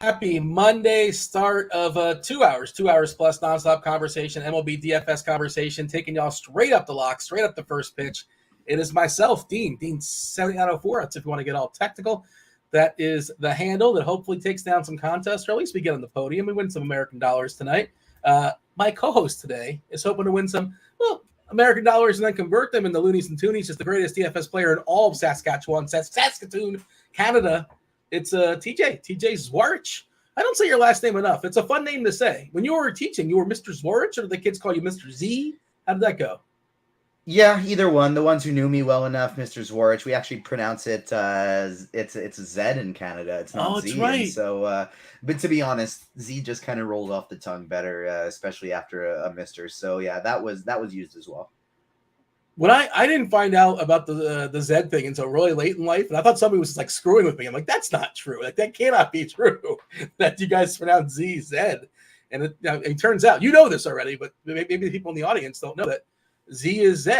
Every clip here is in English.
Happy Monday, start of 2 hours plus nonstop conversation, Mlb Dfs conversation, taking y'all straight up the lock, straight up the first pitch. It is myself, Dean 7904. That's if you want to get all technical. That is the handle that hopefully takes down some contests, or at least we get on the podium. We win some American dollars tonight. My co-host today is hoping to win some, American dollars and then convert them into loonies and toonies. Just the greatest DFS player in all of Saskatchewan, Saskatoon, Canada. It's TJ Zwarich. I don't say your last name enough. It's a fun name to say. When you were teaching, you were Mr. Zwarich, or did the kids call you Mr. Z? How did that go? Yeah, either one. The ones who knew me well enough, Mr. Zwarich. We actually pronounce it it's a Z in Canada. It's not Z. Right. And so, but to be honest, Z just kind of rolled off the tongue better, especially after a Mr. So yeah, that was used as well. When I didn't find out about the Z thing until really late in life, and I thought somebody was like screwing with me. I'm like, that's not true. Like that cannot be true. That you guys pronounce Z. And it turns out you know this already, but maybe the people in the audience don't know that Z is Z.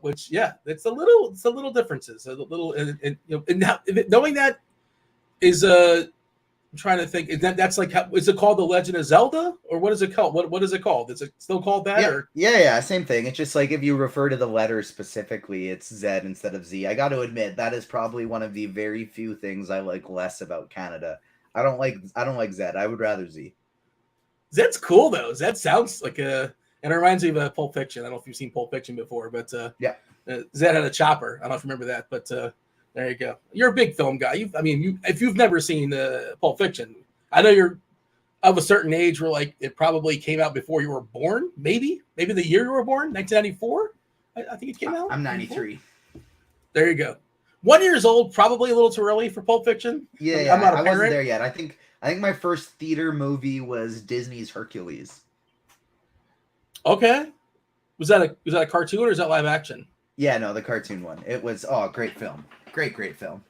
Which it's a little differences. A little, and now knowing that is I'm trying to think. That's like, is it called The Legend of Zelda, or what is it called? What is it called? Is it still called that? Yeah, same thing. It's just like if you refer to the letter specifically, it's Z instead of Z. I got to admit that is probably one of the very few things I like less about Canada. I don't like Z. I would rather Z. Z's cool though. Z sounds like and it reminds me of Pulp Fiction. I don't know if you've seen Pulp Fiction before, but Z had a chopper. I don't know if you remember that, but there you go. You're a big film guy. If you've never seen Pulp Fiction, I know you're of a certain age where like it probably came out before you were born. Maybe the year you were born, 1994. I think it came out. I'm 93. There you go. 1 year old, probably a little too early for Pulp Fiction. Yeah, I'm not a parent. I wasn't there yet. I think my first theater movie was Disney's Hercules. Okay. Was that a cartoon or is that live action? Yeah, no, the cartoon one. It was great film. Great film.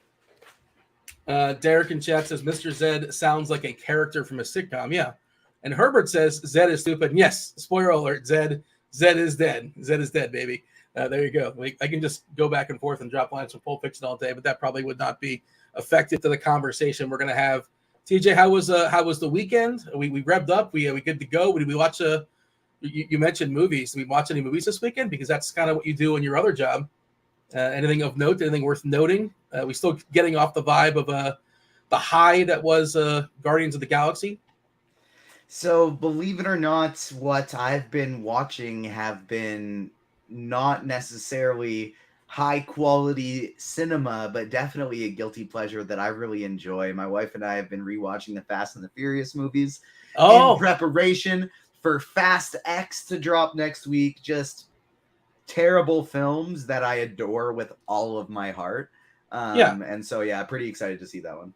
Derek in chat says Mr. Z sounds like a character from a sitcom. Yeah. And Herbert says Z is stupid. And yes, spoiler alert, Z is dead. Z is dead, baby. There you go. I can just go back and forth and drop lines from Pulp Fiction all day, but that probably would not be effective to the conversation we're going to have. TJ, how was the weekend? We revved up. We good to go. Did we watch you mentioned movies. Did we watch any movies this weekend? Because that's kind of what you do in your other job. Anything of note? Anything worth noting? We still getting off the vibe of the high that was Guardians of the Galaxy. So believe it or not, what I've been watching have been not necessarily high quality cinema, but definitely a guilty pleasure that I really enjoy. My wife and I have been rewatching the Fast and the Furious movies in preparation for Fast X to drop next week. Just terrible films that I adore with all of my heart. And so, pretty excited to see that one.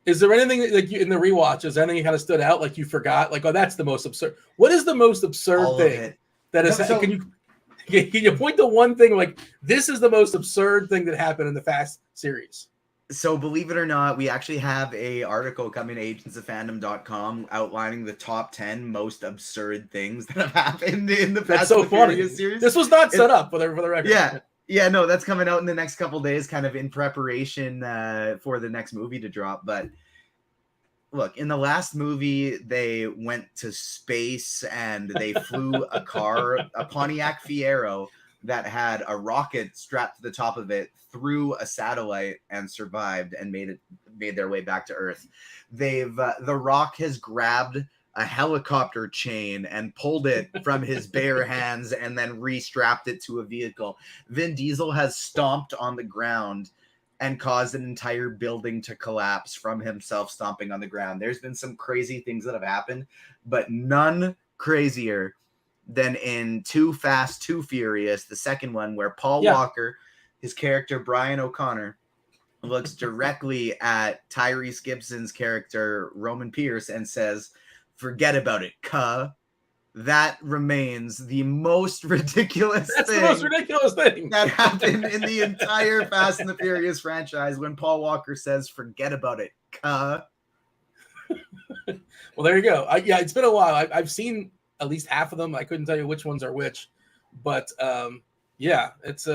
Is there anything like in the rewatches, anything kind of stood out? Like you forgot, like, oh, that's the most absurd. What is the most absurd all thing that is? Can you point to one thing like this is the most absurd thing that happened in the Fast series? So believe it or not, we actually have a article coming to agentsofandom.com outlining the top 10 most absurd things that have happened in the Fast and the Furious series. This was not set up for the record. Yeah, no, that's coming out in the next couple days, kind of in preparation for the next movie to drop. But look, in the last movie, they went to space and they flew a car, a Pontiac Fiero, that had a rocket strapped to the top of it through a satellite and survived and made their way back to Earth. The Rock has grabbed a helicopter chain and pulled it from his bare hands and then restrapped it to a vehicle. Vin Diesel has stomped on the ground and caused an entire building to collapse from himself stomping on the ground. There's been some crazy things that have happened, but none crazier than in Too Fast, Too Furious, the second one, where Paul Walker, his character Brian O'Connor, looks directly at Tyrese Gibson's character Roman Pierce and says, "Forget about it, cuh." That remains the most ridiculous thing that happened in the entire Fast and the Furious franchise when Paul Walker says, "Forget about it, cuh." Well, there you go. It's been a while. I've seen at least half of them. I couldn't tell you which ones are which, but it's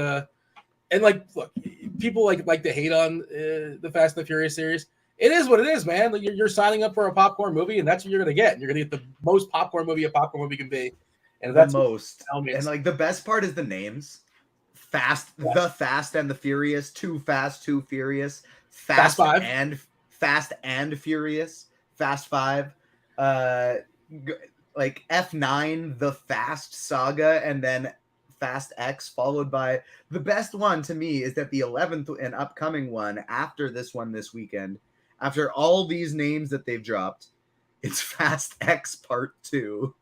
and like, look, people like to hate on the Fast and the Furious series. It is what it is, man. Like, you're signing up for a popcorn movie, and that's what you're going to get. You're going to get the most popcorn movie a popcorn movie can be. And The that's most. And like the best part is the names. The Fast and the Furious, Too Fast, Too Furious, Fast Five, Fast and Furious, Fast Five, like F9, the Fast Saga, and then Fast X, followed by the best one to me is that the 11th and upcoming one after this one this weekend, after all these names that they've dropped, it's Fast X Part 2.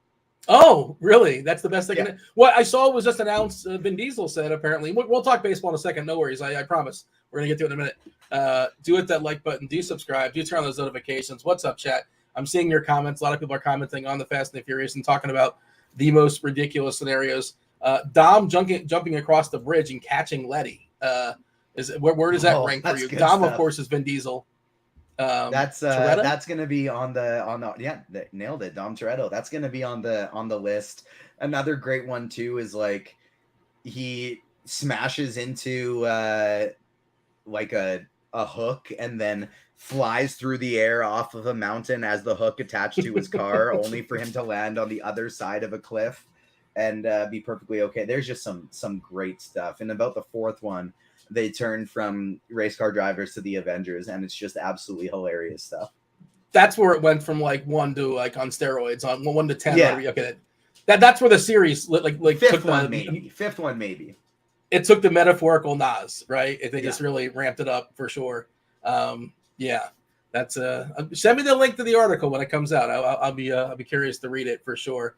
Oh, really? That's the best they can. What I saw was just announced. Vin Diesel said apparently. We'll talk baseball in a second. No worries. I promise. We're gonna get to it in a minute. Do hit that like button. Do subscribe. Do turn on those notifications. What's up, chat? I'm seeing your comments. A lot of people are commenting on the Fast and the Furious and talking about the most ridiculous scenarios. Dom jumping across the bridge and catching Letty. Where does that rank for you? Dom, of course, is Vin Diesel. That's gonna be on the nailed it, Dom Toretto. That's gonna be on the list. Another great one too is like he smashes into like a hook and then flies through the air off of a mountain as the hook attached to his car, only for him to land on the other side of a cliff and be perfectly okay. There's just some great stuff. And about the fourth one, they turn from race car drivers to the Avengers, and it's just absolutely hilarious stuff. That's where it went from like 1 to like on steroids, on 1 to 10. Yeah. Okay. That's where the series like fifth one maybe. It took the metaphorical Nas, right? They just really ramped it up for sure. Yeah, that's send me the link to the article when it comes out. I'll be curious to read it for sure.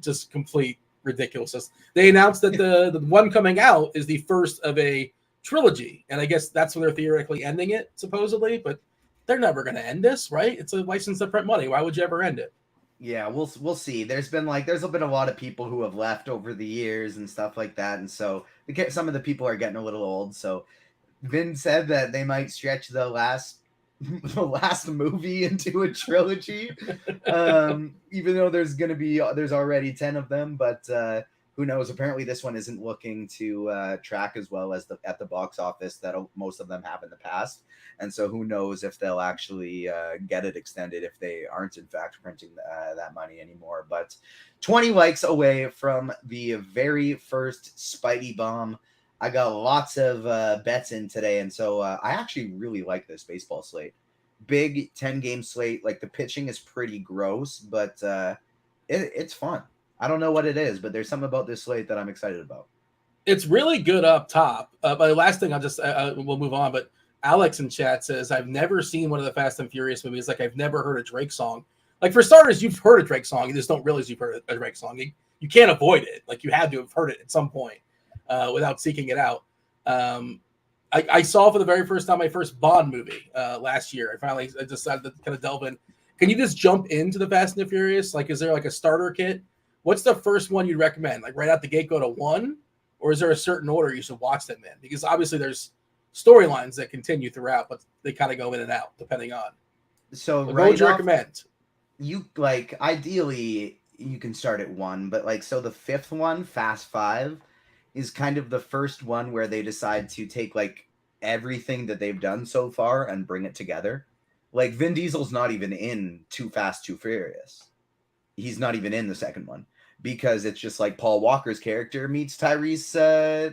Just complete ridiculousness. They announced that the one coming out is the first of a trilogy, and I guess that's when they're theoretically ending it, supposedly. But they're never going to end this, right? It's a license to print money. Why would you ever end it? Yeah, we'll see. There's been a lot of people who have left over the years and stuff like that, and so some of the people are getting a little old. So Vin said that they might stretch the last movie into a trilogy, even though there's already 10 of them, but who knows? Apparently this one isn't looking to track as well as at the box office that most of them have in the past, and so who knows if they'll actually get it extended if they aren't in fact printing that money anymore. But 20 likes away from the very first Spidey bomb. I got lots of bets in today, and so I actually really like this baseball slate. Big 10-game slate. Like the pitching is pretty gross, but it's fun. I don't know what it is, but there's something about this slate that I'm excited about. It's really good up top. But the last thing we'll move on. But Alex in chat says, I've never seen one of the Fast and Furious movies. Like I've never heard a Drake song. Like for starters, you've heard a Drake song. You just don't realize you've heard a Drake song. You can't avoid it. Like you had to have heard it at some point. Without seeking it out. I saw for the very first time my first Bond movie last year. I decided to kind of delve in. Can you just jump into the Fast and the Furious? Like, is there like a starter kit? What's the first one you'd recommend? Like right out the gate, go to 1? Or is there a certain order you should watch them in? Because obviously there's storylines that continue throughout, but they kind of go in and out depending on. So what would you recommend? You ideally you can start at 1, but so the fifth one, Fast 5, is kind of the first one where they decide to take everything that they've done so far and bring it together. Like Vin Diesel's not even in Too Fast, Too Furious. He's not even in the second one because it's just like Paul Walker's character meets Tyrese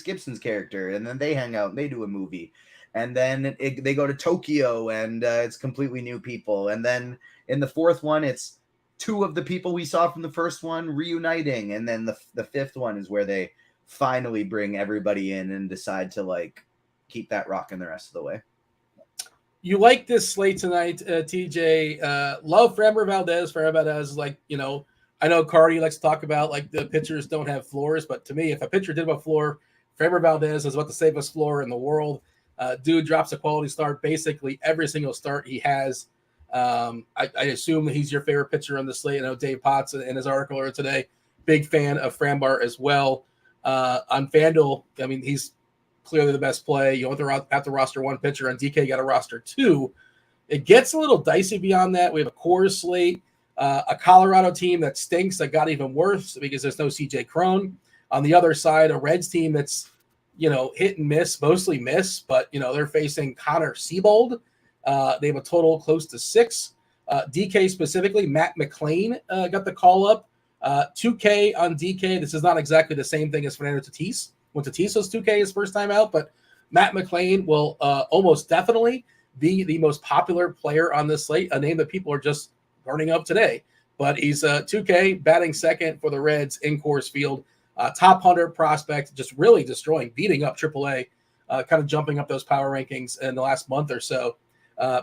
Gibson's character, and then they hang out and they do a movie, and then they go to Tokyo and it's completely new people, and then in the fourth one it's 2 of the people we saw from the first one reuniting, and then the fifth one is where they finally bring everybody in and decide to keep that rocking the rest of the way. You like this slate tonight, TJ. Love Framber Valdez. Framber Valdez is I know Cardi likes to talk about the pitchers don't have floors, but to me, if a pitcher did have a floor, Framber Valdez is about the safest floor in the world. Dude drops a quality start basically every single start he has. I assume that he's your favorite pitcher on the slate. I know Dave Potts in his article earlier today, big fan of Framber as well. On Fanduel, I mean, he's clearly the best play. You don't have to roster 1 pitcher. On DK, you got to roster 2. It gets a little dicey beyond that. We have a Coors slate, a Colorado team that stinks that got even worse because there's no CJ Cron. On the other side, a Reds team that's hit and miss, mostly miss, but they're facing Connor Siebold, They have a total close to 6. DK specifically, Matt McLean got the call up. 2K on DK. This is not exactly the same thing as Fernando Tatis. When Tatis was 2K his first time out, but Matt McLean will almost definitely be the most popular player on this slate, a name that people are just learning of today. But he's 2K, batting second for the Reds in Coors Field. Top 100 prospect, just really destroying, beating up AAA, kind of jumping up those power rankings in the last month or so.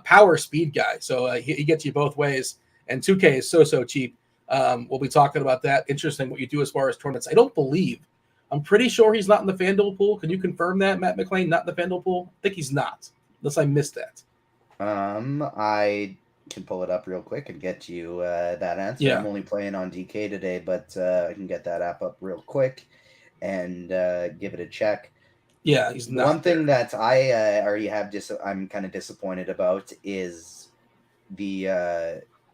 Power speed guy. So he gets you both ways. And 2K is so cheap. We'll be talking about that. Interesting what you do as far as tournaments. I'm pretty sure he's not in the Fanduel pool. Can you confirm that, Matt McLean, not in the Fanduel pool? I think he's not, unless I missed that. I can pull it up real quick and get you that answer. Yeah. I'm only playing on DK today, but I can get that app up real quick and give it a check. Yeah, he's not. One thing that I already have I'm kind of disappointed about is the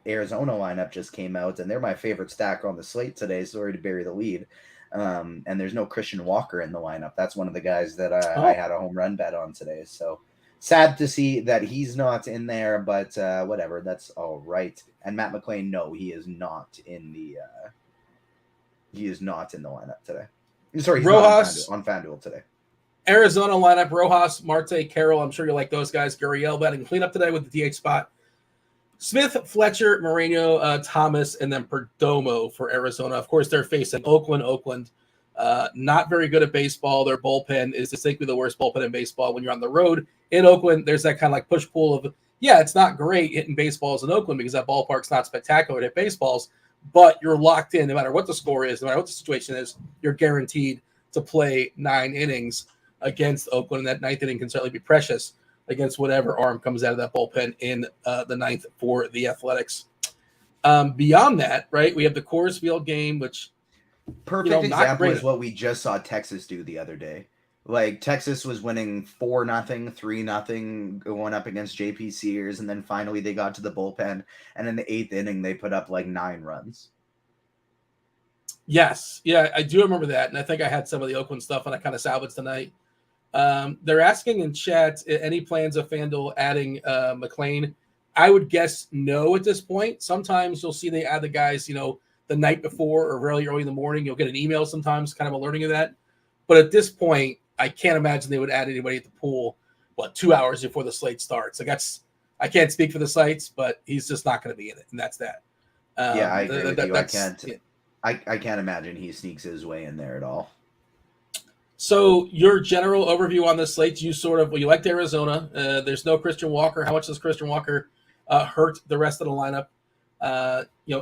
Arizona lineup just came out, and they're my favorite stack on the slate today. Sorry to bury the lead. And there's no Christian Walker in the lineup. That's one of the guys that I had a home run bet on today. So sad to see that he's not in there, but whatever. That's all right. And Matt McLean, no, he is not in the lineup today. Sorry, he's Rojas not on FanDuel today. Arizona lineup: Rojas, Marte, Carroll. I'm sure you like those guys. Gurriel batting cleanup today with the DH spot. Smith, Fletcher, Moreno, Thomas, and then Perdomo for Arizona. Of course, they're facing Oakland. Oakland, not very good at baseball. Their bullpen is distinctly the worst bullpen in baseball. When you're on the road in Oakland, there's that kind of like push-pull of, yeah, it's not great hitting baseballs in Oakland because that ballpark's not spectacular to hit baseballs, but you're locked in no matter what the score is, no matter what the situation is, you're guaranteed to play 9 innings against Oakland, and that 9th inning can certainly be precious against whatever arm comes out of that bullpen in the 9th for the Athletics. Beyond that, right, we have the Coors Field game, which perfect example is what we just saw Texas do the other day. Like Texas was winning 4-0, 3-0, going up against JP Sears, and then finally they got to the bullpen, and in the 8th inning they put up like 9 runs. Yes, yeah, I do remember that, and I think I had some of the Oakland stuff, and I kind of salvaged tonight. They're asking in chat, any plans of FanDuel adding McLean? I would guess no at this point. Sometimes you'll see they add the guys, the night before or really early in the morning. You'll get an email sometimes kind of alerting you that. But at this point, I can't imagine they would add anybody at the pool, 2 hours before the slate starts. Like I can't speak for the sites, but he's just not going to be in it, and that's that. Yeah, I agree with you. I can't imagine he sneaks his way in there at all. So your general overview on the slate, you liked Arizona. There's no Christian Walker. How much does Christian Walker hurt the rest of the lineup?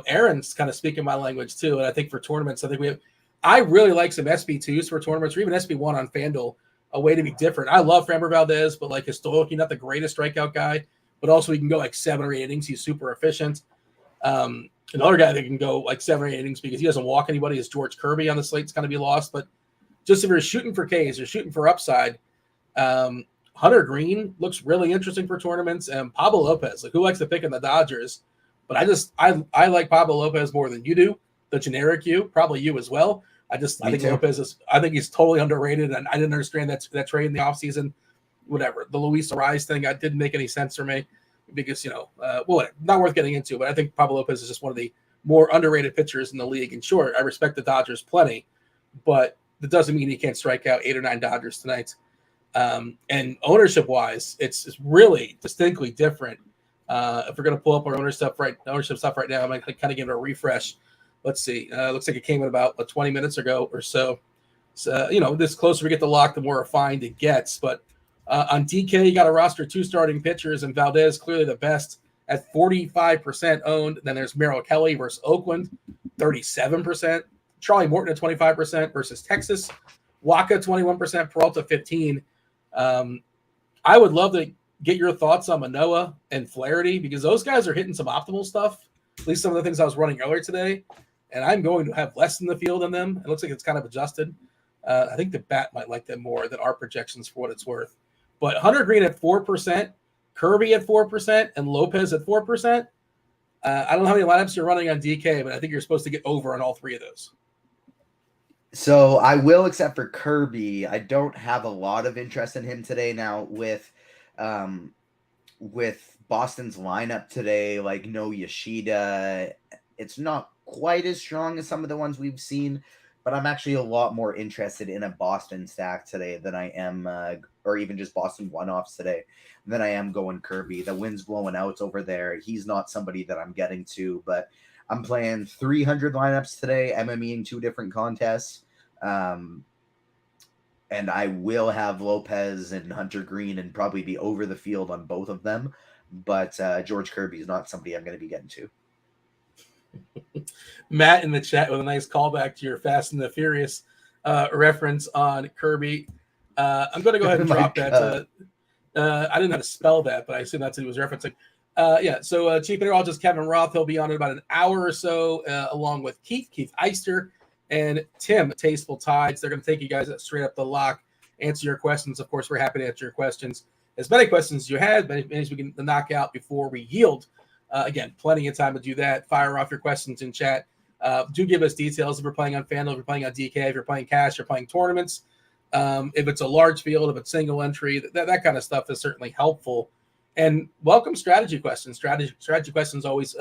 Aaron's kind of speaking my language too. And I think for tournaments, I really like some SB2s for tournaments or even SB1 on FanDuel, a way to be different. I love Framber Valdez, but like historically not the greatest strikeout guy, but also he can go like 7 or 8 innings. He's super efficient. Another guy that can go like 7 or 8 innings because he doesn't walk anybody is George Kirby on the slate. It's going to be lost, but just if you're shooting for Ks, you're shooting for upside. Hunter Green looks really interesting for tournaments, and Pablo Lopez, like who likes to pick in the Dodgers, but I like Pablo Lopez more than you do. The generic you, probably you as well. I think Lopez I think he's totally underrated, and I didn't understand that trade in the offseason. Whatever the Luis Ariz thing, that didn't make any sense for me because not worth getting into. But I think Pablo Lopez is just one of the more underrated pitchers in the league. And sure, I respect the Dodgers plenty, but that doesn't mean he can't strike out 8 or 9 Dodgers tonight. And ownership-wise, it's really distinctly different. If we're going to pull up our ownership stuff right now, I'm going to kind of give it a refresh. Let's see. Looks like it came in about 20 minutes ago or so. So, this closer we get to lock, the more refined it gets. But on DK, you got to roster 2 starting pitchers, and Valdez clearly the best at 45% owned. Then there's Merrill Kelly versus Oakland, 37%. Charlie Morton at 25% versus Texas. Waka 21%, Peralta 15%. I would love to get your thoughts on Manoah and Flaherty because those guys are hitting some optimal stuff. At least some of the things I was running earlier today. And I'm going to have less in the field than them. It looks like it's kind of adjusted. I think the bat might like them more than our projections for what it's worth. But Hunter Green at 4%, Kirby at 4%, and Lopez at 4%. I don't know how many lineups you're running on DK, but I think you're supposed to get over on all 3 of those. So I will, except for Kirby. I don't have a lot of interest in him today now with with Boston's lineup today, like no Yoshida, it's not quite as strong as some of the ones we've seen, but I'm actually a lot more interested in a Boston stack today than I am, or even just Boston one-offs today, than I am going Kirby. The wind's blowing out over there. He's not somebody that I'm getting to, but I'm playing 300 lineups today, MMEing 2 different contests. And I will have Lopez and Hunter Green and probably be over the field on both of them. But George Kirby is not somebody I'm going to be getting to. Matt in the chat with a nice callback to your Fast and the Furious reference on Kirby. I'm going to go ahead and drop that. I didn't know how to spell that, but I assume that's what he was referencing. So Chief Meteorologist Kevin Roth, he'll be on in about an hour or so, along with Keith Eyster, and Tim, TastefulTides. They're going to take you guys straight up the lock, answer your questions. Of course, we're happy to answer your questions. As many questions as you had, many as we can knock out before we yield. Again, plenty of time to do that. Fire off your questions in chat. Do give us details if you're playing on Fanduel, if you're playing on DK, if you're playing cash, you're playing tournaments. If it's a large field, if it's single entry, that kind of stuff is certainly helpful. And welcome strategy questions. Strategy questions always,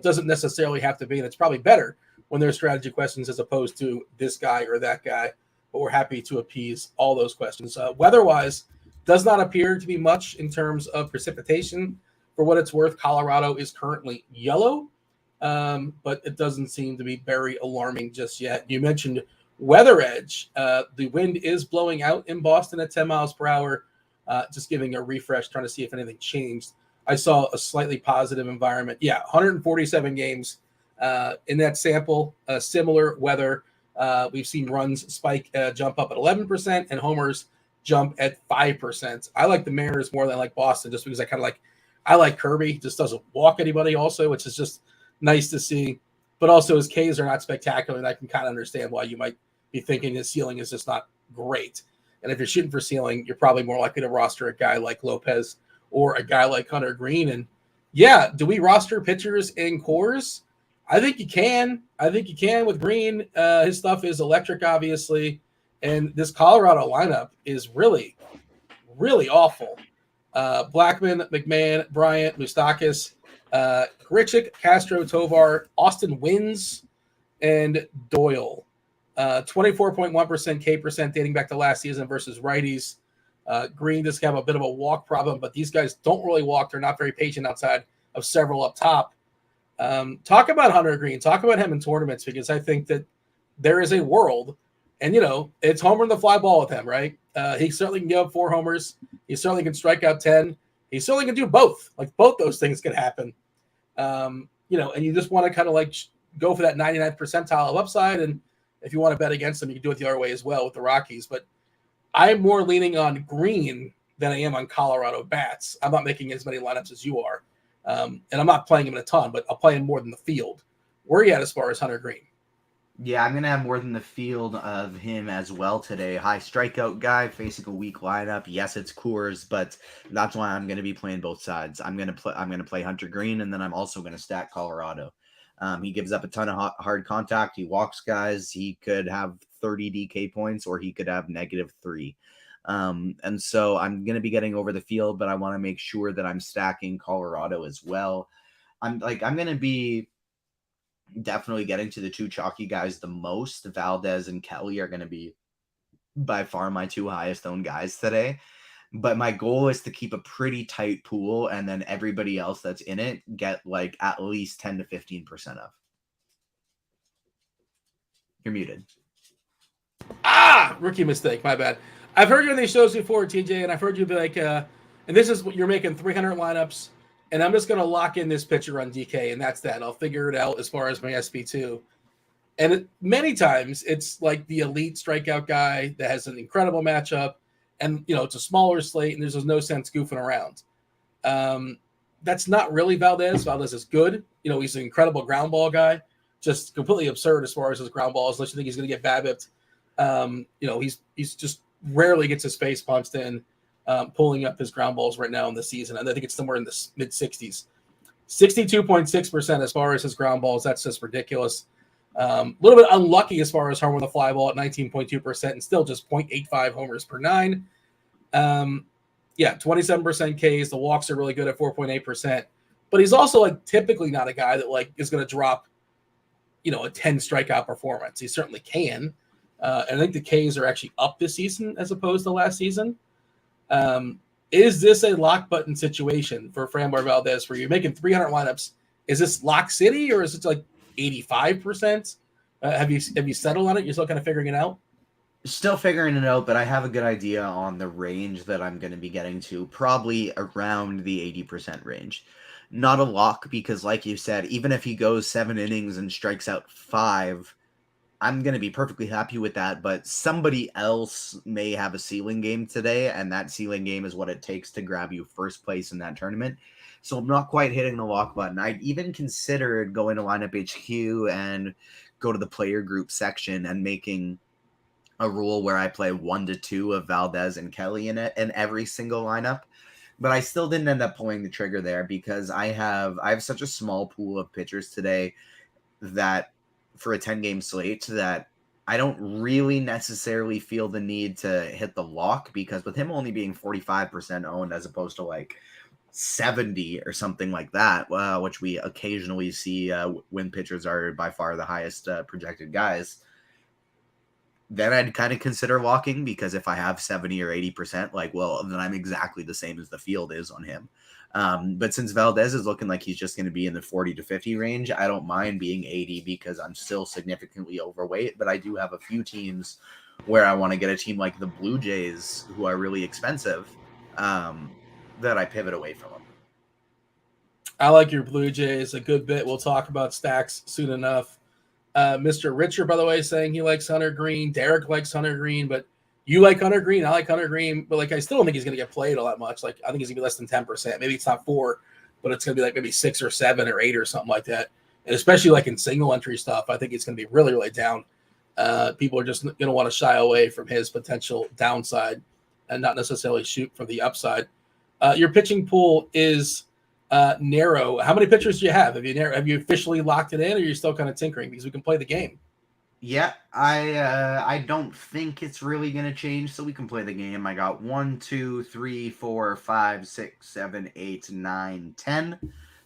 doesn't necessarily have to be, and it's probably better when there's strategy questions as opposed to this guy or that guy. But we're happy to appease all those questions. Weather-wise, does not appear to be much in terms of precipitation. For what it's worth, Colorado is currently yellow, but it doesn't seem to be very alarming just yet. You mentioned weather edge. The wind is blowing out in Boston at 10 miles per hour. Just giving a refresh, trying to see if anything changed. I saw a slightly positive environment. 147 games in that sample, similar weather. We've seen runs spike, jump up at 11%, and homers jump at 5%. I like the Mariners more than I like Boston, just because I like Kirby. Just doesn't walk anybody also, which is just nice to see. But also his Ks are not spectacular, and I can kind of understand why you might be thinking his ceiling is just not great. And if you're shooting for ceiling, you're probably more likely to roster a guy like Lopez or a guy like Hunter Green. And do we roster pitchers in cores? I think you can. I think you can with Green. His stuff is electric, obviously. And this Colorado lineup is really, really awful. Blackman, McMahon, Bryant, Moustakis, Grichuk, Castro, Tovar, Austin Wins, and Doyle. 24.1% K percent dating back to last season versus righties. Green does have a bit of a walk problem, but these guys don't really walk. They're not very patient outside of several up top. Talk about Hunter Green. Talk about him in tournaments, because I think that there is a world, and it's homer and the fly ball with him, right? He certainly can give up 4 homers. He certainly can strike out 10. He certainly can do both. Like, both those things can happen. And you just want to kind of go for that 99th percentile of upside. And if you want to bet against them, you can do it the other way as well with the Rockies. But I'm more leaning on Green than I am on Colorado bats. I'm not making as many lineups as you are. And I'm not playing him in a ton, but I'll play him more than the field. Where are you at as far as Hunter Green? Yeah, I'm going to have more than the field of him as well today. High strikeout guy facing a weak lineup. Yes, it's Coors, but that's why I'm going to be playing both sides. I'm going to play Hunter Green, and then I'm also going to stack Colorado. He gives up a ton of hard contact. He walks guys. He could have 30 DK points, or he could have -3. And so I'm going to be getting over the field, but I want to make sure that I'm stacking Colorado as well. I'm going to be definitely getting to the 2 chalky guys the most. Valdez and Kelly are going to be by far my 2 highest owned guys today. But my goal is to keep a pretty tight pool, and then everybody else that's in it get at least 10 to 15% of. You're muted. Rookie mistake. My bad. I've heard you on these shows before, TJ, and I've heard you be like, and this is what you're making 300 lineups, and I'm just going to lock in this pitcher on DK, and that's that. I'll figure it out as far as my SP2. And many times it's like the elite strikeout guy that has an incredible matchup, and it's a smaller slate, and there's just no sense goofing around. That's not really Valdez. Valdez is good. He's an incredible ground ball guy. Just completely absurd as far as his ground balls, unless you think he's going to get BABIP'd. He's just rarely gets his face punched in, pulling up his ground balls right now in the season. And I think it's somewhere in the mid-60s. 62.6% as far as his ground balls. That's just ridiculous. A little bit unlucky as far as homer the fly ball at 19.2%, and still just 0.85 homers per 9. Yeah, 27% Ks. The walks are really good at 4.8%. But he's also like typically not a guy that like is going to drop, a 10 strikeout performance. He certainly can. And I think the Ks are actually up this season as opposed to last season. Is this a lock button situation for Framber Valdez where you're making 300 lineups? Is this lock city or is it like 85%? Have you settled on it? You're still kind of figuring it out? Still figuring it out, but I have a good idea on the range that I'm going to be getting to, probably around the 80% range. Not a lock because, like you said, even if he goes 7 innings and strikes out 5, I'm going to be perfectly happy with that, but somebody else may have a ceiling game today, and that ceiling game is what it takes to grab you first place in that tournament. So I'm not quite hitting the lock button. I'd even considered going to Lineup HQ and go to the player group section and making a rule where I play 1 to 2 of Valdez and Kelly in every single lineup. But I still didn't end up pulling the trigger there because I have such a small pool of pitchers today that for a 10-game slate that I don't really necessarily feel the need to hit the lock, because with him only being 45% owned as opposed to like 70 or something like that, which we occasionally see when pitchers are by far the highest projected guys, then I'd kind of consider locking, because if I have 70 or 80%, then I'm exactly the same as the field is on him. But since Valdez is looking like he's just going to be in the 40 to 50 range, I don't mind being 80 because I'm still significantly overweight. But I do have a few teams where I want to get a team like the Blue Jays, who are really expensive, that I pivot away from them. I like your Blue Jays a good bit. We'll talk about stacks soon enough. Mr. Richard, by the way, saying he likes Hunter Green. Derek likes Hunter Green, but you like Hunter Green. I like Hunter Green, but I still don't think he's going to get played all that much. I think he's going to be less than 10%. Maybe it's not 4, but it's going to be maybe 6 or 7 or 8 or something like that. And especially in single entry stuff, I think it's going to be really, really down. People are just going to want to shy away from his potential downside and not necessarily shoot for the upside. Your pitching pool is narrow. How many pitchers do you have? Have you officially locked it in, or are you still kind of tinkering because we can play the game? Yeah, I don't think it's really gonna change, so we can play the game. I got 1, 2, 3, 4, 5, 6, 7, 8, 9, 10.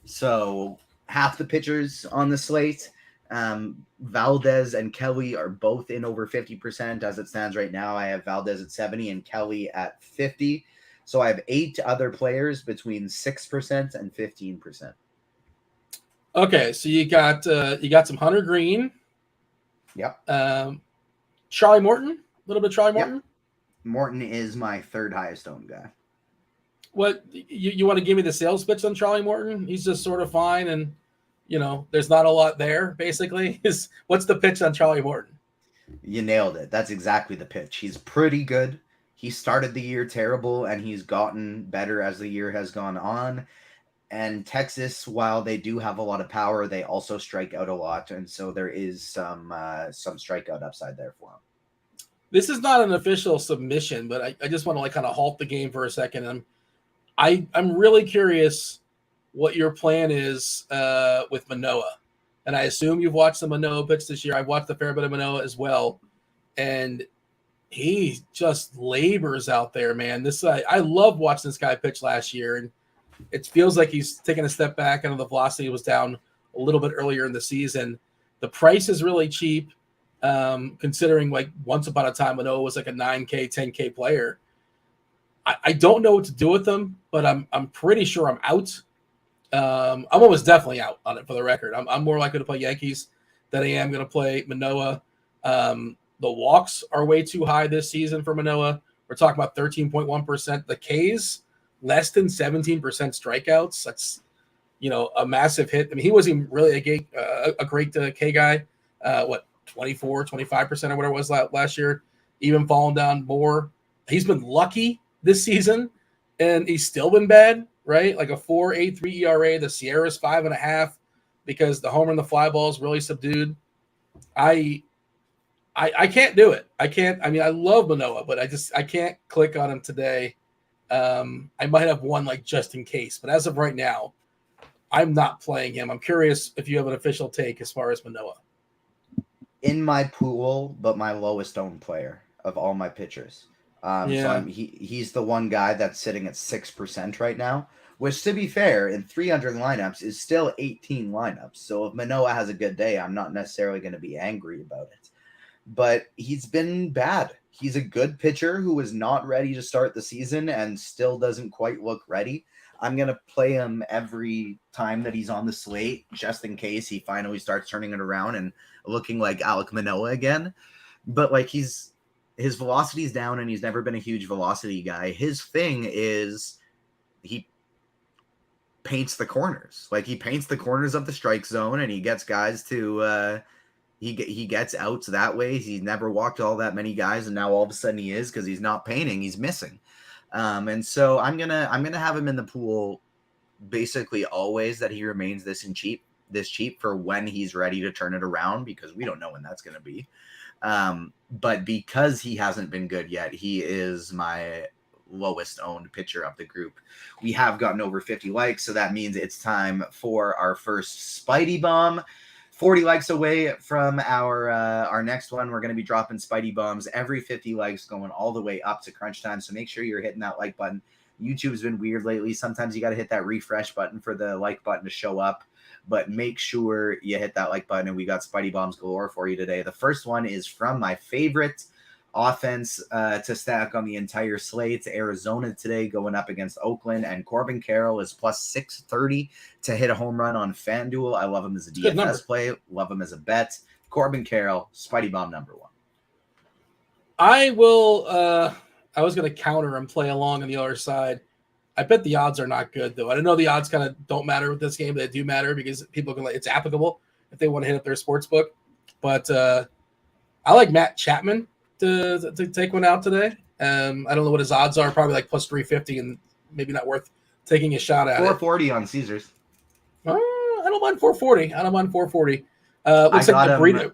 So half the pitchers on the slate. Valdez and Kelly are both in over 50% as it stands right now. I have Valdez at 70 and Kelly at 50. So I have 8 other players between 6% and 15%. Okay, so you got some Hunter Green. Yep. Charlie Morton, a little bit of Charlie Morton. Yep. Morton is my 3rd highest owned guy. What you want to give me the sales pitch on Charlie Morton? He's just sort of fine, and there's not a lot there. Basically, what's the pitch on Charlie Morton? You nailed it. That's exactly the pitch. He's pretty good. He started the year terrible, and he's gotten better as the year has gone on. And Texas, while they do have a lot of power, they also strike out a lot, and so there is some strikeout upside there for him. This is not an official submission, but I just want to kind of halt the game for a second. I'm really curious what your plan is with Manoah, and I assume you've watched the Manoah pitch this year. I've watched a fair bit of Manoah as well, and he just labors out there, man. I love watching this guy pitch last year, and it feels like he's taking a step back. I know the velocity was down a little bit earlier in the season. The price is really cheap, considering once upon a time Manoah was a 9K, 10K player. I don't know what to do with them, but I'm pretty sure I'm out. I'm almost definitely out on it, for the record. I'm more likely to play Yankees than I am going to play Manoah. The walks are way too high this season for Manoah. We're talking about 13.1%. The Ks, less than 17% strikeouts. That's, a massive hit. I mean, he wasn't really a great K guy. 24, 25% or whatever it was last year, even falling down more. He's been lucky this season, and he's still been bad, right? Like a 4.83 ERA. The Sierra's 5.5 because the homer and the fly ball is really subdued. I can't do it. I can't. I mean, I love Manoah, but I can't click on him today. I might have one just in case, but as of right now, I'm not playing him. I'm curious if you have an official take as far as Manoah. In my pool, but my lowest owned player of all my pitchers, So he's the one guy that's sitting at 6% right now, which, to be fair, in 300 lineups is still 18 lineups. So if Manoah has a good day, I'm not necessarily going to be angry about it. But he's been bad. He's a good pitcher who is not ready to start the season and still doesn't quite look ready. I'm going to play him every time that he's on the slate, just in case he finally starts turning it around and looking like Alek Manoah again. But like his velocity's down and he's never been a huge velocity guy. His thing is he paints the corners. Like he paints the corners of the strike zone and he gets guys to he gets outs that way. He's never walked all that many guys, and now all of a sudden he is because he's not painting. He's missing, and so I'm gonna have him in the pool basically always that he remains this cheap for when he's ready to turn it around, because we don't know when that's gonna be. But because he hasn't been good yet, he is my lowest owned pitcher of the group. We have gotten over 50 likes, so that means it's time for our first Spidey bomb. 40 likes away from our next one. We're going to be dropping Spidey bombs every 50 likes, going all the way up to crunch time. So make sure you're hitting that like button. YouTube's been weird lately. Sometimes you got to hit that refresh button for the like button to show up, but make sure you hit that like button. And we got Spidey bombs galore for you today. The first one is from my favorite offense to stack on the entire slate. Arizona today going up against Oakland, and Corbin Carroll is plus 630 to hit a home run on Fanduel. I love him as a DFS play. Love him as a bet. Corbin Carroll, Spidey bomb number one. I will. I was going to counter and play along on the other side. I bet the odds are not good, though. I know the odds kind of don't matter with this game, but they do matter because people can it's applicable if they want to hit up their sports book. But I like Matt Chapman to take one out today. I don't know what his odds are. Probably like plus 350, and maybe not worth taking a shot at. 440 on Caesars. I don't mind 440. Looks like the burrito.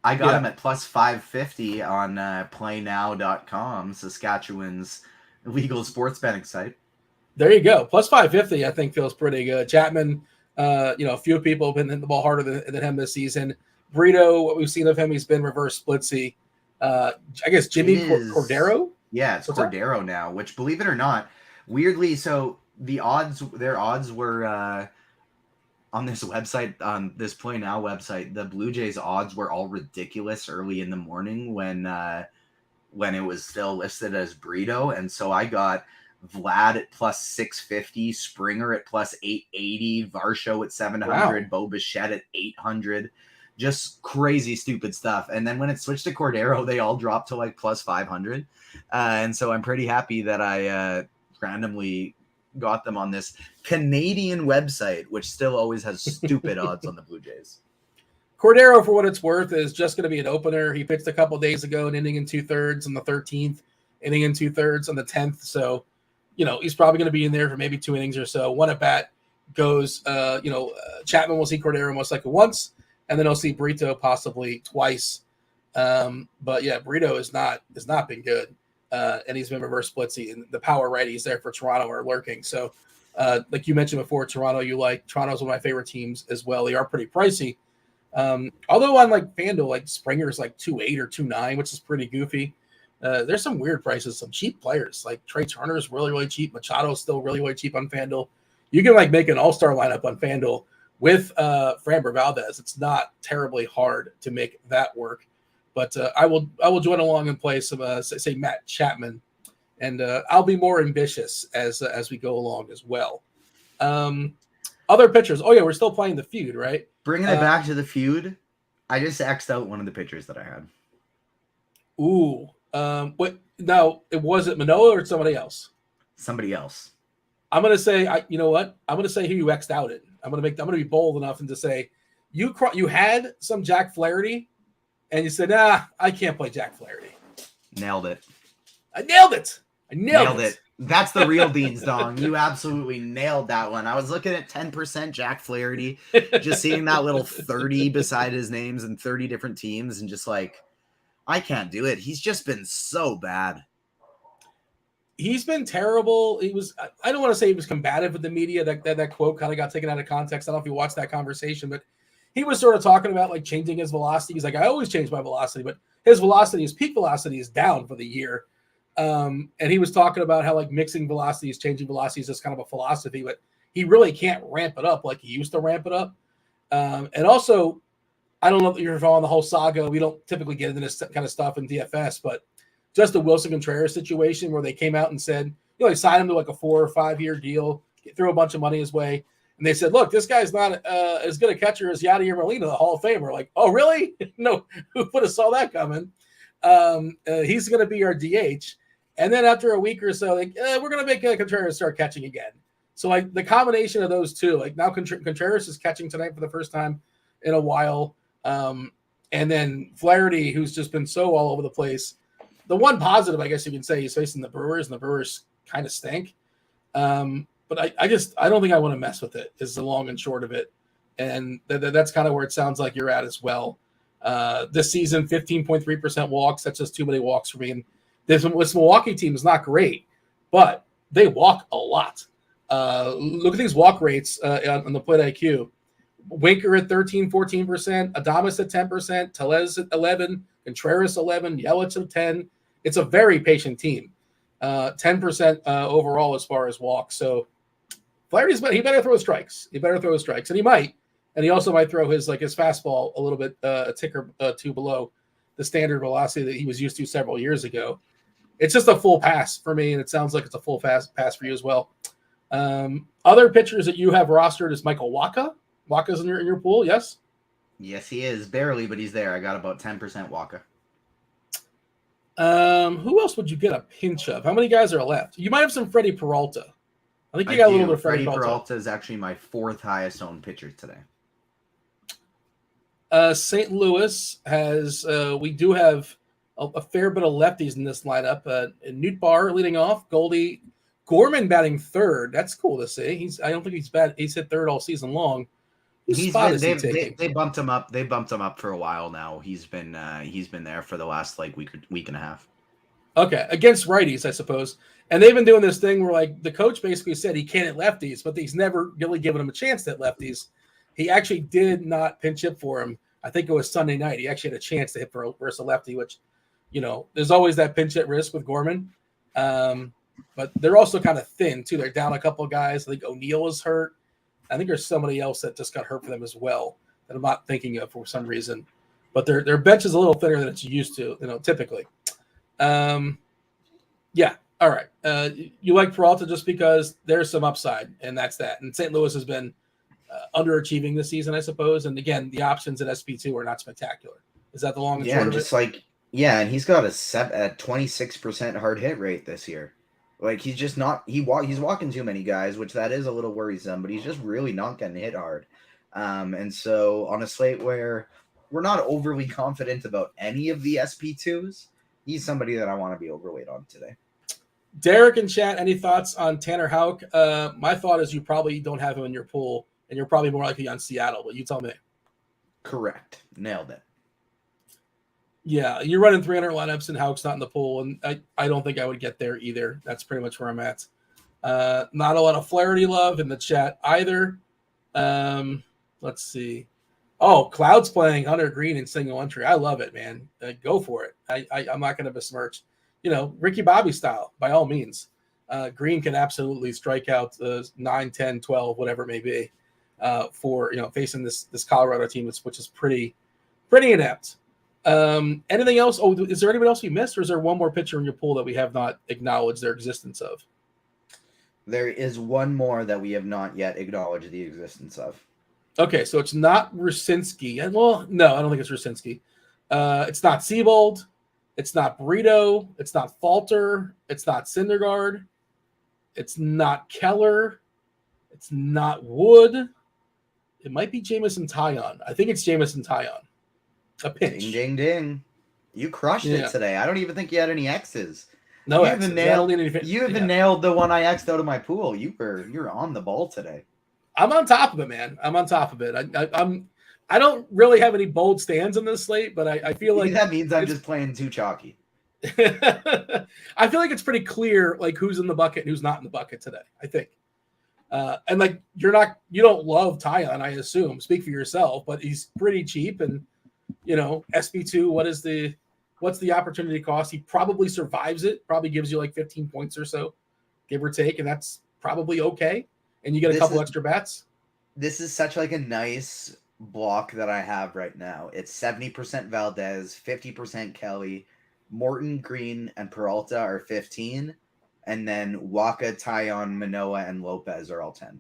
I got him at plus 550 on playnow.com, Saskatchewan's legal sports betting site. There you go. Plus 550, I think, feels pretty good. Chapman, a few people have been hitting the ball harder than him this season. Burrito, what we've seen of him, he's been reverse splitsy. I guess Jimmy Cordero? Yeah, it's Cordero now, which, believe it or not, weirdly, so their odds were on this website, on this Play Now website, the Blue Jays odds were all ridiculous early in the morning when it was still listed as Burrito. And so I got Vlad at plus 650, Springer at plus 880, Varsho at 700, Bo Bichette at 800. Just crazy, stupid stuff. And then when it switched to Cordero, they all dropped to like plus 500. And so I'm pretty happy that I randomly got them on this Canadian website, which still always has stupid odds on the Blue Jays. Cordero, for what it's worth, is just going to be an opener. He pitched a couple days ago, an inning and 2/3 on the 13th, inning and 2/3 on the 10th. So, he's probably going to be in there for maybe 2 innings or so. One at bat goes, Chapman will see Cordero most likely once, and then he'll see Burrito possibly twice. But yeah, Burrito has not been good. And he's been reverse splitsy, and the power righties there for Toronto are lurking. So, like you mentioned before, Toronto's one of my favorite teams as well. They are pretty pricey. Although on like FanDuel, like Springer's like 2.8 or 2.9, which is pretty goofy. There's some weird prices, some cheap players like Trey Turner's really, really cheap. Machado's still really, really cheap on FanDuel. You can like make an all-star lineup on FanDuel with Framber Valdez. It's not terribly hard to make that work. But I will join along and play some say Matt Chapman, and I'll be more ambitious as we go along as well. Other pitchers. Oh yeah, we're still playing the feud, right? Bringing it back to the feud, I just X'd out one of the pitchers that I had. Ooh, what? Now was it Manoah or somebody else? Somebody else. I'm gonna say, you know what? I'm gonna say who you X'd out it. I'm gonna be bold enough and to say you had some Jack Flaherty. And you said, I can't play Jack Flaherty. Nailed it. I nailed it. That's the real Dean's Dong. You absolutely nailed that one. I was looking at 10% Jack Flaherty, just seeing that little 30 beside his names and 30 different teams, and just like, I can't do it. He's just been so bad. He's been terrible. I don't want to say he was combative with the media. That quote kind of got taken out of context. I don't know if you watched that conversation, but he was sort of talking about like changing his velocity. He's like, I always change my velocity, but his peak velocity is down for the year. And he was talking about how like mixing velocities, changing velocities is kind of a philosophy, but he really can't ramp it up like he used to ramp it up. And also, I don't know if you're following the whole saga. We don't typically get into this kind of stuff in DFS, but just the Wilson Contreras situation where they came out and said, they signed him to like a 4 or 5 year deal, threw a bunch of money his way. And they said, look, this guy's not as good a catcher as Yadier Molina, the Hall of Famer. Like, oh, really? No, who would have saw that coming? He's going to be our DH. And then after a week or so, like, we're going to make Contreras start catching again. So, like, the combination of those two, like now Contreras is catching tonight for the first time in a while. And then Flaherty, who's just been so all over the place. The one positive, I guess you can say, he's facing the Brewers, and the Brewers kind of stink. But I don't think I want to mess with it is the long and short of it. And that's kind of where it sounds like you're at as well. This season, 15.3% walks. That's just too many walks for me. And this Milwaukee team is not great, but they walk a lot. Look at these walk rates on the plate IQ. Winker at 13, 14%, Adames at 10%, Tellez at 11, Contreras 11, Yelich at 10. It's a very patient team. 10% overall as far as walks. So Flaherty's he better throw strikes. And he might. And he also might throw his fastball a little bit a tick or two below the standard velocity that he was used to several years ago. It's just a full pass for me, and it sounds like it's a full pass for you as well. Other pitchers that you have rostered is Michael Wacha. Wacha's in your pool, yes? Yes, he is. Barely, but he's there. I got about 10% Wacha. Who else would you get a pinch of? How many guys are left? You might have some Freddie Peralta. I think you got a little bit of Freddie Peralta is actually my 4th highest owned pitcher today. St. Louis has we do have a fair bit of lefties in this lineup. Newt Barr leading off, Goldie, Gorman batting 3rd. That's cool to see. I don't think he's hit 3rd all season long. They bumped him up. They bumped him up for a while now. He's been there for the last week and a half. Okay, against righties, I suppose. And they've been doing this thing where the coach basically said he can't hit lefties, but he's never really given him a chance to hit lefties. He actually did not pinch hit for him. I think it was Sunday night. He actually had a chance to hit versus a lefty, which, there's always that pinch hit risk with Gorman. But they're also kind of thin too. They're down a couple of guys. I think O'Neill is hurt. I think there's somebody else that just got hurt for them as well that I'm not thinking of for some reason. But their bench is a little thinner than it's used to, typically. Yeah. All right. You like Peralta just because there's some upside, and that's that. And St. Louis has been underachieving this season, I suppose. And again, the options at SP2 are not spectacular. Is that the long and short of it? And he's got a 26% hard hit rate this year. He's just not he's walking too many guys, which that is a little worrisome, but he's just really not getting hit hard. And so on a slate where we're not overly confident about any of the SP2s, he's somebody that I want to be overweight on today. Derek in chat, any thoughts on Tanner Houck? My thought is you probably don't have him in your pool, and you're probably more likely on Seattle, but you tell me. Correct. Nailed it. Yeah, you're running 300 lineups and Houck's not in the pool, and I don't think I would get there either. That's pretty much where I'm at. Not a lot of Flaherty love in the chat either. Let's see. Oh, Cloud's playing Hunter Green in single entry. I love it, man. Go for it. I'm not going to besmirch. Ricky Bobby style, by all means. Green can absolutely strike out 9, 10, 12, whatever it may be, for facing this Colorado team, which is pretty inept. Anything else? Oh, is there anybody else we missed, or is there one more pitcher in your pool that we have not acknowledged their existence of? There is one more that we have not yet acknowledged the existence of. Okay, so it's not Rucinski. Well, no, I don't think it's Rucinski. It's not Seabold. It's not Burrito. It's not Falter. It's not Syndergaard. It's not Keller. It's not Wood. It might be Jamison Taillon. I think it's Jamison Taillon. A pinch. Ding, ding, ding. You crushed it today. I don't even think you had any X's. No, you even nailed the one I X'd out of my pool. You're on the ball today. I'm on top of it, man. I'm on top of it. I don't really have any bold stands in this slate, but I feel like that means I'm just playing too chalky. I feel like it's pretty clear who's in the bucket and who's not in the bucket today, I think. And you don't love Taillon, I assume. Speak for yourself, but he's pretty cheap, and SP2, what is the what's the opportunity cost? He probably survives it, probably gives you like 15 points or so, give or take, and that's probably okay. And you get a couple extra bats. This is such like a nice block that I have right now. It's 70% Valdez, 50% Kelly, Morton, Green, and Peralta are 15, and then Waka, Tyon, Manoah, and Lopez are all 10.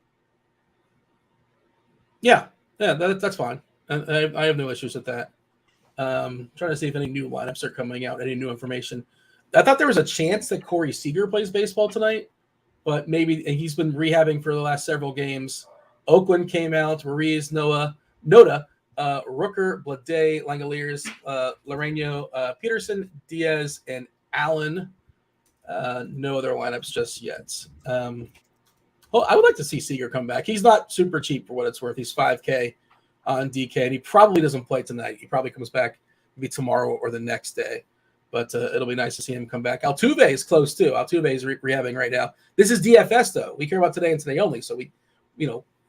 Yeah, that's fine. I have no issues with that. Trying to see if any new lineups are coming out, any new information. I thought there was a chance that Corey Seager plays baseball tonight, but maybe he's been rehabbing for the last several games. Oakland came out, Ruiz, Noda, Rooker, Blade, Langoliers, Loreno, Peterson, Diaz, and Allen. No other lineups just yet. Well, I would like to see Seager come back. He's not super cheap for what it's worth. He's $5K on DK, and he probably doesn't play tonight. He probably comes back maybe tomorrow or the next day. But it'll be nice to see him come back. Altuve is close too. Altuve is rehabbing right now. This is DFS though. We care about today and today only. So we,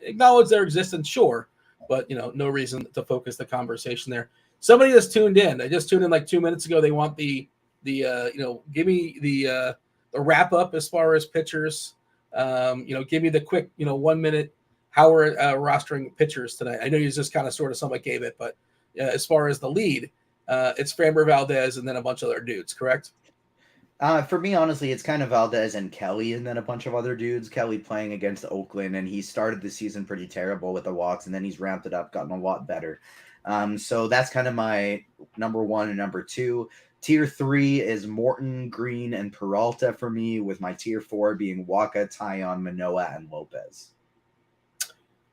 acknowledge their existence, sure, but no reason to focus the conversation there. Somebody just tuned in. They just tuned in like 2 minutes ago. They want the give me the wrap up as far as pitchers. Give me the quick 1 minute how we're rostering pitchers tonight. I know you just kind of sort of somewhat gave it, but as far as the lead, it's Framber Valdez and then a bunch of other dudes, correct? For me, honestly, it's kind of Valdez and Kelly and then a bunch of other dudes. Kelly playing against Oakland, and he started the season pretty terrible with the walks, and then he's ramped it up, gotten a lot better. So that's kind of my number one and number two. Tier 3 is Morton, Green, and Peralta for me, with my tier 4 being Waka, Tyon, Manoah, and Lopez.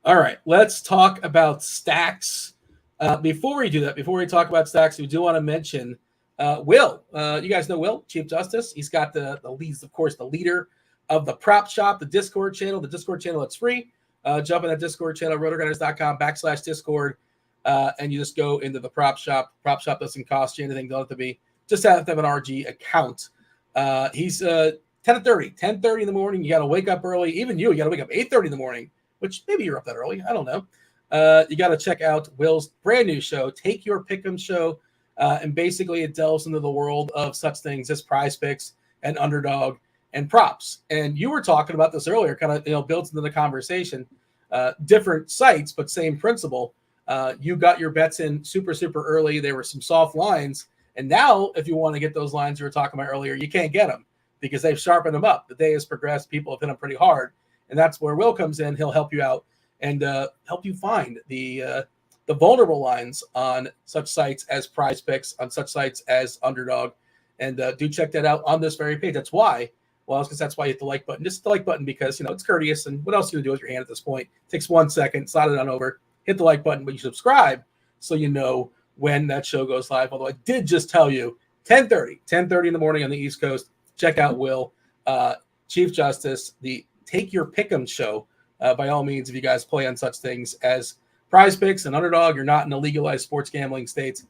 All right, let's talk about stacks. Before we do that, before we talk about stacks, we do want to mention Will. You guys know Will, Chief Justice. He's got the leads, of course, the leader of the prop shop, the Discord channel. The Discord channel, it's free. Jump in that Discord channel, rotogrinders.com/Discord, and you just go into the prop shop. Prop shop doesn't cost you anything. Don't have to be. Just have to have an RG account. He's 10:30 in the morning. You got to wake up early. Even you got to wake up 8:30 in the morning, which maybe you're up that early. I don't know. You got to check out Will's brand new show, Take Your Pick'em Show. And basically it delves into the world of such things as prize picks and underdog and props. And you were talking about this earlier, kind of, builds into the conversation, different sites, but same principle. You got your bets in super, super early. There were some soft lines. And now if you want to get those lines you were talking about earlier, you can't get them because they've sharpened them up. The day has progressed. People have hit them pretty hard. And that's where Will comes in. He'll help you out and help you find the vulnerable lines on such sites as prize picks, on such sites as underdog. And do check that out on this very page. That's why, that's why you hit the like button. Just the like button because, it's courteous. And what else are you going to do with your hand at this point? It takes 1 second, slide it on over, hit the like button, but you subscribe so you know when that show goes live. Although I did just tell you, 10:30 in the morning on the East Coast. Check out Will, Chief Justice, the Take Your Pick'em show. By all means, if you guys play on such things as prize picks and underdog, you're not in a legalized sports gambling state,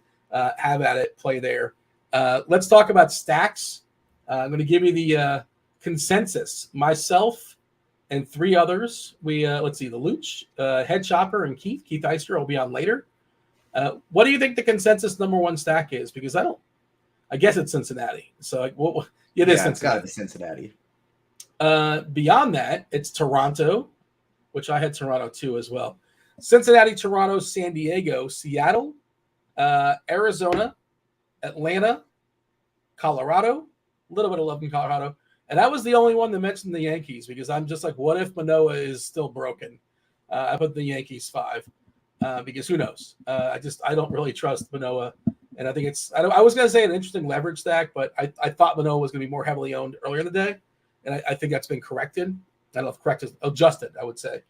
have at it, play there. Let's talk about stacks. I'm going to give you the consensus. Myself and 3 others. Let's see, the Luch, Head Chopper, and Keith Eyster will be on later. What do you think the consensus number 1 stack is? Because I guess it's Cincinnati. So it is Cincinnati. It's got to be Cincinnati. Beyond that, it's Toronto, which I had Toronto too as well. Cincinnati, Toronto, San Diego, Seattle, Arizona, Atlanta, Colorado, a little bit of love in Colorado. And that was the only one that mentioned the Yankees because I'm just like, what if Manoah is still broken? I put the Yankees 5 because who knows? I don't really trust Manoah. And I think I was going to say an interesting leverage stack, but I thought Manoah was going to be more heavily owned earlier in the day. And I think that's been corrected. I don't know if corrected, adjusted, I would say.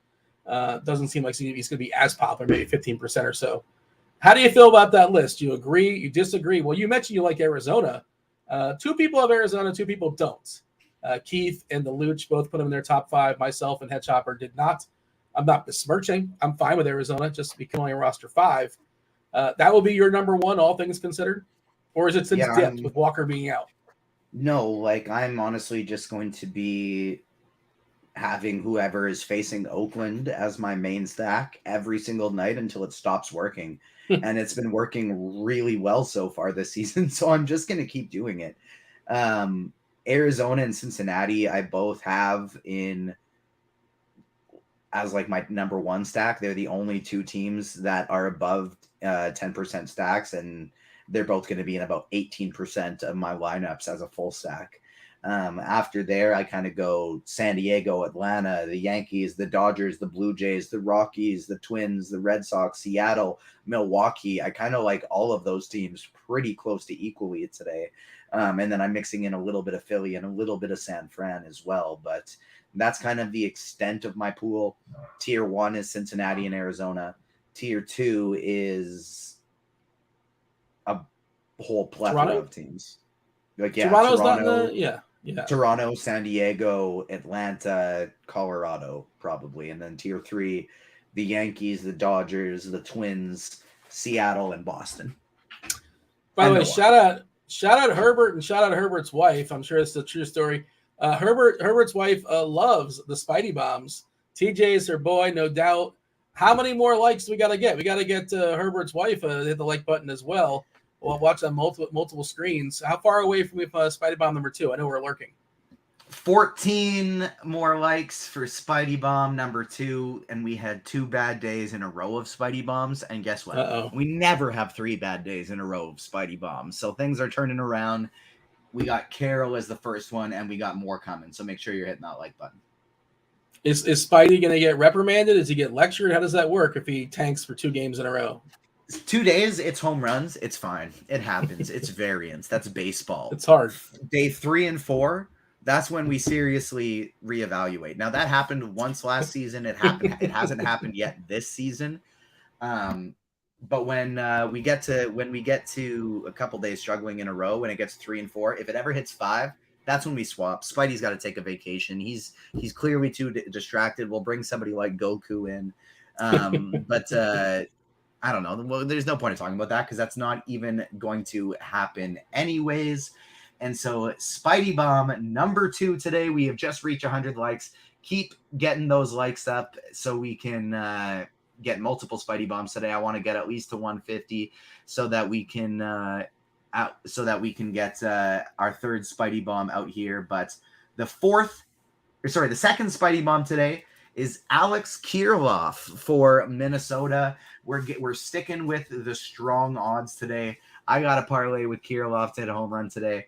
Doesn't seem like he's going to be as popular, maybe 15% or so. How do you feel about that list? You agree? You disagree? Well, you mentioned you like Arizona. 2 people have Arizona, 2 people don't. Keith and the Luch both put them in their top 5. Myself and Head Chopper did not. I'm not besmirching. I'm fine with Arizona, just we can only roster 5. That will be your number 1, all things considered? Or is it since dipped with Walker being out? No, I'm honestly just going to be having whoever is facing Oakland as my main stack every single night until it stops working. And it's been working really well so far this season. So I'm just going to keep doing it. Arizona and Cincinnati, I both have in as like my number one stack. They're the only two teams that are above 10% stacks, and they're both going to be in about 18% of my lineups as a full stack. After there, I kind of go San Diego, Atlanta, the Yankees, the Dodgers, the Blue Jays, the Rockies, the Twins, the Red Sox, Seattle, Milwaukee. I kind of like all of those teams pretty close to equally today. And then I'm mixing in a little bit of Philly and a little bit of San Fran as well. But that's kind of the extent of my pool. Tier 1 is Cincinnati and Arizona. Tier 2 is a whole plethora of teams. Like, yeah, Toronto's Toronto, not in the, yeah. Toronto, San Diego, Atlanta, Colorado, probably. And then tier 3, the Yankees, the Dodgers, the Twins, Seattle, and Boston. By the way, shout out Herbert and shout out Herbert's wife. I'm sure it's a true story. Herbert's wife loves the Spidey bombs. TJ is her boy, no doubt. How many more likes do we got to get? We got to get Herbert's wife hit the like button as well. We'll watch on multiple screens. How far away from Spidey bomb number 2? I know we're lurking. 14 more likes for Spidey bomb number 2, and we had 2 bad days in a row of Spidey bombs. And guess what? Uh-oh. We never have 3 bad days in a row of Spidey bombs. So things are turning around. We got Carol as the first one, and we got more coming. So make sure you're hitting that like button. Is Spidey going to get reprimanded? Does he get lectured? How does that work if he tanks for 2 games in a row? 2 days, it's home runs. It's fine. It happens. It's variance. That's baseball. It's hard. Day 3 and 4, that's when we seriously reevaluate. Now that happened once last season. It hasn't happened yet this season. But when we get to a couple days struggling in a row, when it gets 3 and 4, if it ever hits 5, that's when we swap. Spidey's got to take a vacation. He's clearly too distracted. We'll bring somebody like Goku in. But I don't know. Well, there's no point in talking about that because that's not even going to happen anyways. And so Spidey bomb number 2 today. We have just reached 100 likes. Keep getting those likes up so we can get multiple Spidey bombs today. I want to get at least to 150 so that we can get our third Spidey bomb out here. But the second Spidey bomb today is Alex Kirilloff for Minnesota. We're sticking with the strong odds today. I got a parlay with Kirilloff to hit a home run today.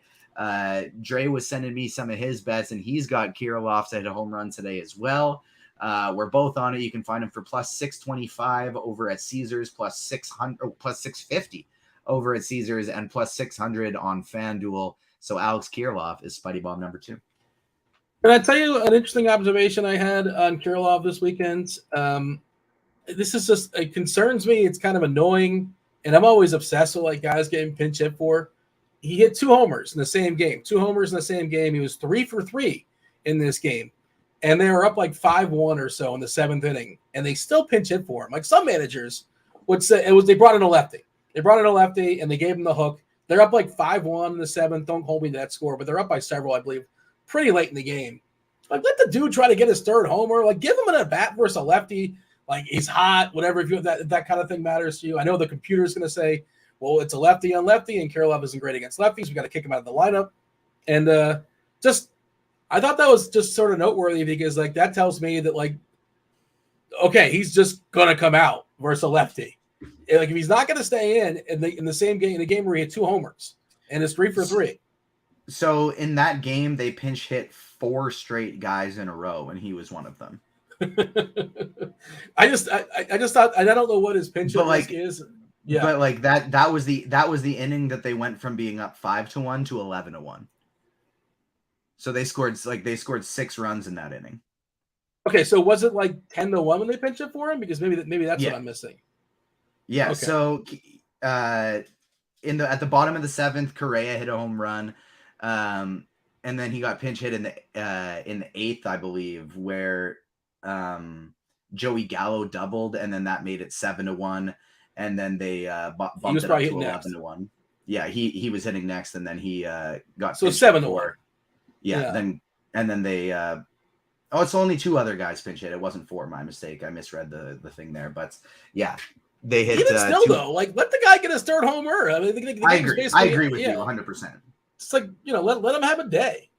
Dre was sending me some of his bets, and he's got Kirilloff to hit a home run today as well. We're both on it. You can find him for plus 625 over at Caesars, plus 650 over at Caesars, and plus 600 on Fanduel. So Alex Kirilloff is Spidey bomb number 2. Can I tell you an interesting observation I had on Kirilloff this weekend? This is just, it concerns me. It's kind of annoying, and I'm always obsessed with like guys getting pinch hit for. He hit 2 homers in the same game. 2 homers in the same game. He was 3 for 3 in this game. And they were up like 5-1 or so in the 7th inning, and they still pinch hit for him. Like some managers would say, they brought in a lefty. They brought in a lefty, and they gave him the hook. They're up like 5-1 in the 7th. Don't hold me to that score, but they're up by several, I believe, pretty late in the game. Like, let the dude try to get his 3rd homer. Like, give him an at-bat versus a lefty. Like, he's hot, whatever. If that kind of thing matters to you. I know the computer's going to say, well, it's a lefty on lefty, and Kirilloff isn't great against lefties. We got to kick him out of the lineup. And I thought that was just sort of noteworthy because, like, that tells me that, like, okay, he's just going to come out versus a lefty. And, like, if he's not going to stay in the same game, in the game where he had 2 homers and is 3 for 3. So in that game, they pinch hit 4 straight guys in a row, and he was one of them. I just thought, I don't know what his pinch hit risk is. Yeah, but like that was the inning that they went from being up 5-1 to 11-1. So they scored 6 runs in that inning. Okay, so was it like 10-1 when they pinch it for him? Because maybe that's what I'm missing. Yeah. Okay. So at the bottom of the 7th, Correa hit a home run, and then he got pinch hit in the 8th, I believe, where Joey Gallo doubled, and then that made it 7-1. And then they bumped it up to 11-1. Yeah, he was hitting next, and then he got so 7-1. Yeah, then they Oh, it's only 2 other guys pinch hit. It wasn't 4. My mistake. I misread the thing there. But yeah, they hit. Even still, 2. though, like let the guy get his third homer. I mean, the I game's agree. I basically, agree with you 100%. It's like, let him have a day.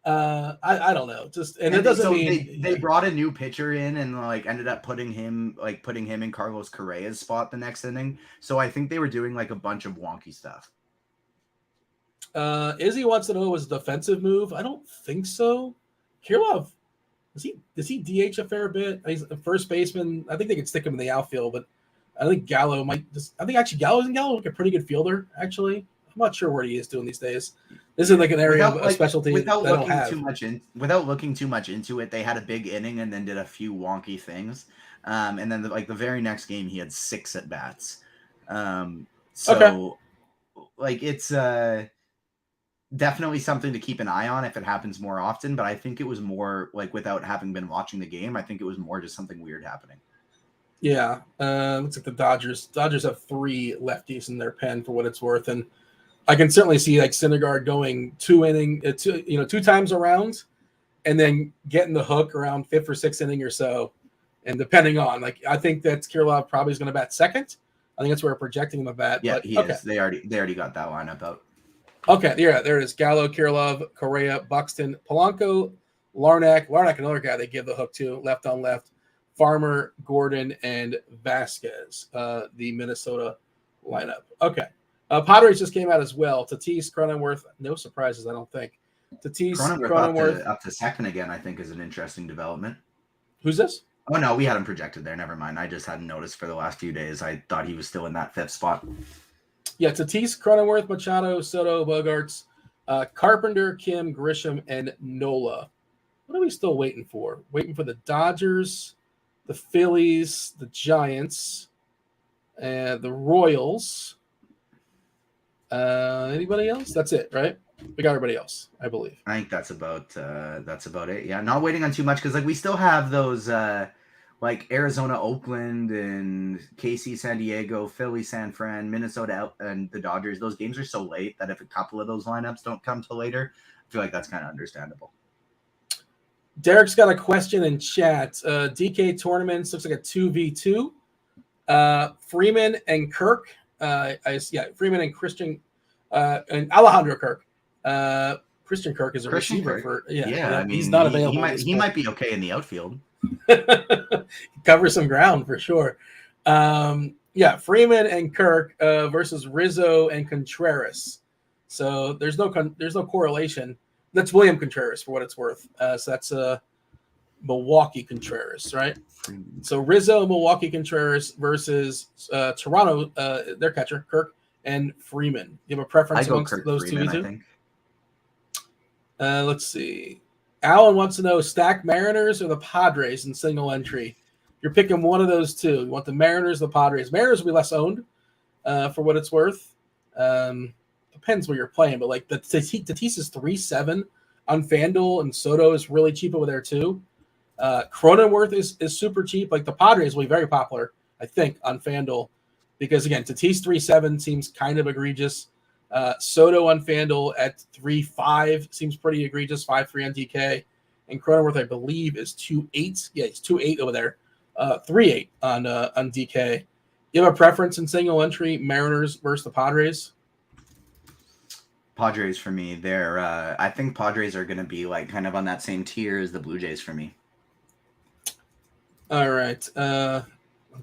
I don't know. And it doesn't mean they brought a new pitcher in and like ended up putting him in Carlos Correa's spot the next inning. So I think they were doing like a bunch of wonky stuff. Izzy wants to know it was a defensive move. I don't think so. Kirilov, does he DH a fair bit? He's a first baseman. I think they could stick him in the outfield, but I think Gallo might. I think actually Gallo like a pretty good fielder. Actually, I'm not sure what he is doing these days. This is like an area of specialty without that I looking don't have. Without looking too much into it, they had a big inning and then did a few wonky things. And then the very next game, he had 6 at bats. Like it's definitely something to keep an eye on if it happens more often. But I think it was more like without having been watching the game, I think it was more just something weird happening. Yeah, looks like the Dodgers have 3 lefties in their pen for what it's worth, and I can certainly see like Syndergaard going 2 times around, and then getting the hook around 5th or 6th inning or so, and depending on I think that Kirilov probably is going to bat second. I think that's where we're projecting him to bat. Yeah, but, he is. They already got that lineup out. Okay, yeah, there it is. Gallo, Kirilov, Correa, Buxton, Polanco, Larnack, another guy they give the hook to, left on left. Farmer, Gordon, and Vasquez, the Minnesota lineup. Okay. Padres just came out as well. Tatis, Cronenworth, no surprises, I don't think. Tatis, Cronenworth. Up to second again, I think, is an interesting development. Who's this? Oh, no, we had him projected there. Never mind. I just hadn't noticed for the last few days. I thought he was still in that 5th spot. Yeah, Tatis, Cronenworth, Machado, Soto, Bogarts, Carpenter, Kim, Grisham, and Nola. What are we still waiting for? Waiting for the Dodgers, the Phillies, the Giants, and the Royals. Anybody else? That's it, right? We got everybody else, I believe. I think that's about it. Yeah, not waiting on too much because we still have those Arizona, Oakland, and KC, San Diego, Philly, San Fran, Minnesota, and the Dodgers. Those games are so late that if a couple of those lineups don't come till later, I feel like that's kind of understandable. Derek's got a question in chat. DK tournaments looks like a 2v2. Freeman and Kirk. Freeman and Christian and Alejandro Kirk. Christian Kirk is a receiver for I mean, he's not available. He might be okay in the outfield. Cover some ground for sure. Freeman and Kirk versus Rizzo and Contreras. So there's no correlation. That's William Contreras for what it's worth. So that's Milwaukee Contreras, right? So Rizzo, Milwaukee Contreras versus Toronto, their catcher, Kirk and Freeman. You have a preference amongst those Freeman, 2 v2? I think. Let's see. Alan wants to know stack Mariners or the Padres in single entry. You're picking one of those 2. You want the Mariners or the Padres. Mariners will be less owned for what it's worth. Depends where you're playing, but like the Tatis is 3.7 on FanDuel, and Soto is really cheap over there too. Cronenworth is super cheap. Like the Padres will be very popular, I think, on FanDuel because again, Tatis 3.7 seems kind of egregious. Soto on FanDuel at 3.5 seems pretty egregious. 5.3 on DK, and Cronenworth I believe is 2.8. Yeah, he's 2.8 over there. 3.8 on DK. You have a preference in single entry Mariners versus the Padres? Padres for me. I think Padres are going to be like kind of on that same tier as the Blue Jays for me. All right. I'm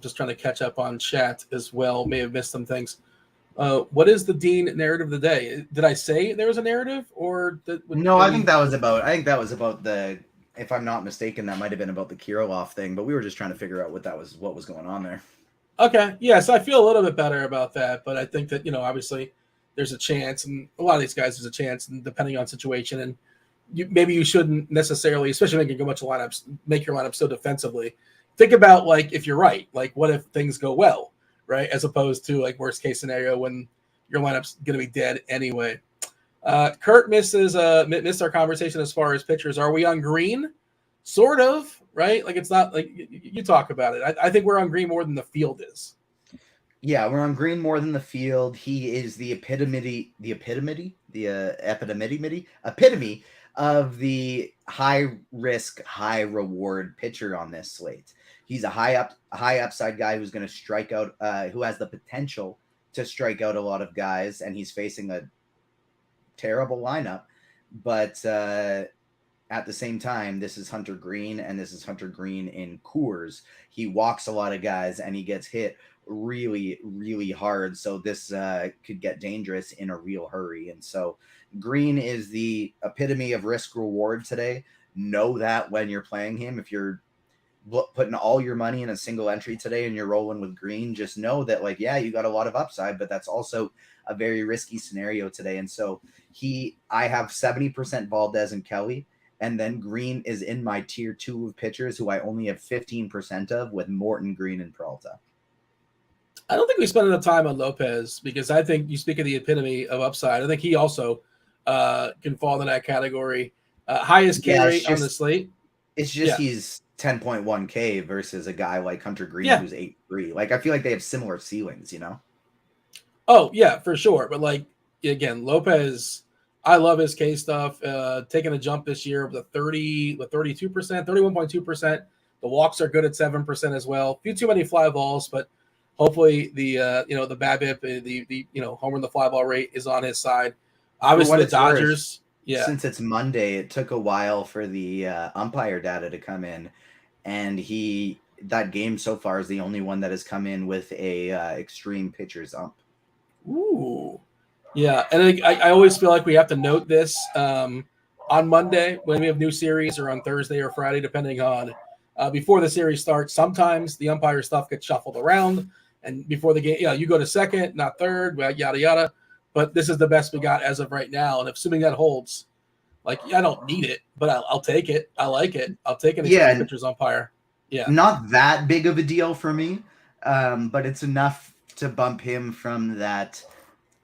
just trying to catch up on chat as well. May have missed some things. What is the Dean narrative of the day? Did I say there was a narrative or no? I think that was about the. If I'm not mistaken, that might have been about the Kirilov thing. But we were just trying to figure out what was going on there. Okay. Yeah. So I feel a little bit better about that, but I think that obviously there's a chance, and a lot of these guys there's a chance, and depending on situation, and maybe you shouldn't necessarily, especially making a bunch of lineups, make your lineup so defensively. Think about like if you're right, like what if things go well, right? As opposed to like worst case scenario when your lineup's going to be dead anyway. Kurt missed our conversation as far as pitchers. Are we on green? Sort of, right? Like it's not like you talk about it. I think we're on green more than the field is. Yeah, we're on green more than the epitome of the high risk, high reward pitcher on this slate. He's a high upside guy who's going to strike out, who has the potential to strike out a lot of guys, and he's facing a terrible lineup. But at the same time, this is Hunter Green, and this is Hunter Green in Coors. He walks a lot of guys, and he gets hit really, really hard. So this could get dangerous in a real hurry. And so Green is the epitome of risk reward today. Know that when you're playing him. If you're putting all your money in a single entry today and you're rolling with Green, just know that, like, yeah, you got a lot of upside, but that's also a very risky scenario today. And so I have 70% Valdez and Kelly, and then Green is in my tier 2 of pitchers who I only have 15% of, with Morton, Green, and Peralta. I don't think we spend enough time on Lopez, because I think you speak of the epitome of upside. I think he also can fall in that category. Highest carry on the slate. It's just he's 10.1K versus a guy like Hunter Green who's 8.3. Like, I feel like they have similar ceilings, you know? Oh, yeah, for sure. But, like, again, Lopez, I love his K stuff. Taking a jump this year with 32%, 31.2%. The walks are good at 7% as well. A few too many fly balls, but hopefully the BABIP, the homer in the fly ball rate is on his side. Obviously, the Dodgers. Since it's Monday, it took a while for the umpire data to come in, and that game so far is the only one that has come in with a extreme pitcher's ump. Ooh, yeah, and I always feel like we have to note this on Monday when we have new series, or on Thursday or Friday, depending on before the series starts. Sometimes the umpire stuff gets shuffled around, and before the game, you go to second, not third, yada yada. But this is the best we got as of right now. And assuming that holds, like, I don't need it, but I'll take it. I like it. I'll take an extreme pitcher's umpire. Yeah. Not that big of a deal for me, but it's enough to bump him from that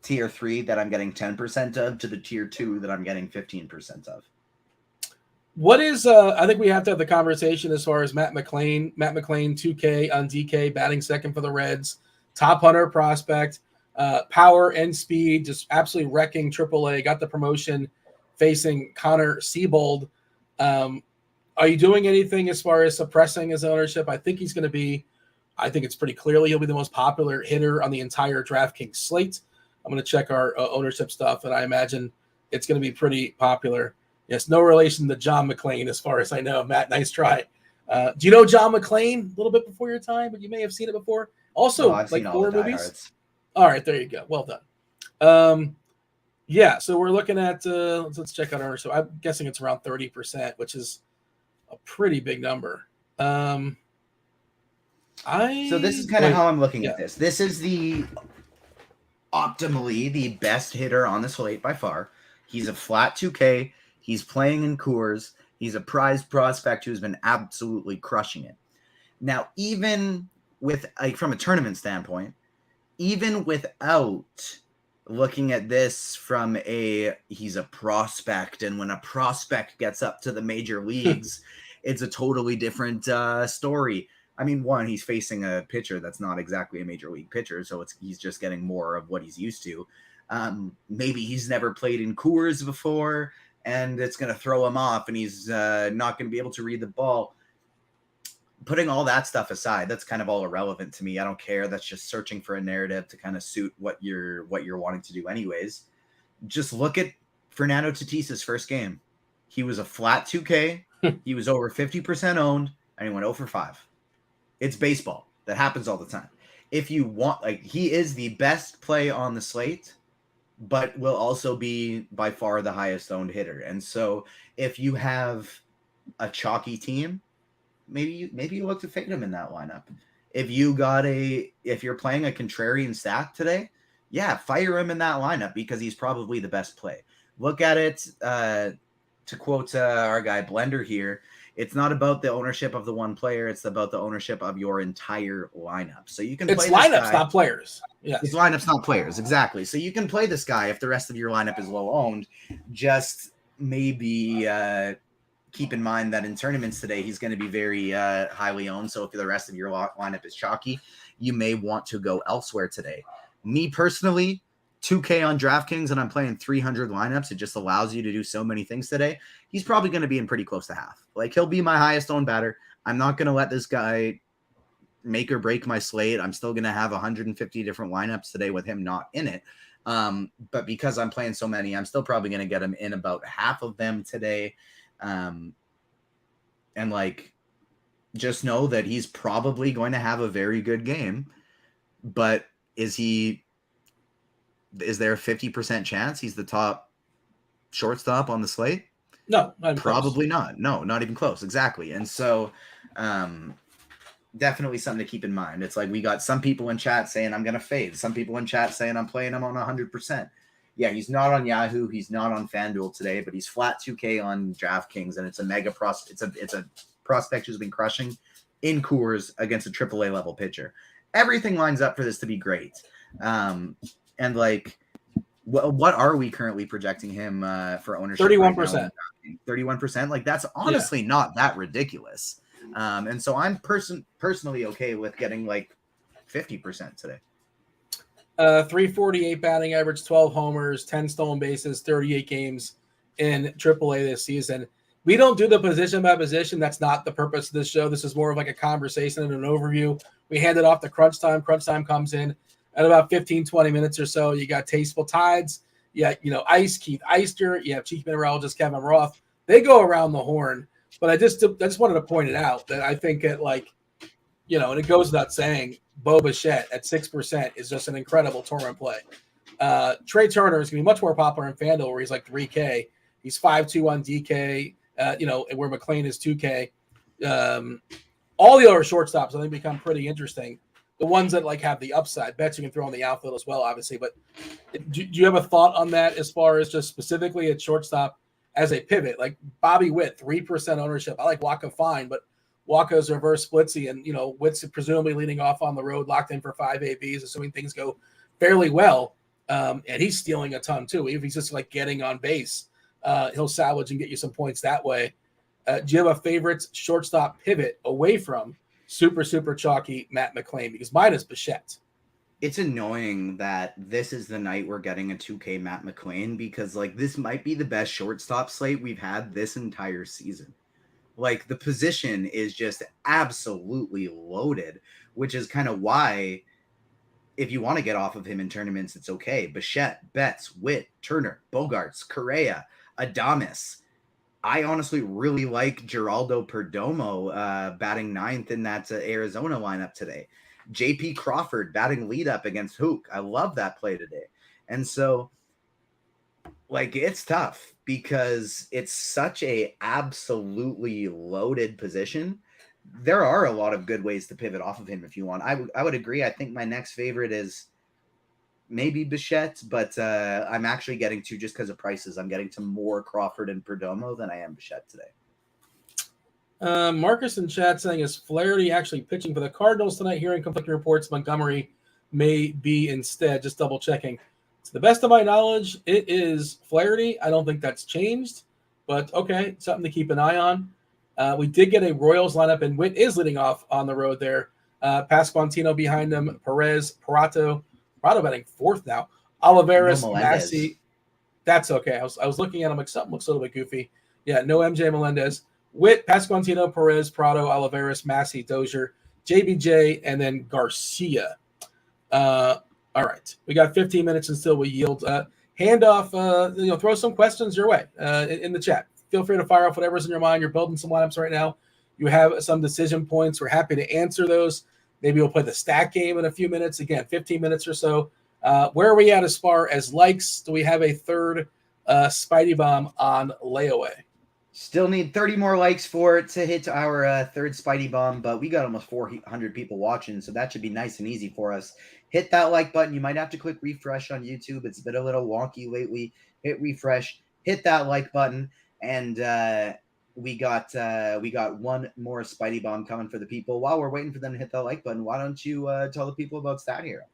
tier 3 that I'm getting 10% of to the tier 2 that I'm getting 15% of. What is, I think we have to have the conversation as far as Matt McLean. Matt McLean, 2K on DK, batting second for the Reds. Top hunter prospect. Power and speed, just absolutely wrecking AAA. Got the promotion, facing Connor Siebold. Are you doing anything as far as suppressing his ownership? I think he's going to be. I think it's pretty clearly he'll be the most popular hitter on the entire DraftKings slate. I'm going to check our ownership stuff, and I imagine it's going to be pretty popular. Yes, no relation to John McClane, as far as I know. Matt, nice try. Do you know John McClane? A little bit before your time, but you may have seen it before. Also, like horror movies. All right, there you go. Well done. So we're looking at let's check out ownership. I'm guessing it's around 30%, which is a pretty big number. So this is kind of how I'm looking at this. This is optimally the best hitter on the slate by far. He's a flat 2K. He's playing in Coors. He's a prized prospect who's been absolutely crushing it. Now, even with from a tournament standpoint, even without looking at this from he's a prospect, and when a prospect gets up to the major leagues, it's a totally different story. I mean, one, he's facing a pitcher that's not exactly a major league pitcher, so he's just getting more of what he's used to. Maybe he's never played in Coors before, and it's going to throw him off, and he's not going to be able to read the ball. Putting all that stuff aside, that's kind of all irrelevant to me. I don't care. That's just searching for a narrative to kind of suit what you're wanting to do anyways. Just look at Fernando Tatis's first game. He was a flat 2K. He was over 50% owned, and he went 0 for 5. It's baseball. That happens all the time. If you want, he is the best play on the slate, but will also be by far the highest owned hitter. And so if you have a chalky team, maybe you look to fade him in that lineup. If you're playing a contrarian stack today, fire him in that lineup, because he's probably the best play. Look at it, to quote our guy Blender here, it's not about the ownership of the one player, it's about the ownership of your entire lineup. So you can play this lineups, guy, not players. Yeah, it's lineups, not players. Exactly. So you can play this guy if the rest of your lineup is low owned. Just maybe keep in mind that in tournaments today, he's going to be very highly owned. So if the rest of your lineup is chalky, you may want to go elsewhere today. Me personally, 2K on DraftKings and I'm playing 300 lineups, it just allows you to do so many things today. He's probably going to be in pretty close to half. Like, he'll be my highest owned batter. I'm not going to let this guy make or break my slate. I'm still going to have 150 different lineups today with him not in it. But because I'm playing so many, I'm still probably going to get him in about half of them today. And like, just know that he's probably going to have a very good game, but is there a 50% chance he's the top shortstop on the slate? No, not probably close. not. No, not even close. Exactly. And so, definitely something to keep in mind. It's like, we got some people in chat saying I'm going to fade. Some people in chat saying I'm playing him on 100%. Yeah, he's not on Yahoo. He's not on Fanduel today, but he's flat 2K on DraftKings, and it's a mega it's a prospect who's been crushing in Coors against a AAA level pitcher. Everything lines up for this to be great. And like, what are we currently projecting him for ownership? 31%. 31%. Like, that's honestly not that ridiculous. And so I'm personally okay with getting like 50% today. 348 batting average, 12 homers, 10 stolen bases, 38 games in AAA this season. We don't do the position by position. That's not the purpose of this show. This is more of like a conversation and an overview. We hand it off to Crunch Time. Crunch Time comes in at about 15, 20 minutes or so. You got Tasteful Tides. Yeah, Ice, Keith Eyster. You have Chief Mineralogist Kevin Roth. They go around the horn. But I just wanted to point it out that I think at and it goes without saying, Bo Bichette at 6% is just an incredible tournament play. Trey Turner is going to be much more popular in FanDuel, where he's like 3K. He's 5.2 on DK, where McLean is 2K. All the other shortstops, I think, become pretty interesting. The ones that have the upside, bets you can throw on the outfield as well, obviously. But do you have a thought on that as far as just specifically at shortstop as a pivot? Like Bobby Witt, 3% ownership. I like Waka fine, but Waka's reverse splitsy, and Witt's presumably leading off on the road, locked in for 5 ABs, assuming things go fairly well. And he's stealing a ton too. If he's just getting on base, he'll salvage and get you some points that way. Do you have a favorite shortstop pivot away from super chalky Matt McLean? Because mine is Bichette. It's annoying that this is the night we're getting a 2K Matt McLean, because this might be the best shortstop slate we've had this entire season. The position is just absolutely loaded, which is kind of why, if you want to get off of him in tournaments, it's okay. Bichette, Betts, Witt, Turner, Bogarts, Correa, Adames. I honestly really like Geraldo Perdomo batting 9th in that Arizona lineup today. JP Crawford batting lead up against Hook. I love that play today. And so, it's tough because it's such a absolutely loaded position. There are a lot of good ways to pivot off of him if you want. I would agree. I think my next favorite is maybe Bichette, but I'm actually getting to, just because of prices, I'm getting to more Crawford and Perdomo than I am Bichette today. Marcus in chat saying, is Flaherty actually pitching for the Cardinals tonight? Hearing conflicting reports, Montgomery may be instead. Just double checking. To the best of my knowledge, it is Flaherty. I don't think that's changed, but okay, something to keep an eye on. We did get a Royals lineup, and Witt is leading off on the road there. Pasquantino behind him, Perez, Prato batting 4th now. Olivares, Massey. That's okay. I was looking at him something looks a little bit goofy. Yeah, no MJ Melendez. Witt, Pasquantino, Perez, Prado, Olivares, Massey, Dozier, JBJ, and then Garcia. All right. We got 15 minutes until we yield. Handoff, throw some questions your way in the chat. Feel free to fire off whatever's in your mind. You're building some lineups right now. You have some decision points. We're happy to answer those. Maybe we'll play the stack game in a few minutes. Again, 15 minutes or so. Where are we at as far as likes? Do we have a third Spidey bomb on layaway? Still need 30 more likes for it to hit our third Spidey bomb, but we got almost 400 people watching, so that should be nice and easy for us. Hit that like button. You might have to click refresh on YouTube. It's been a little wonky lately. Hit refresh, hit that like button, and we got one more Spidey bomb coming for the people. While we're waiting for them to hit that like button, why don't you tell the people about Stat Hero?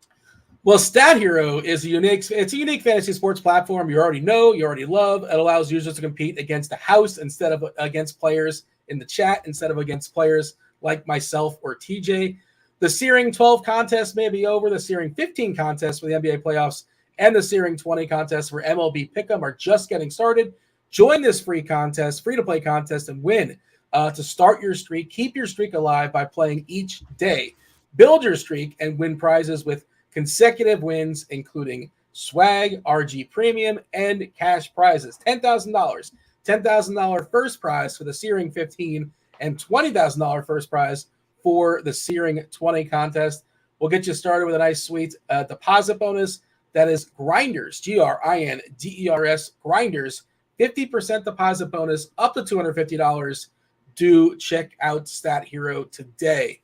Well, Stat Hero is a unique fantasy sports platform you already know, you already love. It allows users to compete against the house instead of against players in the chat, instead of against players like myself or TJ. The Searing 12 contest may be over. The Searing 15 contest for the NBA playoffs and the Searing 20 contest for MLB Pick'em are just getting started. Join this free contest, free-to-play contest, and win to start your streak. Keep your streak alive by playing each day. Build your streak and win prizes with consecutive wins, including swag, RG Premium, and cash prizes. $10,000. $10,000 first prize for the Searing 15 and $20,000 first prize for the Searing 20 contest. We'll get you started with a nice, sweet deposit bonus. That is Grinders, GRINDERS, Grinders, 50% deposit bonus up to $250. Do check out Stat Hero today.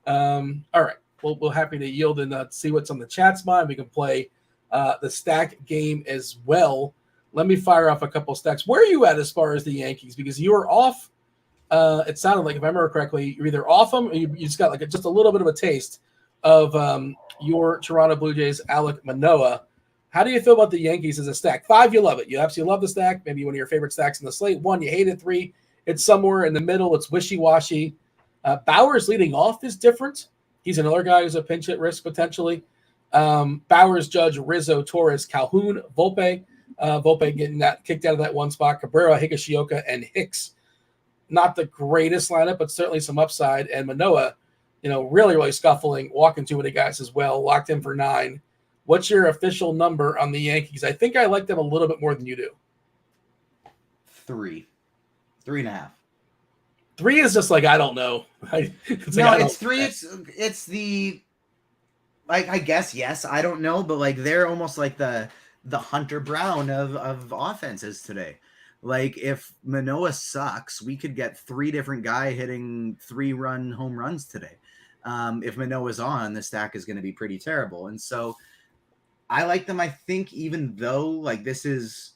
All right, we're happy to yield and see what's on the chat's mind. We can play the stack game as well. Let me fire off a couple stacks. Where are you at as far as the Yankees? Because you were off. It sounded like, if I remember correctly, you're either off them or you just got like just a little bit of a taste of your Toronto Blue Jays, Alek Manoah. How do you feel about the Yankees as a stack? 5, you love it. You absolutely love the stack. Maybe one of your favorite stacks in the slate. 1, you hate it. 3, it's somewhere in the middle. It's wishy-washy. Bauers leading off is different. He's another guy who's a pinch hit risk potentially. Bauers, Judge, Rizzo, Torres, Calhoun, Volpe. Volpe getting that kicked out of that one spot. Cabrera, Higashioka, and Hicks. Not the greatest lineup, but certainly some upside. And Manoah, really, really scuffling, walking too many guys as well. Locked in for 9. What's your official number on the Yankees? I think I like them a little bit more than you do. 3. 3.5. 3 is just like, I don't know. It's 3. It's the, like, I guess, yes, I don't know, but like they're almost like the Hunter Brown of offenses today. Like, if Manoah sucks, we could get 3 different guys hitting 3-run home runs today. If Manoah's on, the stack is going to be pretty terrible. And so I like them. I think even though like this is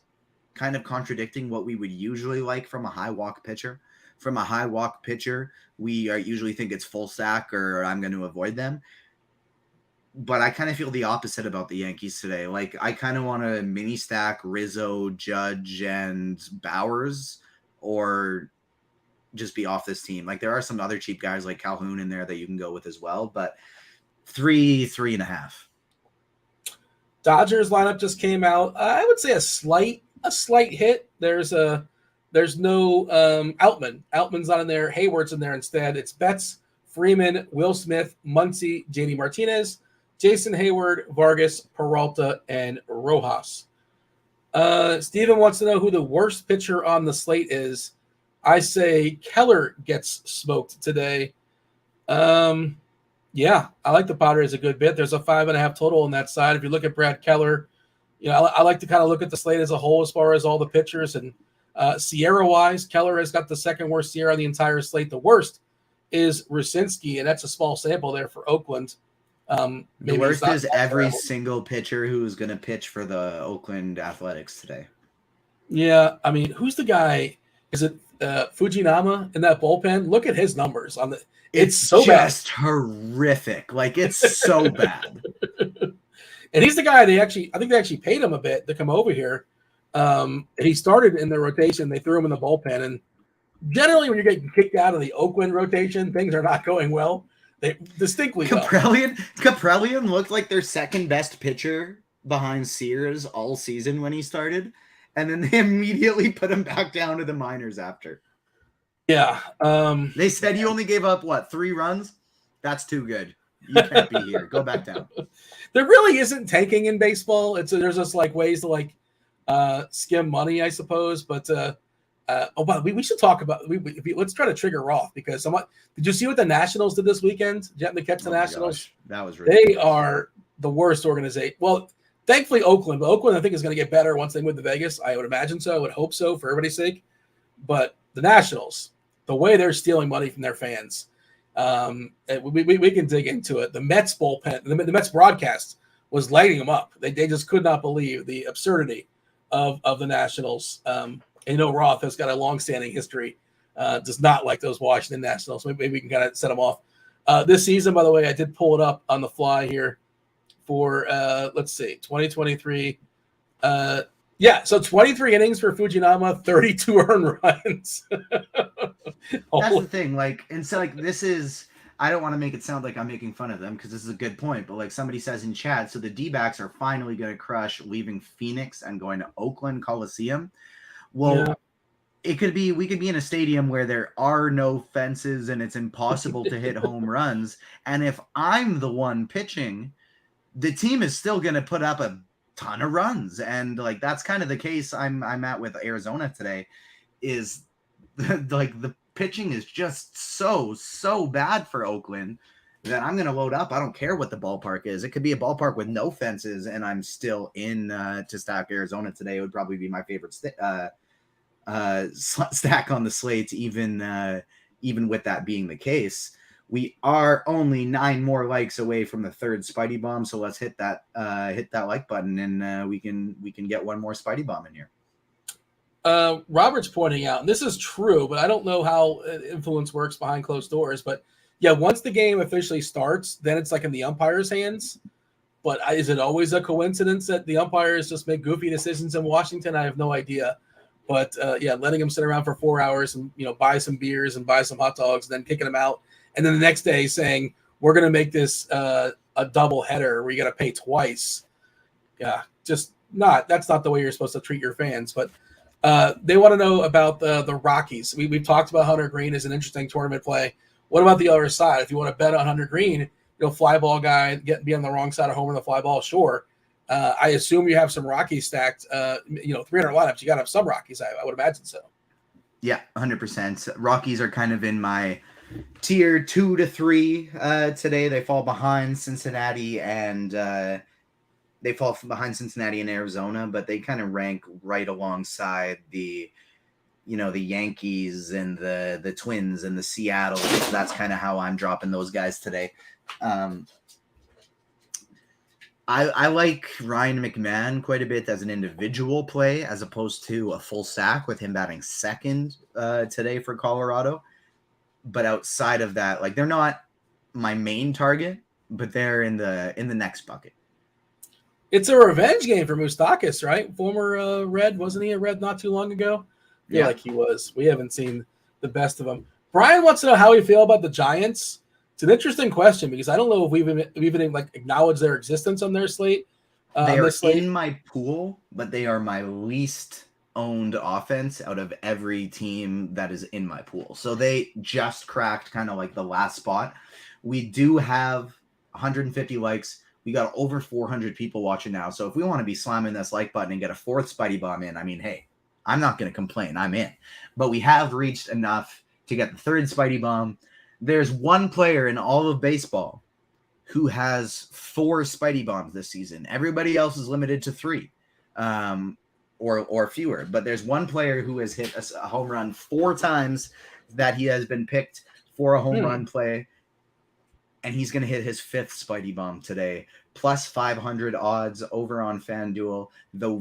kind of contradicting what we would usually like from a high walk pitcher. From a high walk pitcher, we usually think it's full stack or I'm going to avoid them. But I kind of feel the opposite about the Yankees today. Like, I kind of want to mini stack Rizzo, Judge, and Bauers, or just be off this team. Like, there are some other cheap guys like Calhoun in there that you can go with as well. But 3.5. Dodgers lineup just came out. I would say a slight hit. There's no Outman. Outman's not in there. Hayward's in there instead. It's Betts, Freeman, Will Smith, Muncy, JD Martinez, Jason Hayward, Vargas, Peralta, and Rojas. Steven wants to know who the worst pitcher on the slate is. I say Keller gets smoked today. Yeah, I like the Padres a good bit. There's a 5.5 total on that side. If you look at Brad Keller, I like to kind of look at the slate as a whole as far as all the pitchers. And Sierra-wise, Keller has got the second worst Sierra on the entire slate. The worst is Rucinski, and that's a small sample there for Oakland. The worst is every single pitcher who's going to pitch for the Oakland Athletics today. Yeah, I mean, who's the guy? Is it Fujinama in that bullpen? Look at his numbers on the. It's so just bad. Horrific. Like, it's so bad. And he's the guy I think they actually paid him a bit to come over here. He started in the rotation. They threw him in the bullpen, and generally, when you're getting kicked out of the Oakland rotation, things are not going well. They distinctly Kaprelian looked like their second best pitcher behind Sears all season when he started, and then they immediately put him back down to the minors after. Yeah. They said you only gave up 3 runs? That's too good. You can't be here. Go back down. There really isn't tanking in baseball. There's just like ways to skim money, I suppose. But but we should talk about let's try to trigger Roth because did you see what the Nationals did this weekend? Did you happen to catch the Nationals? Gosh, that was ridiculous. They are the worst organization. Well, thankfully Oakland, but Oakland I think is going to get better once they move to Vegas. I would imagine so. I would hope so for everybody's sake. But the Nationals, the way they're stealing money from their fans, we can dig into it. The Mets bullpen, the Mets broadcast was lighting them up. They just could not believe the absurdity of the Nationals. Roth has got a long-standing history, does not like those Washington Nationals. Maybe we can kind of set them off. This season, by the way, I did pull it up on the fly here for, 2023. So 23 innings for Fujinama, 32 earned runs. That's the thing. This is, I don't want to make it sound like I'm making fun of them because this is a good point. But like somebody says in chat, so the D-backs are finally going to crush leaving Phoenix and going to Oakland Coliseum. Well, Yeah. we could be in a stadium where there are no fences and it's impossible to hit home runs. And if I'm the one pitching, the team is still going to put up a ton of runs. And like, that's kind of the case I'm at with Arizona today is like the pitching is just so bad for Oakland that I'm going to load up. I don't care what the ballpark is. It could be a ballpark with no fences and I'm still in to stack Arizona today. It would probably be my favorite stack on the slate, even with that being the case. We are only 9 more likes away from the third Spidey bomb, so let's hit that like button, and we can get one more Spidey bomb in here. Robert's pointing out, and this is true, but I don't know how influence works behind closed doors. But yeah, once the game officially starts, then it's like in the umpire's hands. But is it always a coincidence that the umpires just make goofy decisions in Washington? I have no idea. But yeah, letting them sit around for 4 hours and buy some beers and buy some hot dogs, and then kicking them out, and then the next day saying we're going to make this a double header where you got to pay twice. Yeah, that's not the way you're supposed to treat your fans. But they want to know about the Rockies. We've talked about Hunter Green as an interesting tournament play. What about the other side? If you want to bet on Hunter Green, fly ball guy, be on the wrong side of home in the fly ball, sure. I assume you have some Rockies stacked. 300 lineups, you got to have some Rockies. I would imagine so. Yeah, 100%. Rockies are kind of in my tier 2 to 3 today. They fall behind Cincinnati and Arizona, but they kind of rank right alongside the Yankees and the Twins and the Seattle. So that's kind of how I'm dropping those guys today. I like Ryan McMahon quite a bit as an individual play as opposed to a full stack with him batting second today for Colorado. But outside of that, like they're not my main target, but they're in the next bucket. It's a revenge game for Moustakas, right? Former Red, wasn't he a Red not too long ago? I feel like he was. We haven't seen the best of him. Brian wants to know how we feel about the Giants. It's an interesting question because I don't know if we've even like acknowledged their existence on their slate. They are in my pool, but they are my least owned offense out of every team that is in my pool. So they just cracked kind of like the last spot. We do have 150 likes. We got over 400 people watching now. So if we want to be slamming this like button and get a 4th Spidey bomb in, I mean, hey, I'm not going to complain. I'm in. But we have reached enough to get the 3rd Spidey bomb. There's one player in all of baseball who has 4 Spidey bombs this season. Everybody else is limited to 3 or fewer. But there's one player who has hit a home run 4 times that he has been picked for a home run play. And he's going to hit his 5th Spidey bomb today. Plus 500 odds over on FanDuel.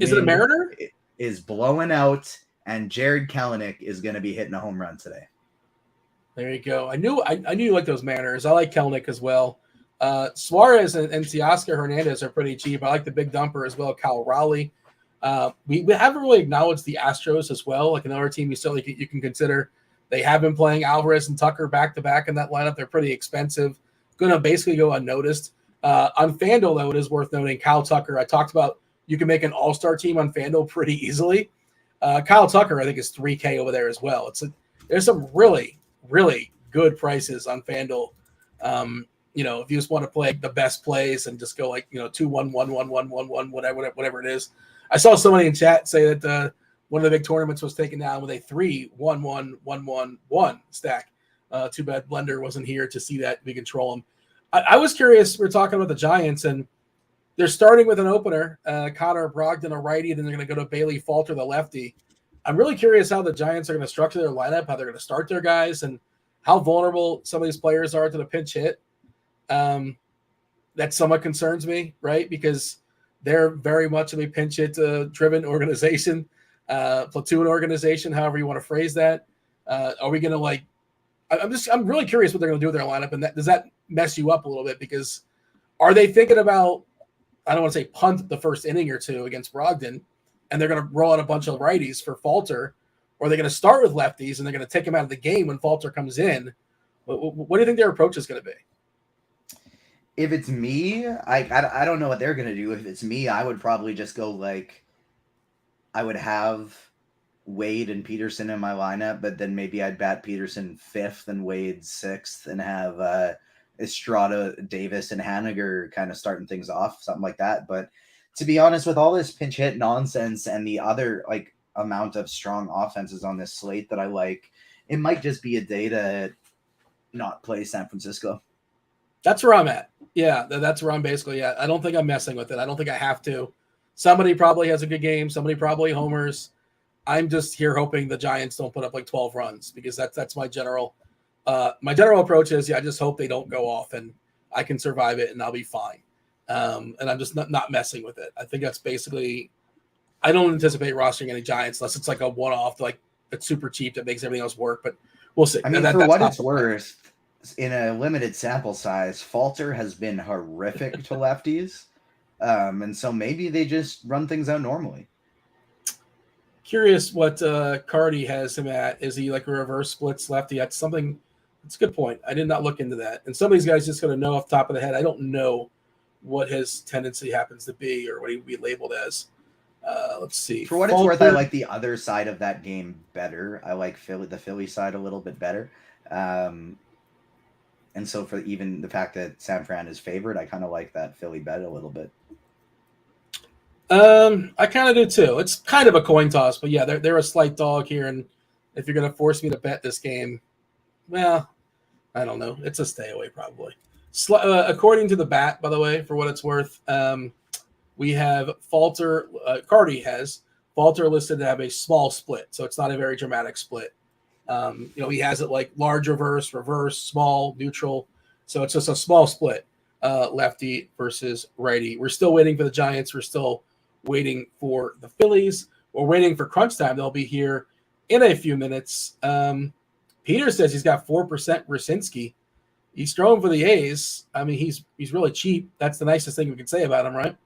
Is it a Mariner? Is blowing out, and Jared Kelenic is going to be hitting a home run today. There you go. I knew you liked those Mariners. I like Kelenic as well. Suarez and Teoscar Hernandez are pretty cheap. I like the big dumper as well, Cal Raleigh. We haven't really acknowledged the Astros as well, like another team you can consider. They have been playing Alvarez and Tucker back-to-back in that lineup. They're pretty expensive. Going to basically go unnoticed. On FanDuel, though, it is worth noting Kyle Tucker. I talked about you can make an all-star team on FanDuel pretty easily. Kyle Tucker, I think, is $3K over there as well. There's some really, really good prices on FanDuel. If you just want to play the best plays and just go 2-1-1-1-1-1-1, whatever it is. I saw somebody in chat say that one of the big tournaments was taken down with a 3-1-1-1-1-1 stack. Too bad Blender wasn't here to see that. We control him. I was curious. We're talking about the Giants, and they're starting with an opener, Connor Brogdon, a righty, then they're going to go to Bailey Falter, the lefty. I'm really curious how the Giants are going to structure their lineup, how they're going to start their guys, and how vulnerable some of these players are to the pinch hit. That somewhat concerns me, right? Because they're very much of a pinch hit driven organization, platoon organization, however you want to phrase that. Are we going to I'm really curious what they're going to do with their lineup, and does that mess you up a little bit? Because are they thinking about, I don't want to say punt the first inning or two against Brogdon, and they're going to roll out a bunch of righties for Falter, or are they going to start with lefties and they're going to take him out of the game when Falter comes in, What do you think their approach is going to be? If it's me, I don't know what they're gonna do. If it's me, I would probably just go like, I would have Wade and Peterson in my lineup, but then maybe I'd bat Peterson 5th and Wade 6th, and have Estrada, Davis, and Haniger kind of starting things off, something like that. But to be honest, with all this pinch hit nonsense and the other like amount of strong offenses on this slate that I like, it might just be a day to not play San Francisco. That's where I'm at. Yeah, that's where I'm basically at. I don't think I'm messing with it. I don't think I have to. Somebody probably has a good game. Somebody probably homers. I'm just here hoping the Giants don't put up like 12 runs, because that's my general approach is, I just hope they don't go off and I can survive it and I'll be fine. And I'm just not messing with it. I think that's basically, I don't anticipate rostering any Giants unless it's like a one-off, like it's super cheap that makes everything else work, but we'll see. I mean, for what it's worth, in a limited sample size, Falter has been horrific to lefties. And so maybe they just run things out normally. Curious what Cardi has him at. Is he like a reverse splits lefty? That's something. That's a good point. I did not look into that. And some of these guys just going to know off the top of the head. I don't know what his tendency happens to be or what he'd be labeled as. Let's see. For what it's worth, I like the other side of that game better. I like the Philly side a little bit better. And so for even the fact that San Fran is favored, I kind of like that Philly bet a little bit. I kind of do too. It's kind of a coin toss, but yeah, they're a slight dog here. And if you're going to force me to bet this game, well, I don't know. It's a stay away probably. According to the bat, by the way, for what it's worth, we have Falter. Cardi has Falter listed to have a small split, so it's not a very dramatic split. He has it like large reverse, small, neutral. So it's just a small split, lefty versus righty. We're still waiting for the Giants. We're still waiting for the Phillies. We're waiting for crunch time. They'll be here in a few minutes. Peter says he's got 4% Racinski. He's throwing for the A's. I mean, he's really cheap. That's the nicest thing we can say about him, right?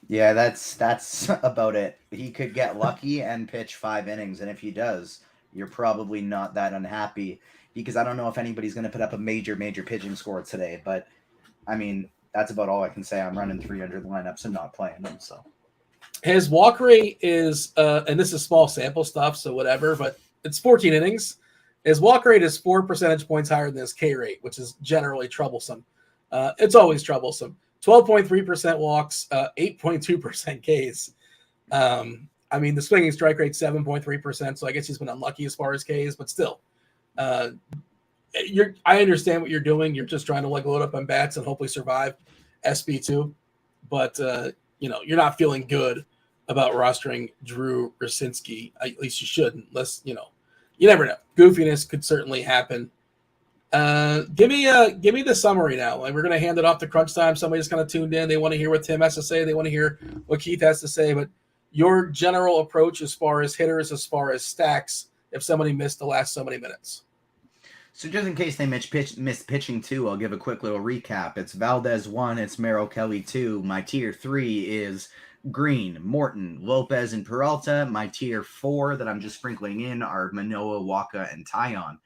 Yeah, that's about it. He could get lucky and pitch 5 innings, and if he does, you're probably not that unhappy, because I don't know if anybody's going to put up a major pitching score today. But I mean, that's about all I can say. I'm running 300 lineups and not playing them. So his walk rate is, and this is small sample stuff, so whatever, but it's 14 innings. His walk rate is 4 percentage points higher than his K rate, which is generally troublesome. It's always troublesome. 12.3% walks, 8.2% Ks. I mean, the swinging strike rate 7.3%, so I guess he's been unlucky as far as Ks, but still, I understand what you're doing. You're just trying to like load up on bats and hopefully survive SB2, but you're not feeling good about rostering Drew Racinski. At least you shouldn't, unless you never know. Goofiness could certainly happen. Give me the summary now. Like, we're gonna hand it off to crunch time. Somebody's kind of tuned in. They want to hear what Tim has to say. They want to hear what Keith has to say. But your general approach as far as hitters, as far as stacks, if somebody missed the last so many minutes. So just in case they missed pitching 2, I'll give a quick little recap. It's Valdez 1, it's Merrill Kelly 2. My tier 3 is Green, Morton, Lopez, and Peralta. My tier 4 that I'm just sprinkling in are Manoah, Waka, and Tyon.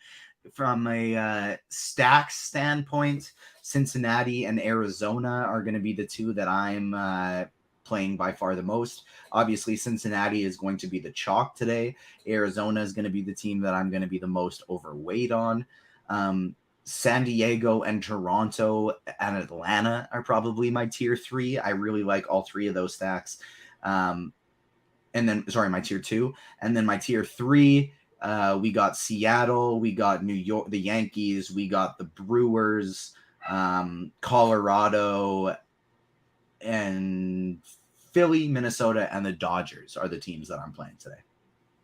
From a stacks standpoint, Cincinnati and Arizona are going to be the 2 that I'm playing by far the most. Obviously, Cincinnati is going to be the chalk today. Arizona is going to be the team that I'm going to be the most overweight on. San Diego and Toronto and Atlanta are probably my tier 3. I really like all 3 of those stacks. My tier 2. And then my tier 3, we got Seattle, we got New York, the Yankees, we got the Brewers, Colorado, and Philly, Minnesota, and the Dodgers are the teams that I'm playing today.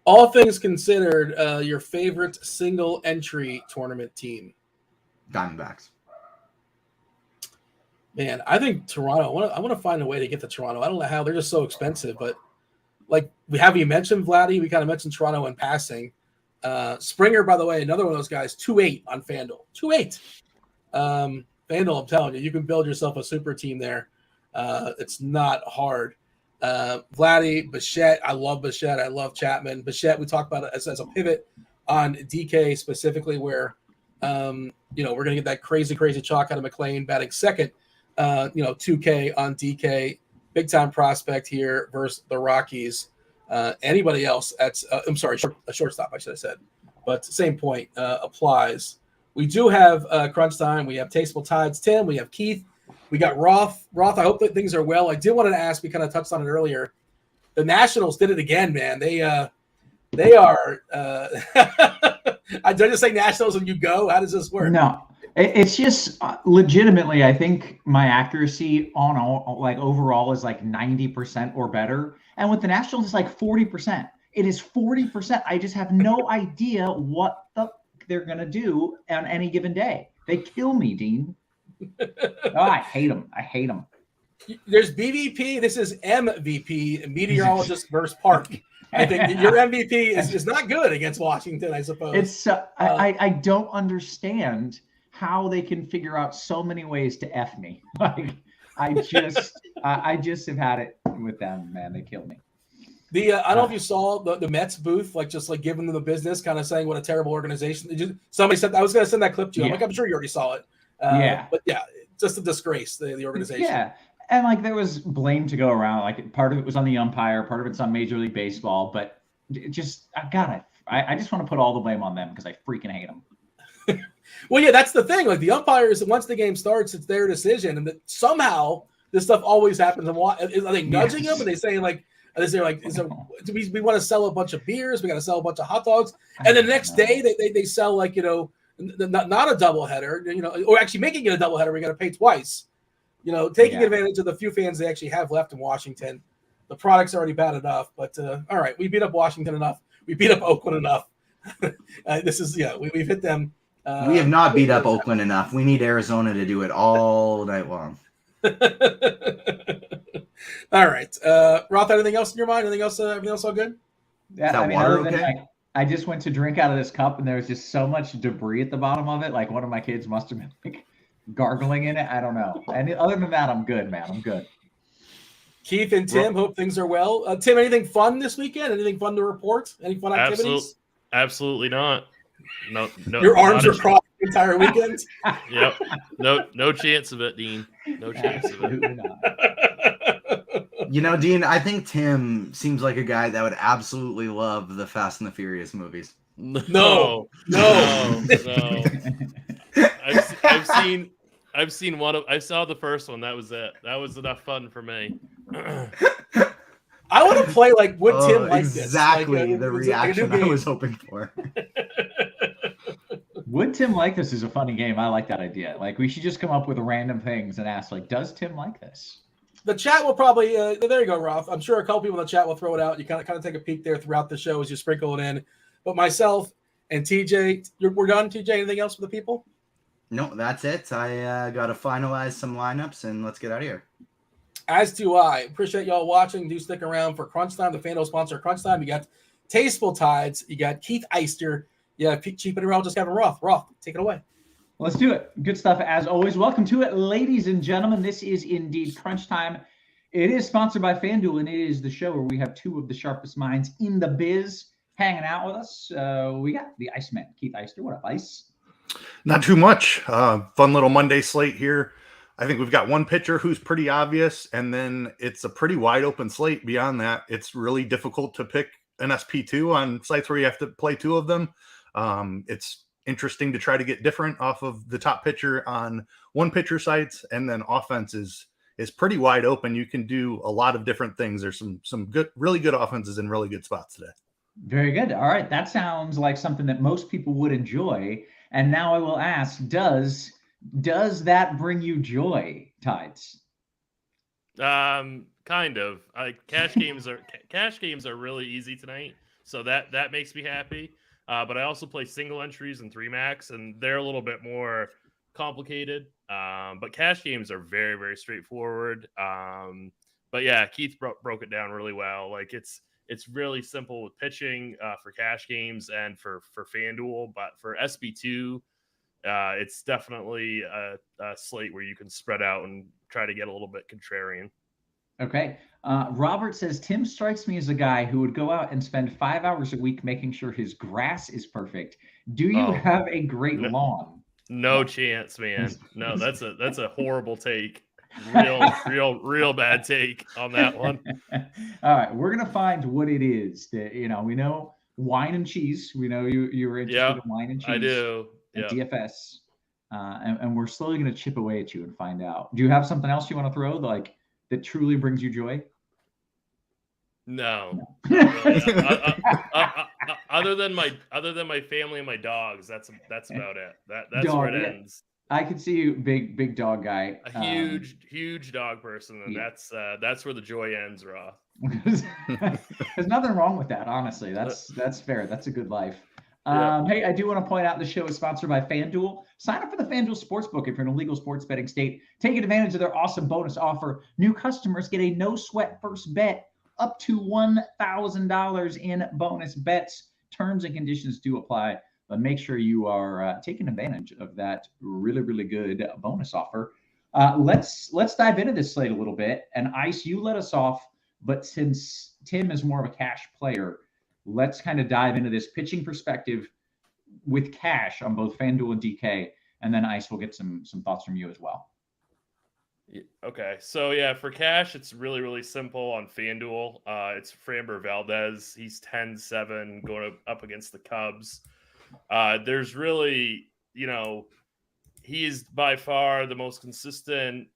All things considered, your favorite single entry tournament team? Diamondbacks. Man, I think Toronto. I want to find a way to get to Toronto. I don't know how. They're just so expensive. But like you mentioned Vladdy. We kind of mentioned Toronto in passing. Springer, by the way, another one of those guys. 2.8 on Fanduel. 2.8. Fanduel, I'm telling you, you can build yourself a super team there. It's not hard. Vladdy, Bichette. I love Bichette. I love Chapman. Bichette, we talked about it as a pivot on DK specifically, where We're going to get that crazy chalk out of McLean batting second. 2K on DK, big time prospect here versus the Rockies. Anybody else? A shortstop, I should have said. But same point applies. We do have crunch time. We have TastefulTides, Tim. We have Keith. We got Roth. I hope that things are well. I did want to ask. We kind of touched on it earlier. The Nationals did it again, man. They are. I don't just say Nationals and you go. How does this work? No, it's just legitimately. I think my accuracy on overall is like 90% or better, and with the Nationals it's like 40%. It is 40%. I just have no idea what they're gonna do on any given day. They kill me, Dean. I hate them. There's BVP. This is MVP, meteorologist versus Park. I think your MVP is not good against Washington, I suppose. It's I don't understand how they can figure out so many ways to F me. Like I just have had it with them, man. They kill me. I don't know if you saw the Mets booth, just giving them the business, kind of saying what a terrible organization. Somebody said I was going to send that clip to you. Yeah. I'm sure you already saw it. But yeah, just a disgrace, the organization. Yeah. And there was blame to go around. Part of it was on the umpire, part of it's on Major League Baseball. But I just want to put all the blame on them because I freaking hate them. Well, yeah, that's the thing. The umpires, once the game starts, it's their decision, and that somehow this stuff always happens. And are they nudging them? Are they saying we want to sell a bunch of beers, we got to sell a bunch of hot dogs, and the next day they sell not a doubleheader, or actually making it a doubleheader. We got to pay twice. Taking advantage of the few fans they actually have left in Washington. The product's already bad enough, but all right, we beat up Washington enough. We beat up Oakland enough. We've hit them. We have not beat up Oakland enough. We need Arizona to do it all night long. All right. Roth, anything else in your mind? Anything else? Everything else all good? Yeah, water okay? I just went to drink out of this cup, and there was just so much debris at the bottom of it. One of my kids must have been gargling in it. I don't know. And other than that, I'm good, man. I'm good. Keith and Tim, hope things are well. Tim, anything fun this weekend? Anything fun to report? Any fun activities? Absolutely not. No. Your arms are crossed the entire weekend? Yep. No chance of it, Dean. No chance of it. Not. Dean, I think Tim seems like a guy that would absolutely love the Fast and the Furious movies. No. I've seen one of. I saw the first one. That was it. That was enough fun for me. I want to play would Tim like this? Exactly the reaction I was hoping for. Would Tim like this is a funny game. I like that idea. We should just come up with random things and ask, does Tim like this? The chat will probably. There you go, Roth. I'm sure a couple people in the chat will throw it out. You kind of take a peek there throughout the show as you sprinkle it in. But myself and TJ, we're done. TJ, anything else for the people? No, that's it. I got to finalize some lineups and let's get out of here. As do I. Appreciate y'all watching. Do stick around for Crunch Time, the Fanduel sponsor of Crunch Time. You got TastefulTides. You got Keith Eyster. Yeah, cheap meteorologist Kevin Roth. Roth, take it away. Let's do it. Good stuff as always. Welcome to it, ladies and gentlemen. This is indeed Crunch Time. It is sponsored by Fanduel, and it is the show where we have two of the sharpest minds in the biz hanging out with us. We got the Iceman, Keith Eyster. What up, Ice? Not too much. Fun little Monday slate here. I think we've got one pitcher who's pretty obvious, and then it's a pretty wide open slate. Beyond that, it's really difficult to pick an SP2 on sites where you have to play two of them. It's interesting to try to get different off of the top pitcher on one pitcher sites, and then offense is pretty wide open. You can do a lot of different things. There's some good, really good offenses in really good spots today. Very good. All right. That sounds like something that most people would enjoy. And now I will ask, does that bring you joy, Tides? Kind of. Cash games are really easy tonight, so that makes me happy. But I also play single entries and 3-max, and they're a little bit more complicated. But cash games are very, very straightforward. But yeah, Keith broke it down really well. It's really simple with pitching for cash games and for FanDuel, but for SB2, it's definitely a slate where you can spread out and try to get a little bit contrarian. Okay. Robert says, Tim strikes me as a guy who would go out and spend 5 hours a week making sure his grass is perfect. Do you have a great lawn? No chance, man. No, that's a horrible take. Real bad take on that one. All right, we're gonna find what it is. That, we know wine and cheese. We know you were interested in wine and cheese. I do. Yeah. DFS, and we're slowly gonna chip away at you and find out. Do you have something else you want to throw like that truly brings you joy? No. Other than my family and my dogs, that's about it. That's dog, where it ends. I can see you, big dog guy. A huge dog person, and that's where the joy ends, Roth. There's nothing wrong with that, honestly. That's fair. That's a good life. Hey, I do want to point out the show is sponsored by Fanduel. Sign up for the Fanduel Sportsbook if you're in a legal sports betting state. Take advantage of their awesome bonus offer. New customers get a no-sweat first bet up to $1,000 in bonus bets. Terms and conditions do apply, but make sure you are taking advantage of that really, really good bonus offer. Let's dive into this slate a little bit. And Ice, you let us off, but since Tim is more of a cash player, let's kind of dive into this pitching perspective with cash on both FanDuel and DK, and then Ice will get some thoughts from you as well. Okay, so yeah, for cash, it's really, really simple on FanDuel. It's Framber Valdez. He's 10-7 going up against the Cubs. There's really, he's by far the most consistent,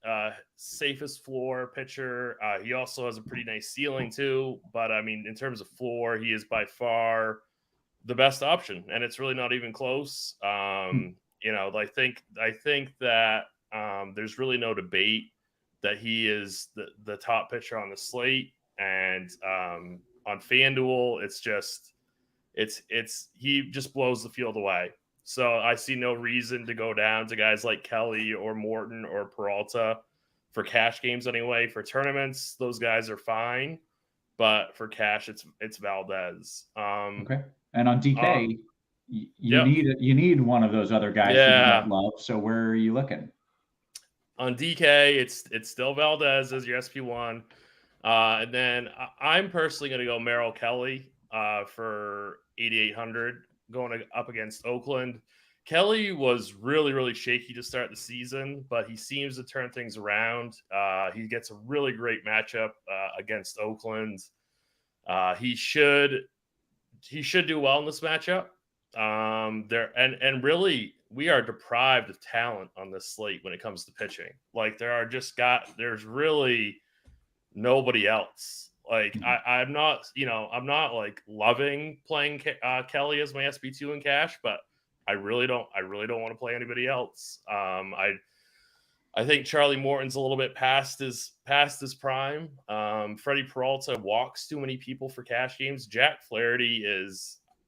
safest floor pitcher. He also has a pretty nice ceiling too. But I mean, in terms of floor, he is by far the best option, and it's really not even close. I think that there's really no debate that he is the top pitcher on the slate, and on FanDuel, he just blows the field away. So I see no reason to go down to guys like Kelly or Morton or Peralta for cash games anyway. For tournaments, those guys are fine, but for cash, it's Valdez. Okay. And on DK, you need one of those other guys to love. So where are you looking? On DK, it's still Valdez as your SP1. And then I'm personally going to go Merrill Kelly for 8,800 going up against Oakland. Kelly was really, really shaky to start the season, but he seems to turn things around. He gets a really great matchup against Oakland. He should do well in this matchup. Really, we are deprived of talent on this slate when it comes to pitching. Like there's really nobody else. Like I'm not like loving playing Kelly as my SP2 in cash, but I really don't want to play anybody else. I think Charlie Morton's a little bit past his prime. Freddie Peralta walks too many people for cash games. Jack Flaherty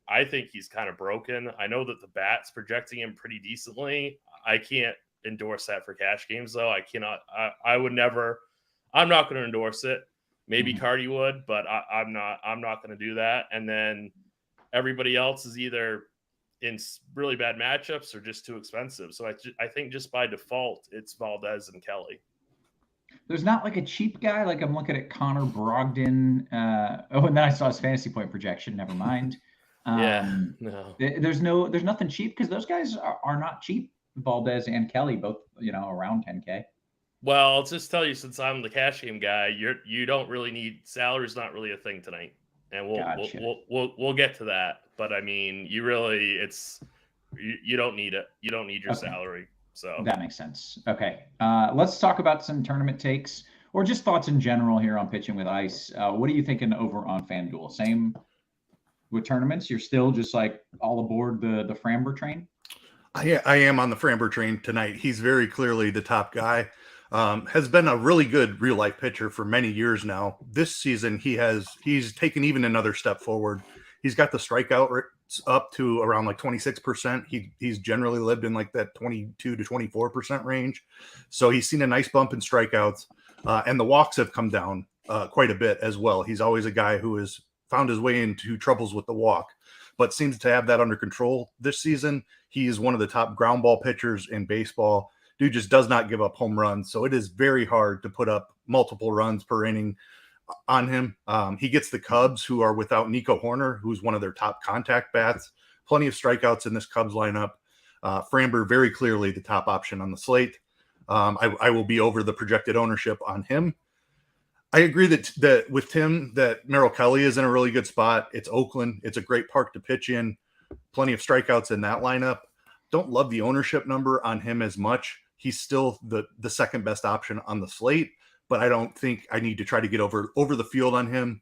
I think he's kind of broken. I know that the bat's projecting him pretty decently. I can't endorse that for cash games though. I cannot. I'm not going to endorse it. Maybe Cardi would, but I'm not going to do that. And then everybody else is either in really bad matchups or just too expensive. So I think just by default, it's Valdez and Kelly. There's not like a cheap guy. Like I'm looking at Connor Brogdon. And then I saw his fantasy point projection. Never mind. No. There's nothing cheap because those guys are not cheap. Valdez and Kelly both, around 10K. Well, I'll just tell you, since I'm the cash game guy, you don't really need salary's not really a thing tonight, and we'll get to that. But I mean, you don't need it. You don't need your salary. So that makes sense. Okay, let's talk about some tournament takes or just thoughts in general here on pitching with Ice. What are you thinking over on FanDuel? Same with tournaments? You're still just like all aboard the Framber train? I am on the Framber train tonight. He's very clearly the top guy. Has been a really good real life pitcher for many years now. This season, he's taken even another step forward. He's got the strikeout rates up to around like 26%. He's generally lived in like that 22 to 24% range. So he's seen a nice bump in strikeouts, and the walks have come down quite a bit as well. He's always a guy who has found his way into troubles with the walk, but seems to have that under control this season. He is one of the top ground ball pitchers in baseball. Dude just does not give up home runs. So it is very hard to put up multiple runs per inning on him. He gets the Cubs, who are without Nico Horner, who's one of their top contact bats. Plenty of strikeouts in this Cubs lineup. Framber, very clearly the top option on the slate. I will be over the projected ownership on him. I agree that with Tim, that Merrill Kelly is in a really good spot. It's Oakland. It's a great park to pitch in. Plenty of strikeouts in that lineup. Don't love the ownership number on him as much. He's still the second best option on the slate, but I don't think I need to try to get over the field on him.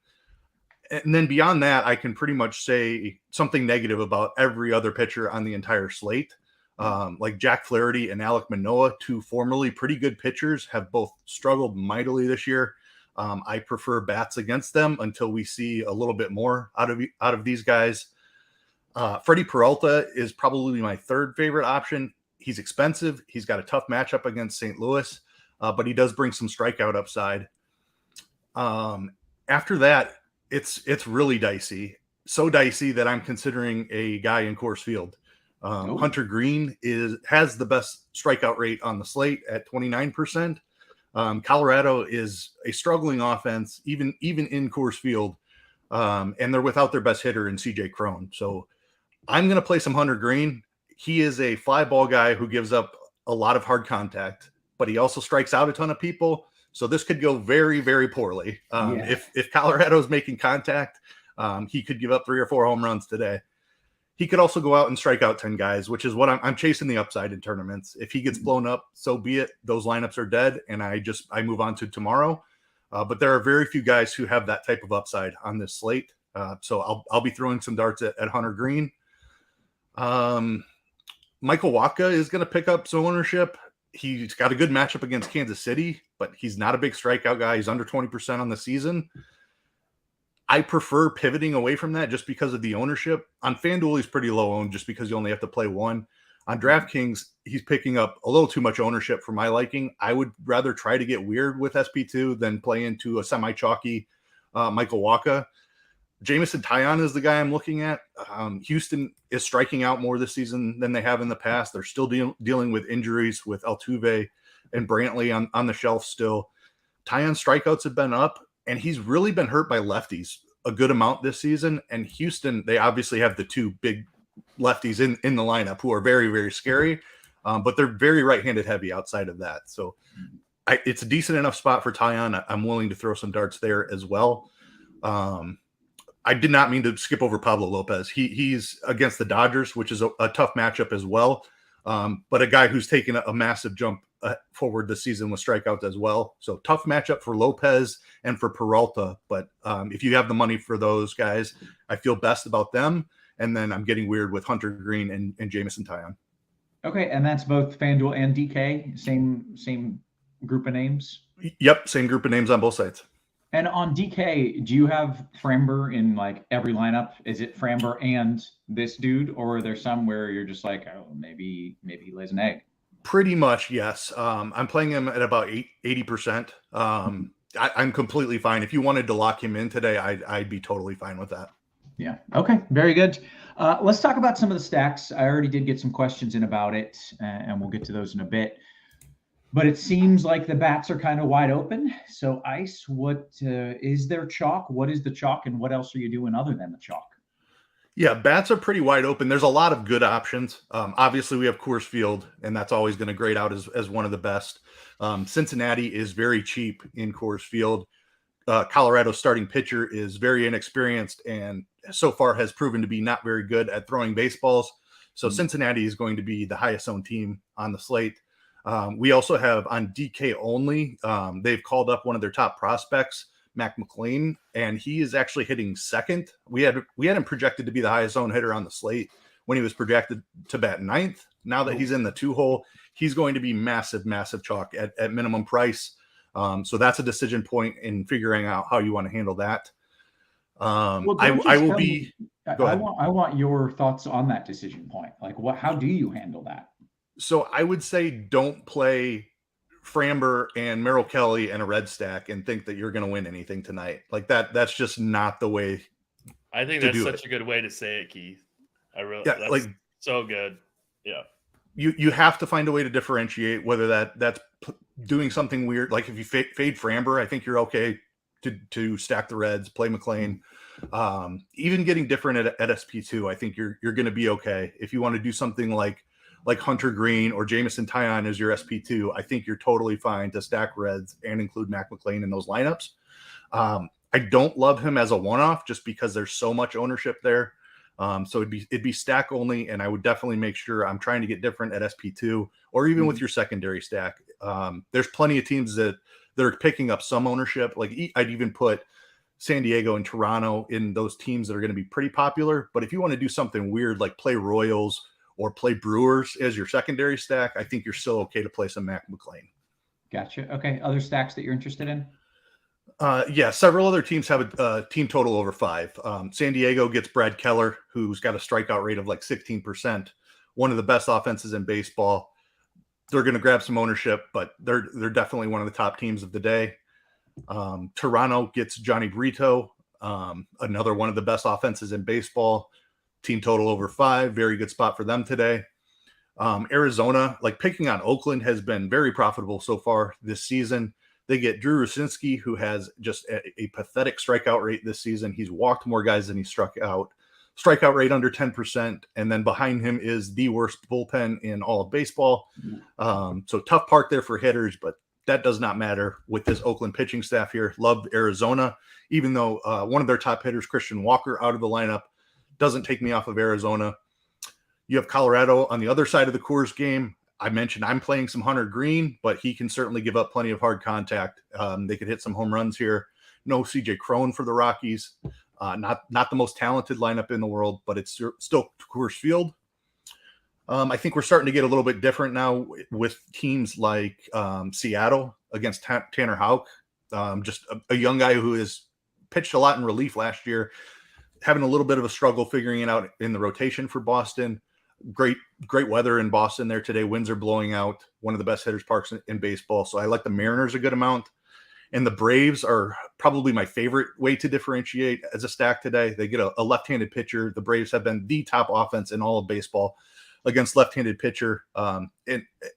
And then beyond that, I can pretty much say something negative about every other pitcher on the entire slate. Like Jack Flaherty and Alek Manoah, two formerly pretty good pitchers, have both struggled mightily this year. I prefer bats against them until we see a little bit more out of these guys. Freddie Peralta is probably my third favorite option. He's expensive. He's got a tough matchup against St. Louis, but he does bring some strikeout upside. After that, it's really dicey. So dicey that I'm considering a guy in Coors Field. Hunter Green has the best strikeout rate on the slate at 29%. Colorado is a struggling offense, even in Coors Field, and they're without their best hitter in CJ Cron. So I'm going to play some Hunter Green. He is a fly ball guy who gives up a lot of hard contact, but he also strikes out a ton of people. So this could go very, very poorly. If Colorado is making contact, he could give up 3 or 4 home runs today. He could also go out and strike out 10 guys, which is what I'm chasing the upside in tournaments. If he gets blown up, so be it. Those lineups are dead, and I move on to tomorrow. But there are very few guys who have that type of upside on this slate. So I'll be throwing some darts at Hunter Green. Michael Wacha is going to pick up some ownership. He's got a good matchup against Kansas City, but he's not a big strikeout guy. He's under 20% on the season. I prefer pivoting away from that just because of the ownership. On FanDuel, he's pretty low owned just because you only have to play one. On DraftKings, he's picking up a little too much ownership for my liking. I would rather try to get weird with SP2 than play into a semi-chalky Michael Wacha. Jameson Taillon is the guy I'm looking at. Houston is striking out more this season than they have in the past. They're still dealing with injuries with Altuve and Brantley on the shelf still. Taillon's strikeouts have been up, and he's really been hurt by lefties a good amount this season. And Houston, they obviously have the two big lefties in the lineup who are very, very scary, but they're very right-handed heavy outside of that. So it's a decent enough spot for Taillon. I'm willing to throw some darts there as well. I did not mean to skip over Pablo Lopez. He's against the Dodgers, which is a tough matchup as well, but a guy who's taken a massive jump forward this season with strikeouts as well. So tough matchup for Lopez and for Peralta. But if you have the money for those guys, I feel best about them. And then I'm getting weird with Hunter Green and Jameson Taillon. Okay, and that's both FanDuel and DK, same group of names? Yep, same group of names on both sides. And on DK, do you have Framber in like every lineup? Is it Framber and this dude, or are there some where you're just like, oh, maybe he lays an egg? Pretty much, yes. I'm playing him at about 80%. I'm completely fine. If you wanted to lock him in today, I'd be totally fine with that. Yeah. Okay. Very good. Let's talk about some of the stacks. I already did get some questions in about it, and we'll get to those in a bit. But it seems like the bats are kind of wide open. So, Ice, what is there chalk? What is the chalk, and what else are you doing other than the chalk? Yeah, bats are pretty wide open. There's a lot of good options. Obviously, we have Coors Field, and that's always going to grade out as one of the best. Cincinnati is very cheap in Coors Field. Colorado's starting pitcher is very inexperienced and so far has proven to be not very good at throwing baseballs. So Cincinnati is going to be the highest owned team on the slate. We also have on DK only, they've called up one of their top prospects, Matt McLean, and he is actually hitting second. We had him projected to be the highest owned hitter on the slate when he was projected to bat ninth. Now that he's in the 2-hole, he's going to be massive chalk at minimum price. So that's a decision point in figuring out how you want to handle that. I want your thoughts on that decision point. Like, how do you handle that? So I would say don't play Framber and Merrill Kelly and a red stack and think that you're going to win anything tonight. Like that's just not the way. I think that's such a good way to say it, Keith. That's so good. Yeah. You have to find a way to differentiate, whether that's doing something weird, like if you fade Framber, I think you're okay to stack the Reds, play McLean. Even getting different at SP2, I think you're going to be okay. If you want to do something like Hunter Green or Jamison Tyon as your SP2, I think you're totally fine to stack Reds and include Matt McLean in those lineups. I don't love him as a one-off just because there's so much ownership there. So it'd be stack only, and I would definitely make sure I'm trying to get different at SP2 or even with your secondary stack. There's plenty of teams that are picking up some ownership. Like I'd even put San Diego and Toronto in those teams that are going to be pretty popular. But if you want to do something weird like play Royals or play Brewers as your secondary stack, I think you're still okay to play some Matt McLean. Gotcha. Okay. Other stacks that you're interested in? Yeah, several other teams have a team total over 5. San Diego gets Brad Keller, who's got a strikeout rate of like 16%, one of the best offenses in baseball. They're going to grab some ownership, but they're definitely one of the top teams of the day. Toronto gets Johnny Brito, another one of the best offenses in baseball. Team total over 5, very good spot for them today. Arizona, like picking on Oakland, has been very profitable so far this season. They get Drew Rucinski, who has just a pathetic strikeout rate this season. He's walked more guys than he struck out. Strikeout rate under 10%. And then behind him is the worst bullpen in all of baseball. So tough park there for hitters, but that does not matter with this Oakland pitching staff here. Love Arizona, even though one of their top hitters, Christian Walker, out of the lineup, doesn't take me off of Arizona. You have Colorado on the other side of the Coors game. I mentioned I'm playing some Hunter Green, but he can certainly give up plenty of hard contact. They could hit some home runs here. No CJ Crone for the Rockies. Not the most talented lineup in the world, but it's still Coors Field. I think we're starting to get a little bit different now with teams like Seattle against Tanner Houck. Just a young guy who has pitched a lot in relief last year, having a little bit of a struggle figuring it out in the rotation for Boston. Great weather in Boston there today. Winds are blowing out. One of the best hitters parks in baseball. So I like the Mariners a good amount. And the Braves are probably my favorite way to differentiate as a stack today. They get a left-handed pitcher. The Braves have been the top offense in all of baseball against left-handed pitcher. And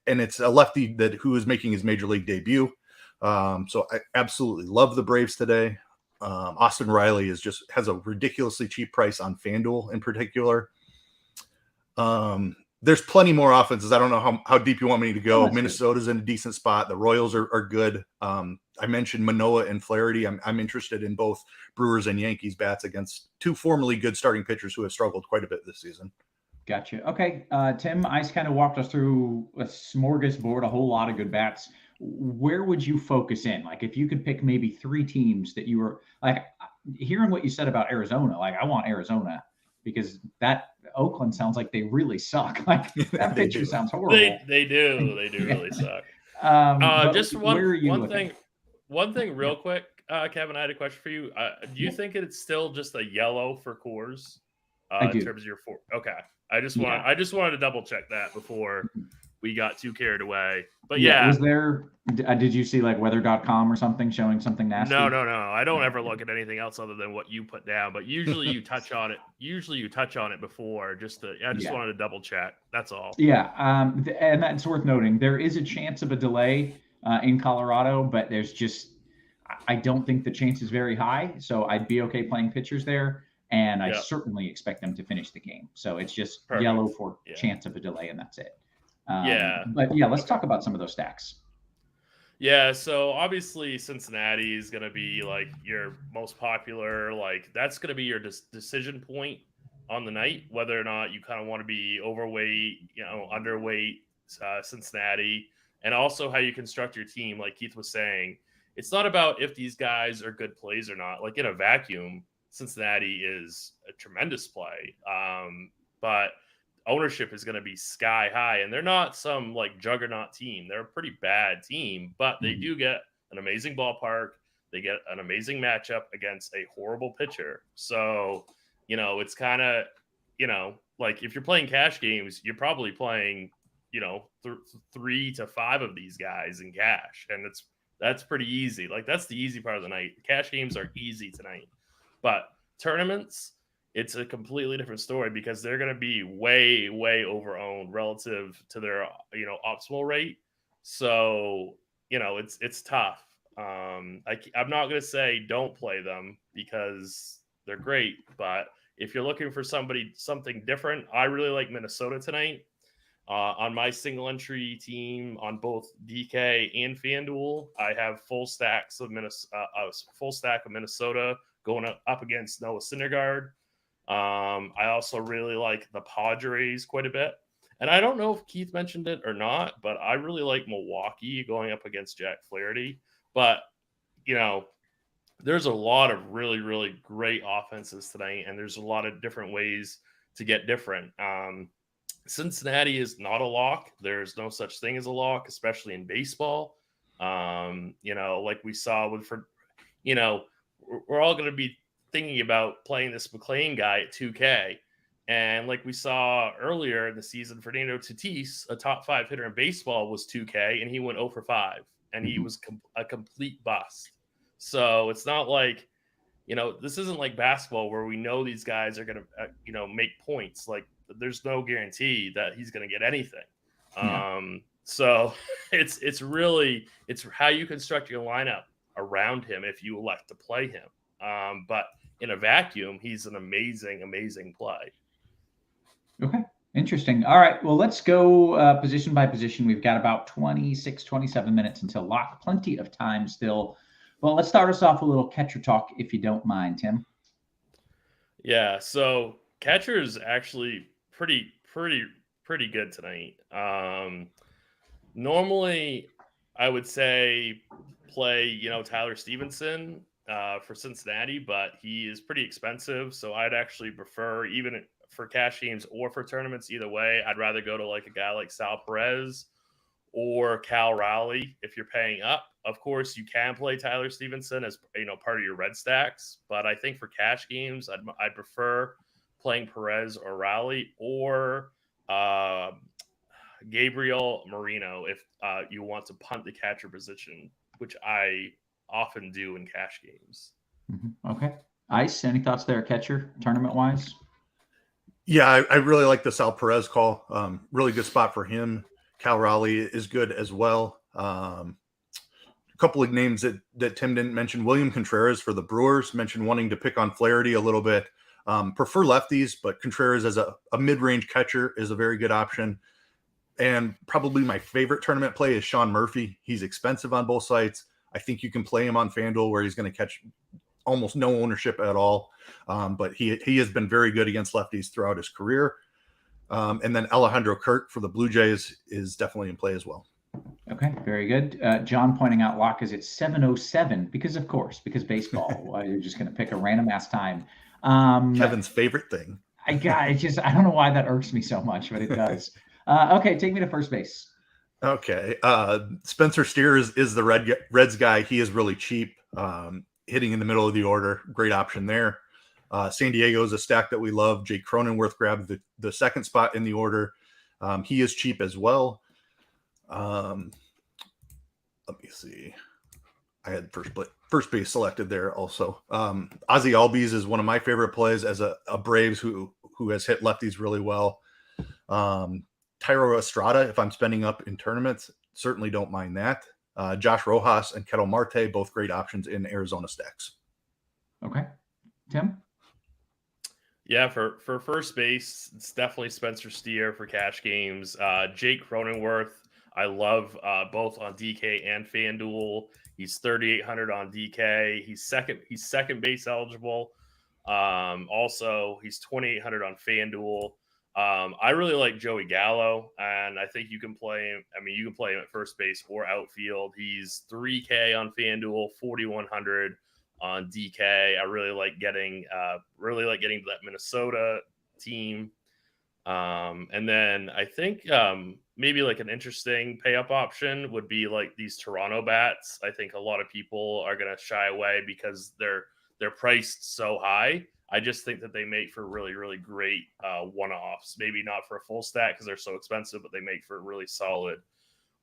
it's a lefty who is making his major league debut. So I absolutely love the Braves today. Austin Riley has a ridiculously cheap price on FanDuel in particular. There's plenty more offenses. I don't know how deep you want me to go. Minnesota's in a decent spot. The Royals are good. I mentioned Manoah and Flaherty. I'm interested in both Brewers and Yankees bats against two formerly good starting pitchers who have struggled quite a bit this season. Gotcha. Okay. Tim, Ice kind of walked us through a smorgasbord, a whole lot of good bats. Where would you focus in? Like if you could pick maybe 3 teams that you were like, hearing what you said about Arizona, like I want Arizona because that Oakland sounds like they really suck. Like that pitcher sounds horrible. They do really suck. Just one thing real quick, Kevin, I had a question for you. Do you think it's still just a yellow for Coors in terms of your 4? Okay. I just wanted to double check that before we got too carried away. But yeah. Was there, did you see like weather.com or something showing something nasty? No. I don't ever look at anything else other than what you put down, but usually you touch on it. Before I just wanted to double check. That's all. Yeah. And that's worth noting. There is a chance of a delay in Colorado, but I don't think the chance is very high. So I'd be okay playing pitchers there. And I certainly expect them to finish the game. So it's just yellow for chance of a delay, and that's it. But let's talk about some of those stacks. Yeah, so obviously Cincinnati is going to be like your most popular. Like that's going to be your decision point on the night, whether or not you kind of want to be overweight, underweight Cincinnati, and also how you construct your team. Like Keith was saying, it's not about if these guys are good plays or not. Like in a vacuum, Cincinnati is a tremendous play, but ownership is going to be sky high, and they're not some like juggernaut team. They're a pretty bad team, but they do get an amazing ballpark. They get an amazing matchup against a horrible pitcher. So, it's kind of, like if you're playing cash games, you're probably playing, 3 to 5 of these guys in cash, and that's pretty easy. Like that's the easy part of the night. Cash games are easy tonight. But tournaments, it's a completely different story because they're going to be way, way over-owned relative to their, optimal rate. So it's tough. I'm not going to say don't play them because they're great, but if you're looking for something different, I really like Minnesota tonight. On my single entry team on both DK and FanDuel, I have full stack of Minnesota going up against Noah Syndergaard. I also really like the Padres quite a bit. And I don't know if Keith mentioned it or not, but I really like Milwaukee going up against Jack Flaherty. But, there's a lot of really, really great offenses tonight, and there's a lot of different ways to get different. Cincinnati is not a lock. There's no such thing as a lock, especially in baseball. Like we saw we're all going to be thinking about playing this McLean guy at 2K. And like we saw earlier in the season, Fernando Tatis, a top 5 hitter in baseball, was 2K, and he went 0 for 5, and he was a complete bust. So it's not like, this isn't like basketball where we know these guys are going to, make points. Like, there's no guarantee that he's going to get anything. Yeah. So it's how you construct your lineup around him if you elect to play him. But in a vacuum, he's an amazing, amazing play. Okay. Interesting. All right. Well, let's go position by position. We've got about 26, 27 minutes until lock. Plenty of time still. Well, let's start us off with a little catcher talk, if you don't mind, Tim. Yeah. So catcher is actually pretty good tonight. Normally, I would say play, Tyler Stevenson for Cincinnati, but he is pretty expensive. So I'd actually prefer, even for cash games or for tournaments, either way, I'd rather go to like a guy like Sal Perez or Cal Raleigh if you're paying up. Of course, you can play Tyler Stevenson as part of your red stacks, but I think for cash games, I'd prefer playing Perez or Raleigh or Gabriel Moreno if you want to punt the catcher position, which I often do in cash games. Mm-hmm. Okay. Ice, any thoughts there, catcher, tournament-wise? Yeah, I really like the Sal Perez call. Really good spot for him. Cal Raleigh is good as well. A couple of names that Tim didn't mention. William Contreras for the Brewers mentioned wanting to pick on Flaherty a little bit. Prefer lefties, but Contreras as a mid-range catcher is a very good option. And probably my favorite tournament play is Sean Murphy. He's expensive on both sites. I think you can play him on FanDuel where he's going to catch almost no ownership at all. But he has been very good against lefties throughout his career. And then Alejandro Kirk for the Blue Jays is definitely in play as well. Okay, very good. John pointing out lock is at 7:07 because baseball. You're just going to pick a random ass time. Kevin's favorite thing. I don't know why that irks me so much, but it does. Okay, take me to first base. Okay. Spencer Steer is the Reds guy. He is really cheap, hitting in the middle of the order. Great option there. San Diego is a stack that we love. Jake Cronenworth grabbed the second spot in the order. He is cheap as well. Let me see. I had first base selected there also. Ozzy Albies is one of my favorite plays as a Braves who has hit lefties really well. Tyro Estrada, if I'm spending up in tournaments, certainly don't mind that. Josh Rojas and Ketel Marte, both great options in Arizona stacks. Okay. Tim? Yeah, for first base, it's definitely Spencer Steer for cash games. Jake Cronenworth, I love both on DK and FanDuel. He's 3,800 on DK. He's second base eligible. Also, he's 2,800 on FanDuel. I really like Joey Gallo, and I think you can play him. I mean, you can play him at first base or outfield. He's 3K on FanDuel, 4,100 on DK. I really like getting to that Minnesota team. And then I think maybe like an interesting pay up option would be like these Toronto bats. I think a lot of people are going to shy away because they're priced so high. I just think that they make for really, really great one-offs. Maybe not for a full stack because they're so expensive, but they make for really solid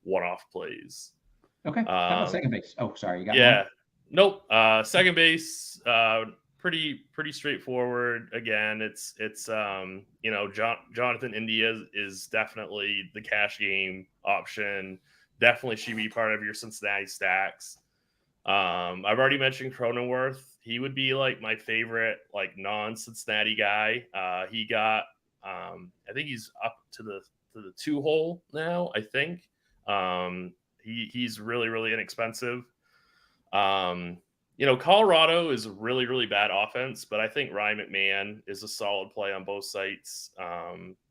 one-off plays. Okay. How about second base? Oh, sorry. You got one? Nope. Second base, pretty straightforward. Again, it's Jonathan India is definitely the cash game option. definitely should be part of your Cincinnati stacks. I've already mentioned Cronenworth. He would be like my favorite, like non-Cincinnati guy. He got, I think he's up to the 2-hole now. I think he's really, really inexpensive. Colorado is a really, really bad offense, but I think Ryan McMahon is a solid play on both sites.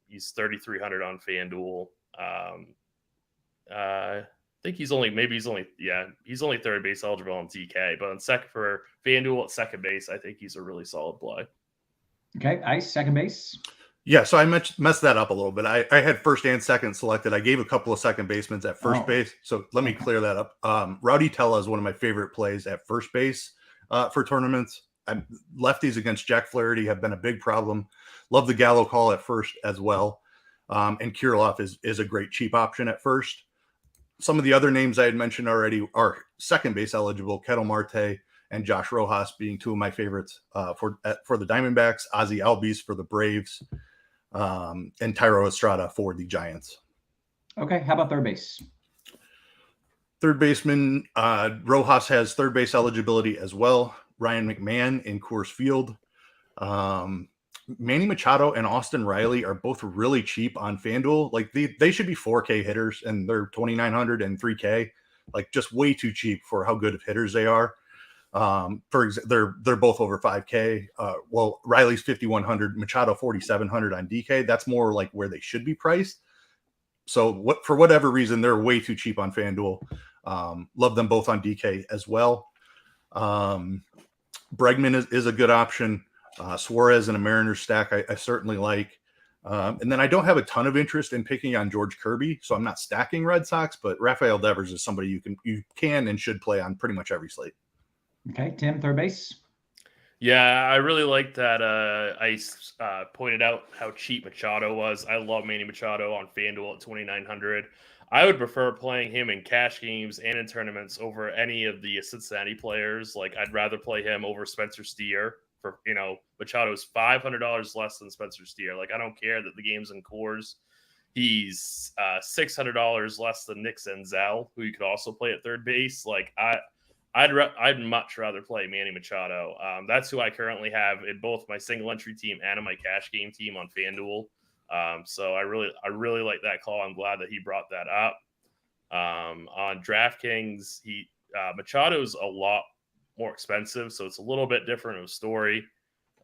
He's 3,300 on FanDuel. I think he's only third base eligible on DK, but on second for FanDuel at second base, I think he's a really solid play. Okay, Ice, second base. Yeah, so I messed that up a little bit. I had first and second selected. I gave a couple of second basemen at first base, so let me clear that up. Rowdy Tella is one of my favorite plays at first base for tournaments. Lefties against Jack Flaherty have been a big problem. Love the Gallo call at first as well. And Kirilloff is a great cheap option at first. Some of the other names I had mentioned already are second base eligible, Ketel Marte and Josh Rojas being two of my favorites for the Diamondbacks, Ozzie Albies for the Braves, and Thairo Estrada for the Giants. Okay, how about third base? Third baseman, Rojas has third base eligibility as well. Ryan McMahon in Coors Field. Manny Machado and Austin Riley are both really cheap on FanDuel. Like they should be 4K hitters, and they're 2,900 and 3K. Like just way too cheap for how good of hitters they are. They're both over 5K. Well, Riley's 5,100, Machado 4,700 on DK. That's more like where they should be priced. So for whatever reason, they're way too cheap on FanDuel. Love them both on DK as well. Bregman is a good option. Suarez in a Mariners stack, I certainly like. And then I don't have a ton of interest in picking on George Kirby, so I'm not stacking Red Sox, but Rafael Devers is somebody you can and should play on pretty much every slate. Okay, Tim, third base. Yeah, I really like that Ice pointed out how cheap Machado was. I love Manny Machado on FanDuel at 2,900. I would prefer playing him in cash games and in tournaments over any of the Cincinnati players. Like, I'd rather play him over Spencer Steer. For Machado's $500 less than Spencer Steer. Like, I don't care that the game's in Coors. He's $600 less than Nick Senzel, who you could also play at third base. Like, I'd much rather play Manny Machado. That's who I currently have in both my single entry team and in my cash game team on FanDuel. So I really like that call. I'm glad that he brought that up. On DraftKings, Machado's a lot more expensive, so it's a little bit different of a story.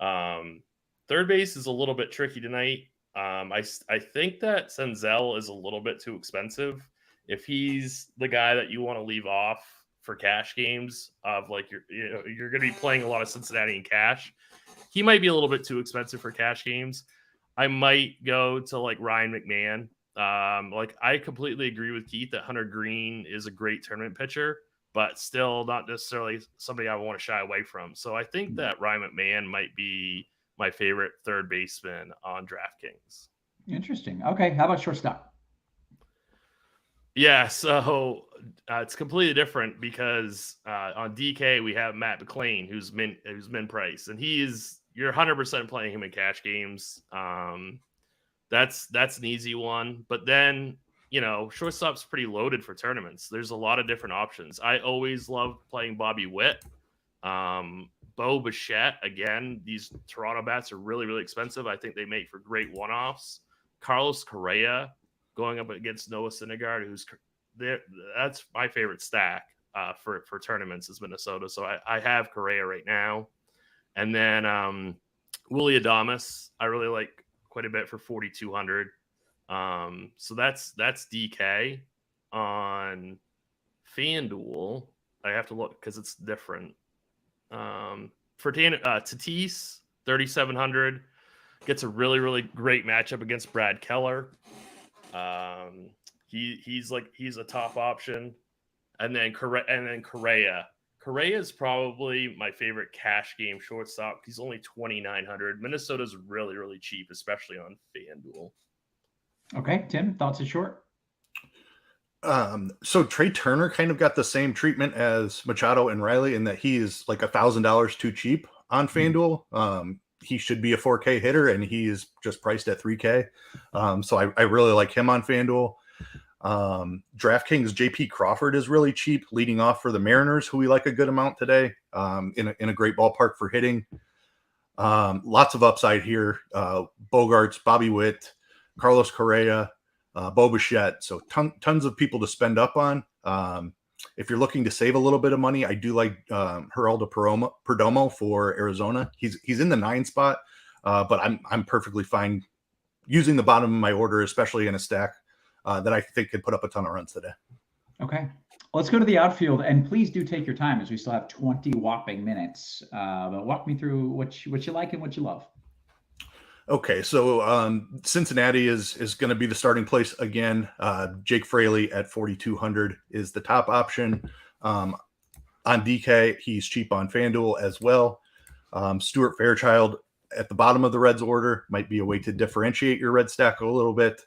Third base is a little bit tricky tonight. I think that Senzel is a little bit too expensive. If he's the guy that you want to leave off for cash games, of like you're going to be playing a lot of Cincinnati in cash, he might be a little bit too expensive for cash games. I might go to like Ryan McMahon. Like, I completely agree with Keith that Hunter Green is a great tournament pitcher, but still not necessarily somebody I want to shy away from. So I think that Ryan McMahon might be my favorite third baseman on DraftKings. Interesting. Okay, how about shortstop? Yeah, so it's completely different because on DK we have Matt McLean, who's min price, and you're 100% playing him in cash games. That's an easy one, but then shortstop's pretty loaded for tournaments. There's a lot of different options. I always love playing Bobby Witt. Bo Bichette, again, these Toronto bats are really, really expensive. I think they make for great one-offs. Carlos Correa going up against Noah Syndergaard, who's there. That's my favorite stack for tournaments is Minnesota. So I have Correa right now. And then Willy Adames, I really like quite a bit for 4,200. So that's DK. On FanDuel, I have to look because it's different. For Tatis, 3,700, gets a really, really great matchup against Brad Keller. He's a top option. And then Correa. Correa is probably my favorite cash game shortstop. He's only 2,900. Minnesota's really, really cheap, especially on FanDuel. Okay, Tim, thoughts at short? So Trey Turner kind of got the same treatment as Machado and Riley in that he is like $1,000 too cheap on FanDuel. He should be a 4K hitter, and he is just priced at 3K. So I really like him on FanDuel. DraftKings JP Crawford is really cheap, leading off for the Mariners, who we like a good amount today. In a great ballpark for hitting. Lots of upside here. Bogarts, Bobby Witt, Carlos Correa, Bo Bichette. So tons of people to spend up on. If you're looking to save a little bit of money, I do like Geraldo Perdomo for Arizona. He's in the 9 spot, but I'm perfectly fine using the bottom of my order, especially in a stack that I think could put up a ton of runs today. Okay. Let's go to the outfield, and please do take your time as we still have 20 whopping minutes. But walk me through what you like and what you love. Okay, so Cincinnati is going to be the starting place again. Jake Fraley at 4,200 is the top option. On DK, he's cheap on FanDuel as well. Stuart Fairchild at the bottom of the Reds order might be a way to differentiate your Red stack a little bit.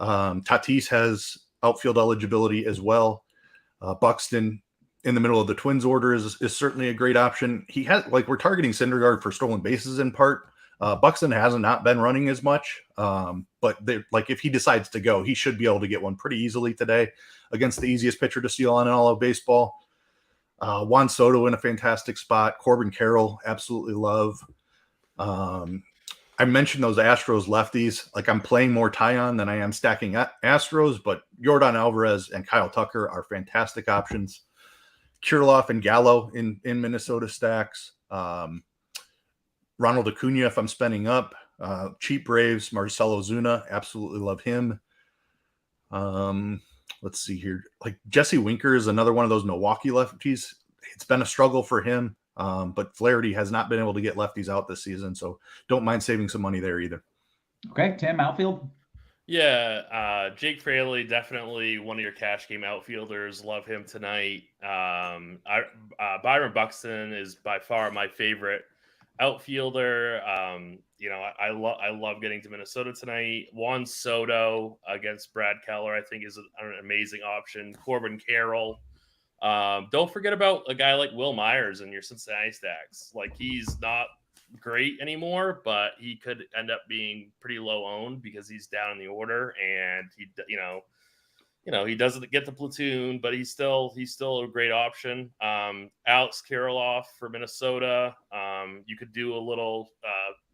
Tatis has outfield eligibility as well. Buxton in the middle of the Twins order is certainly a great option. He has, we're targeting Syndergaard for stolen bases in part. Buxton hasn't not been running as much, but if he decides to go, he should be able to get one pretty easily today against the easiest pitcher to steal on in all of baseball. Juan Soto in a fantastic spot. Corbin Carroll, absolutely love. I mentioned those Astros lefties. I'm playing more Tyon than I am stacking Astros, but Yordan Alvarez and Kyle Tucker are fantastic options. Kirilloff and Gallo in Minnesota stacks. Ronald Acuna, if I'm spending up. Cheap Braves, Marcelo Zuna, absolutely love him. Let's see here. Jesse Winker is another one of those Milwaukee lefties. It's been a struggle for him, but Flaherty has not been able to get lefties out this season, so don't mind saving some money there either. Okay, Tim, outfield? Yeah, Jake Fraley, definitely one of your cash game outfielders. Love him tonight. Byron Buxton is by far my favorite outfielder. I love getting to Minnesota tonight. Juan Soto against Brad Keller, I think, is an amazing option. Corbin Carroll. Don't forget about a guy like Will Myers in your Cincinnati stacks. He's not great anymore, but he could end up being pretty low owned because he's down in the order, and he doesn't get the platoon, but he's still a great option. Alex Kirilloff for Minnesota. You could do a little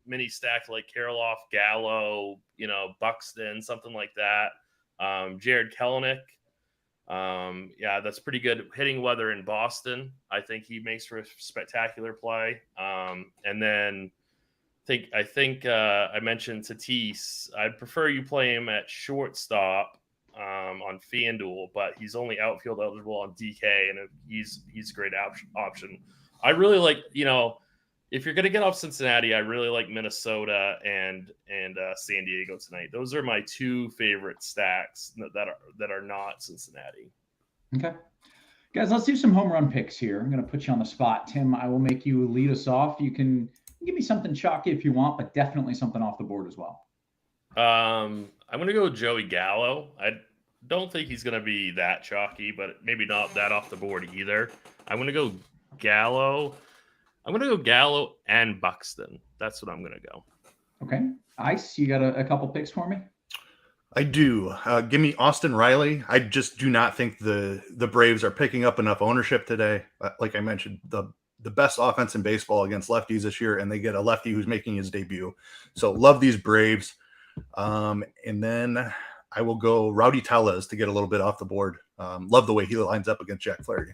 mini stack like Kirilloff, Gallo, Buxton, something like that. Jared Kelenic. That's pretty good hitting weather in Boston. I think he makes for a spectacular play. And then I think I mentioned Tatis. I'd prefer you play him at shortstop on FanDuel, but he's only outfield eligible on DK, and he's a great option. I really like, if you're going to get off Cincinnati, I really like Minnesota and San Diego tonight. Those are my two favorite stacks that are not Cincinnati. Okay. Guys, let's do some home run picks here. I'm going to put you on the spot. Tim, I will make you lead us off. You can give me something chalky if you want, but definitely something off the board as well. I'm going to go with Joey Gallo. I don't think he's going to be that chalky, but maybe not that off the board either. I'm going to go Gallo. I'm going to go Gallo and Buxton. That's what I'm going to go. Okay. Ice, you got a couple picks for me? I do. Give me Austin Riley. I just do not think the Braves are picking up enough ownership today. Like I mentioned, the best offense in baseball against lefties this year, and they get a lefty who's making his debut. So love these Braves. And then I will go Rowdy Tellez to get a little bit off the board. Love the way he lines up against Jack Flaherty.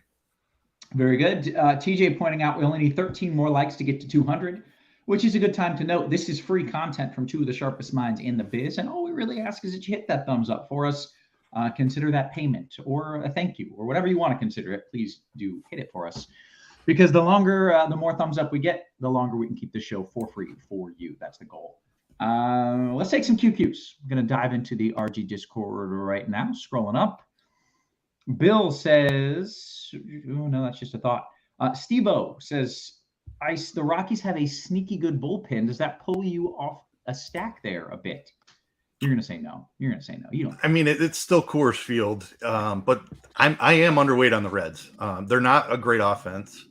Very good. TJ pointing out we only need 13 more likes to get to 200, which is a good time to note. This is free content from two of the sharpest minds in the biz. And all we really ask is that you hit that thumbs up for us. Consider that payment or a thank you or whatever you want to consider it. Please do hit it for us, because the more thumbs up we get, the longer we can keep the show for free for you. That's the goal. Let's take some QQs. I'm going to dive into the RG Discord right now. Scrolling up. Bill says, oh, no, that's just a thought. Steve-O says, Ice, the Rockies have a sneaky good bullpen. Does that pull you off a stack there a bit? You're going to say no. You don't. I mean, it's still Coors Field, but I am underweight on the Reds. They're not a great offense.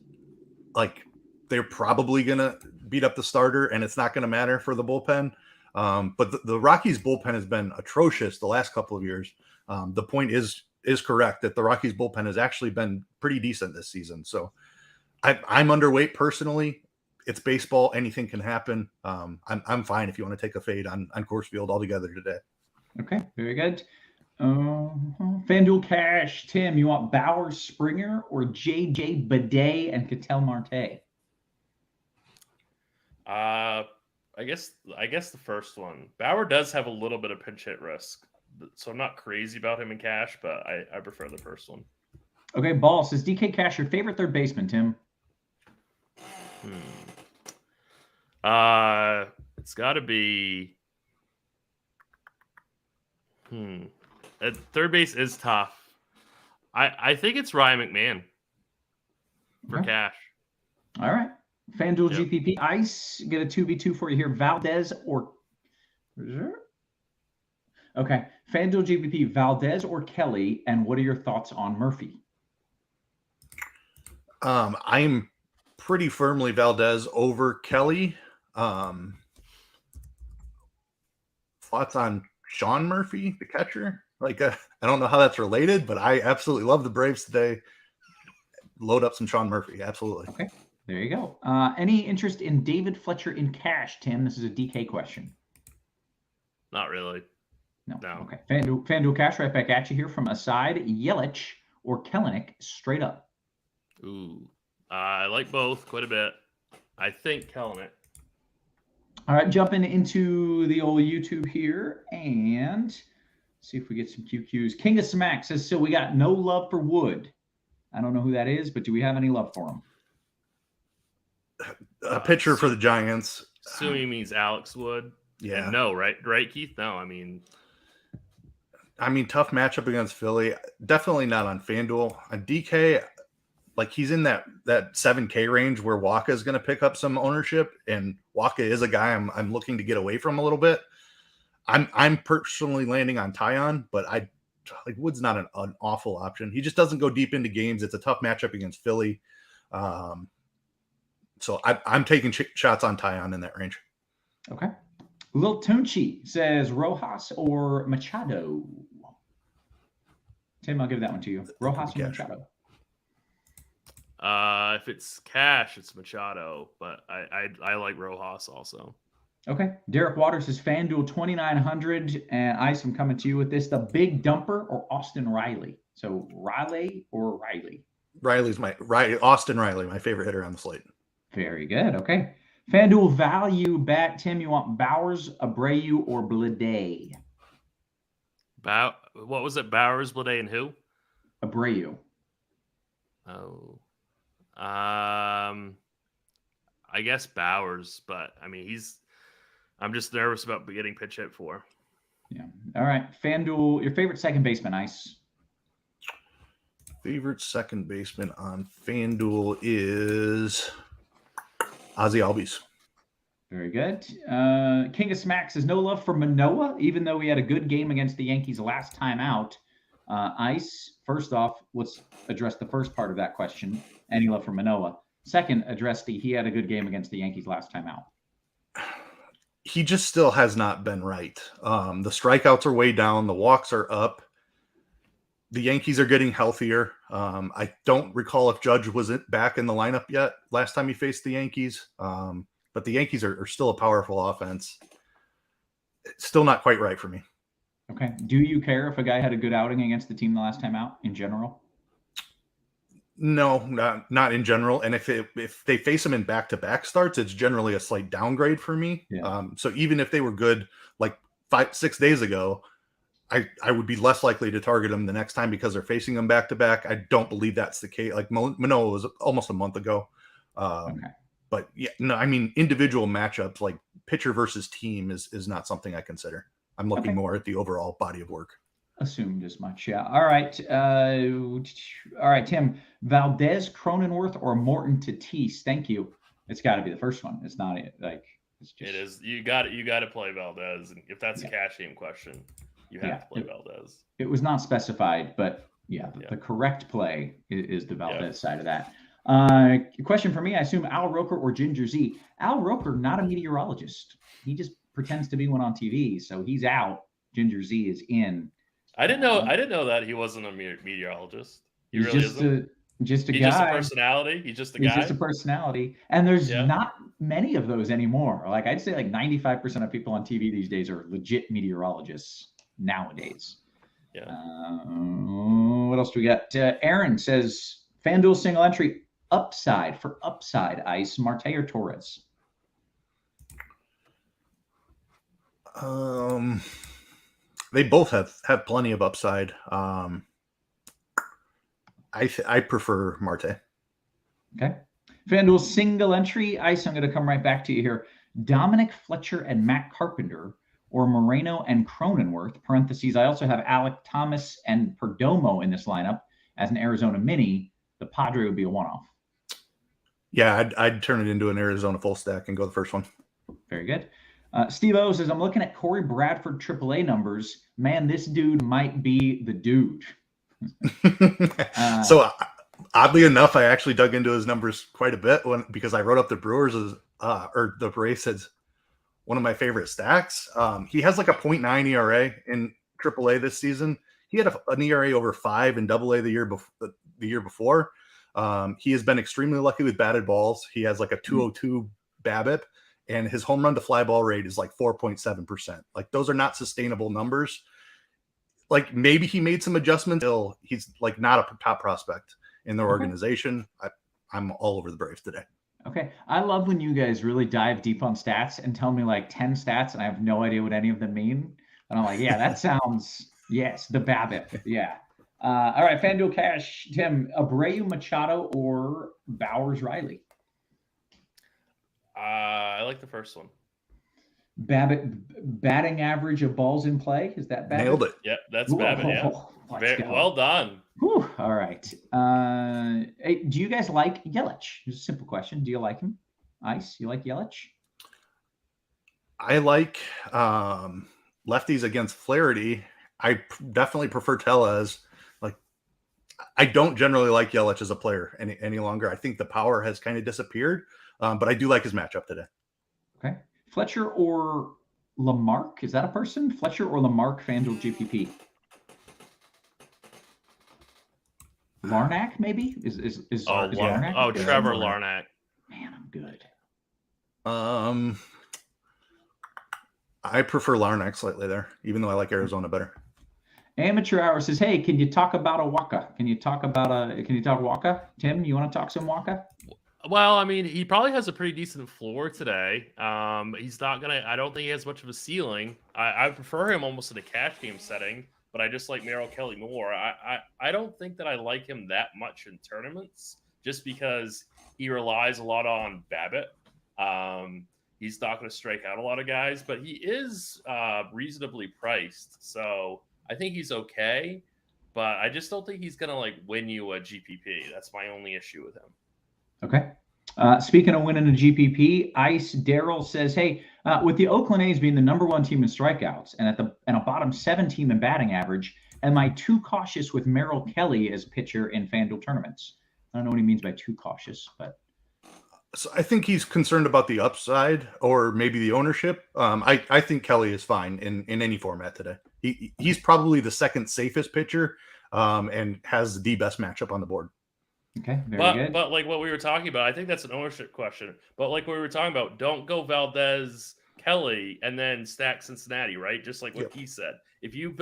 They're probably going to beat up the starter, and it's not going to matter for the bullpen. But the Rockies bullpen has been atrocious the last couple of years. The point is correct that the Rockies bullpen has actually been pretty decent this season. So I'm underweight personally. It's baseball. Anything can happen. I'm fine if you want to take a fade on Coors Field altogether today. Okay, very good. FanDuel Cash, Tim, you want Bowers, Springer, or JJ Bidet and Ketel Marte? I guess the first one. Bauer does have a little bit of pinch hit risk, so I'm not crazy about him in cash, but I prefer the first one. Okay, Ball says DK Cash, your favorite third baseman, Tim? It's got to be. At third base is tough. I think it's Ryan McMahon for cash. All right. FanDuel GPP Ice, get a 2v2 for you here. Valdez or okay. FanDuel GPP, Valdez or Kelly, and what are your thoughts on Murphy? I'm pretty firmly Valdez over Kelly. Thoughts on Sean Murphy, the catcher? Like, I don't know how that's related, but I absolutely love the Braves today. Load up some Sean Murphy. Absolutely. Okay. There you go. Any interest in David Fletcher in cash, Tim? This is a DK question. Not really. No. No. Okay. FanDuel Cash right back at you here from Aside, Yelich or Kelenic straight up. Ooh. I like both quite a bit. I think Kelenic. All right, jumping into the old YouTube here and see if we get some QQs. King of Smack says, so we got no love for Wood. I don't know who that is, but do we have any love for him? A pitcher for the Giants. Assuming he means Alex Wood. Yeah. And no, right, Keith? No, I mean, tough matchup against Philly. Definitely not on FanDuel. On DK, like he's in that 7K range where Waka is going to pick up some ownership, and Waka is a guy I'm looking to get away from a little bit. I'm personally landing on Tyon, but Wood's not an awful option. He just doesn't go deep into games. It's a tough matchup against Philly. So I'm taking shots on Tyon in that range. Okay. Lil Tunchi says Rojas or Machado. Tim, I'll give that one to you. Rojas or Machado? If it's cash, it's Machado, but I like Rojas also. Okay. Derek Waters says FanDuel 2,900, and Ice, I'm coming to you with this. The Big Dumper or Austin Riley? So Riley or Riley? Austin Riley, my favorite hitter on the slate. Very good. Okay. FanDuel value bet. Tim, you want Bowers, Abreu, or Blade? What was it? Bowers, Blade, and who? Abreu. Oh. I guess Bowers, but I mean, I'm just nervous about getting pitch hit for. Yeah. All right. FanDuel, your favorite second baseman, Ice? Favorite second baseman on FanDuel is Ozzie Albies. Very good. King of Smack says no love for Manoah, even though he had a good game against the Yankees last time out. Ice, first off, let's address the first part of that question. Any love for Manoah? Second, address he had a good game against the Yankees last time out. He just still has not been right. The strikeouts are way down. The walks are up. The Yankees are getting healthier. I don't recall if Judge wasn't back in the lineup yet last time he faced the Yankees. But the Yankees are still a powerful offense. It's still not quite right for me. Okay. Do you care if a guy had a good outing against the team the last time out in general? No, not in general. And if they face him in back-to-back starts, it's generally a slight downgrade for me. Yeah. So even if they were good like 5-6 days ago, I would be less likely to target them the next time because they're facing them back-to-back. I don't believe that's the case. Like Manoah was almost a month ago. Okay. But yeah, no, I mean, individual matchups like pitcher versus team is not something I consider. I'm looking more at the overall body of work. Assumed as much. Yeah. All right. All right, Tim. Valdez, Cronenworth, or Morton Tatis? Thank you. It's got to be the first one. It's not like it's just. It is. You got to play Valdez, and if that's a cash game question, you have to play Valdez. It was not specified, but the correct play is the Valdez side of that. Question for me, I assume Al Roker or Ginger Z. Al Roker, not a meteorologist. He just pretends to be one on TV, so he's out. Ginger Z is in. I didn't know that he wasn't a meteorologist. He He's really just isn't. just a He's guy. just a personality. He's just a He's guy. just a personality. And there's Yeah. not many of those anymore. Like I'd say like 95% of people on TV these days are legit meteorologists nowadays. Yeah. What else do we got? Aaron says FanDuel single entry upside for upside ice, Marte or Torres? They both have plenty of upside. I prefer Marte. Okay. FanDuel single entry ice. I'm going to come right back to you here. Dominic Fletcher and Matt Carpenter, or Moreno and Cronenworth. Parentheses. I also have Alec Thomas and Perdomo in this lineup as an Arizona mini. The Padre would be a one-off. Yeah, I'd turn it into an Arizona full stack and go the first one. Very good. Steve O says, I'm looking at Corey Bradford AAA numbers. Man, this dude might be the dude. So oddly enough, I actually dug into his numbers quite a bit because I wrote up the Brewers as or the Braves as one of my favorite stacks. He has like a 0.9 ERA in AAA this season. He had an ERA over 5 in AA the year before. He has been extremely lucky with batted balls. He has like a 202 BABIP, and his home run to fly ball rate is like 4.7%. Like those are not sustainable numbers. Like maybe he made some adjustments. Still, he's like not a top prospect in their organization. I'm all over the Braves today. Okay. I love when you guys really dive deep on stats and tell me like 10 stats and I have no idea what any of them mean. And I'm like, yeah, that sounds, yes, the BABIP. Yeah. All right. FanDuel Cash, Tim, Abreu Machado or Bowers Riley? I like the first one. Batting average of balls in play. Is that BABIP? Nailed it. Yep, that's BABIP. Yeah. Well done. Whew, all right. Hey, do you guys like Yelich? It's a simple question. Do you like him? Ice, you like Yelich? I like lefties against Flaherty. I definitely prefer Tellez. Like, I don't generally like Yelich as a player any longer. I think the power has kind of disappeared, but I do like his matchup today. Okay. Fletcher or Lamarck? Is that a person? Fletcher or Lamarck FanDuel GPP? Larnack, maybe? Is Larnack? Oh, Trevor Larnack. Man, I'm good. I prefer Larnack slightly there, even though I like Arizona better. Amateur Hour says, "Hey, can you talk about a Waka? Can you talk Waka? Tim, you want to talk some Waka?" Well, I mean, he probably has a pretty decent floor today. He's not gonna. I don't think he has much of a ceiling. I prefer him almost in a cash game setting, but I just like Merrill Kelly more. I don't think that I like him that much in tournaments, just because he relies a lot on BABIP. He's not going to strike out a lot of guys, but he is reasonably priced, so I think he's okay. But I just don't think he's going to like win you a GPP. That's my only issue with him. Okay. Speaking of winning a GPP, Ice Daryl says, "Hey, with the Oakland A's being the #1 team in strikeouts and a bottom 7 team in batting average, am I too cautious with Merrill Kelly as pitcher in FanDuel tournaments?" I don't know what he means by too cautious, but so I think he's concerned about the upside or maybe the ownership. I think Kelly is fine in any format today. He's probably the second safest pitcher and has the best matchup on the board. Okay, very good. But like what we were talking about, I think that's an ownership question. But like what we were talking about, don't go Valdez, Kelly, and then stack Cincinnati, right? Just like what he said. If you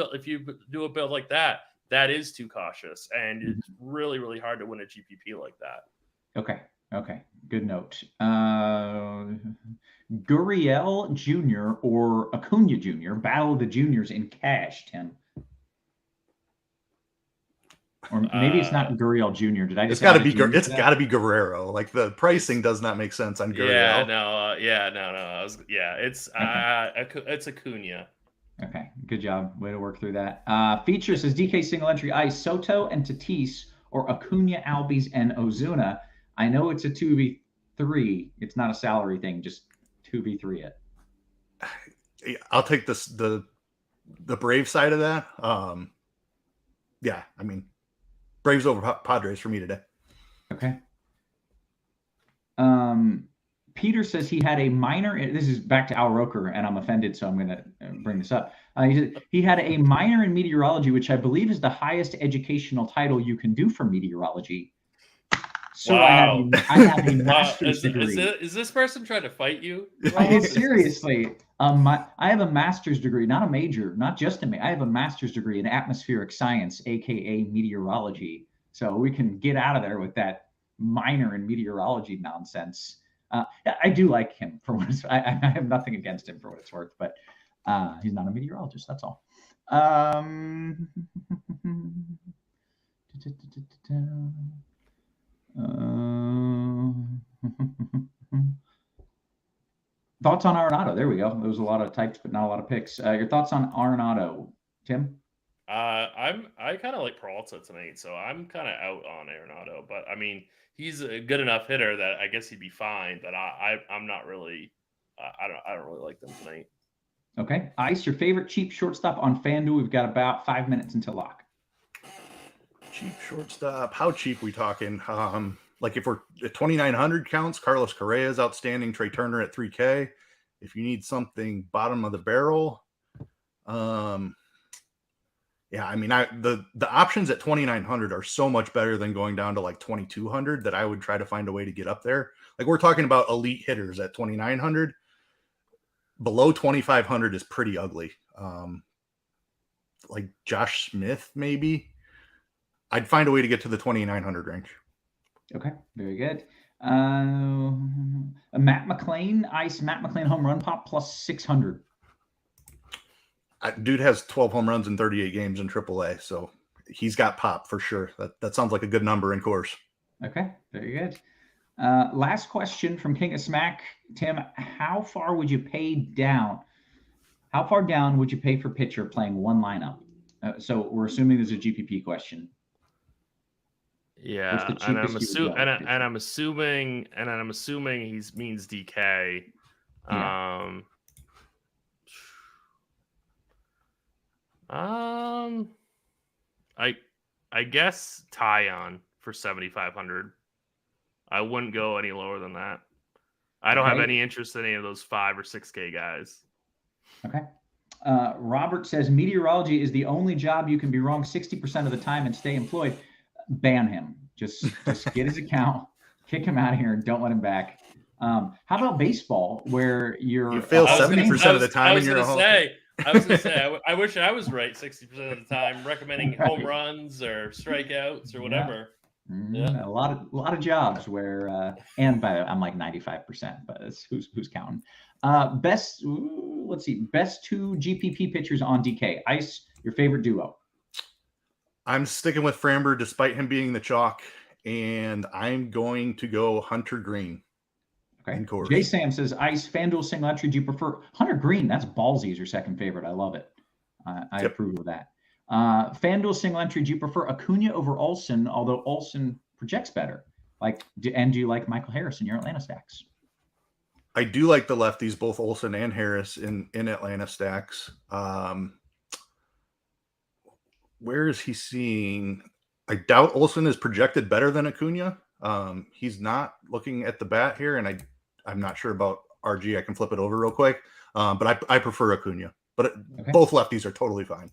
do a build like that, that is too cautious, and it's really, really hard to win a GPP like that. Okay. Good note. Gurriel Jr. or Acuna Jr. Battle of the Juniors in cash, Tim. Or maybe it's not Gurriel Jr. Did I just? It's got to be Guerrero. Like the pricing does not make sense on Gurriel. It's Acuna. Okay, good job. Way to work through that. Feature says DK single entry ice Soto and Tatis or Acuna, Albies, and Ozuna. I know it's a 2v3. It's not a salary thing. Just 2v3 it. I'll take this the Brave side of that. Yeah, I mean, Braves over Padres for me today. Okay. Peter says he had a minor. This is back to Al Roker, and I'm offended, so I'm going to bring this up. He had a minor in meteorology, which I believe is the highest educational title you can do for meteorology. So wow. I have a master's degree. Is this person trying to fight you? Seriously, I have a master's degree, not a major, not just a major. I have a master's degree in atmospheric science, aka meteorology. So we can get out of there with that minor in meteorology nonsense. I do like him for what it's. I have nothing against him for what it's worth, but he's not a meteorologist. That's all. Thoughts on Arenado? There we go. There was a lot of types, but not a lot of picks. Your thoughts on Arenado, Tim? I kind of like Peralta tonight, so I'm kind of out on Arenado. But I mean, he's a good enough hitter that I guess he'd be fine. But I'm not really. I don't really like them tonight. Okay, Ice, your favorite cheap shortstop on FanDuel? We've got about 5 minutes until lock. Cheap shortstop. How cheap we talking? Like if we're at 2,900 counts, Carlos Correa is outstanding. Trey Turner at 3K. If you need something bottom of the barrel, yeah, I mean, the options at 2,900 are so much better than going down to like 2,200 that I would try to find a way to get up there. Like we're talking about elite hitters at 2,900. Below 2,500 is pretty ugly. Like Josh Smith, maybe. I'd find a way to get to the 2,900 range. Okay, very good. Matt McLean, Ice, Matt McLean home run pop plus 600. Dude has 12 home runs in 38 games in AAA, so he's got pop for sure. That sounds like a good number in course. Okay, very good. Last question from King of Smack. Tim, how far would you pay down? How far down would you pay for pitcher playing one lineup? So we're assuming there's a GPP question. Yeah, and I'm assuming he means DK. Yeah. I guess Tyon for 7,500. I wouldn't go any lower than that. I don't have any interest in any of those 5 or 6K guys. Okay. Robert says meteorology is the only job you can be wrong 60% of the time and stay employed. Ban him. Just get his account, kick him out of here, and don't let him back. How about baseball, where you fail 70% of the time and you're a home? I was going to say, I wish I was right 60% of the time, recommending home runs or strikeouts or whatever. Yeah. A lot of jobs where, and by I'm like 95%, but it's who's counting. Best 2 GPP pitchers on DK. Ice, your favorite duo. I'm sticking with Framber despite him being the chalk, and I'm going to go Hunter Green. Okay. Jay Sam says, Ice, FanDuel single entry. Do you prefer Hunter Green? That's ballsy as your second favorite. I love it. I approve of that. FanDuel single entry. Do you prefer Acuna over Olsen? Although Olsen projects better. Do you like Michael Harris in your Atlanta stacks? I do like the lefties, both Olsen and Harris in Atlanta stacks. Where is he seeing? I doubt Olsen is projected better than Acuna. He's not looking at the bat here, and I'm not sure about RG. I can flip it over real quick, but I prefer Acuna. But both lefties are totally fine.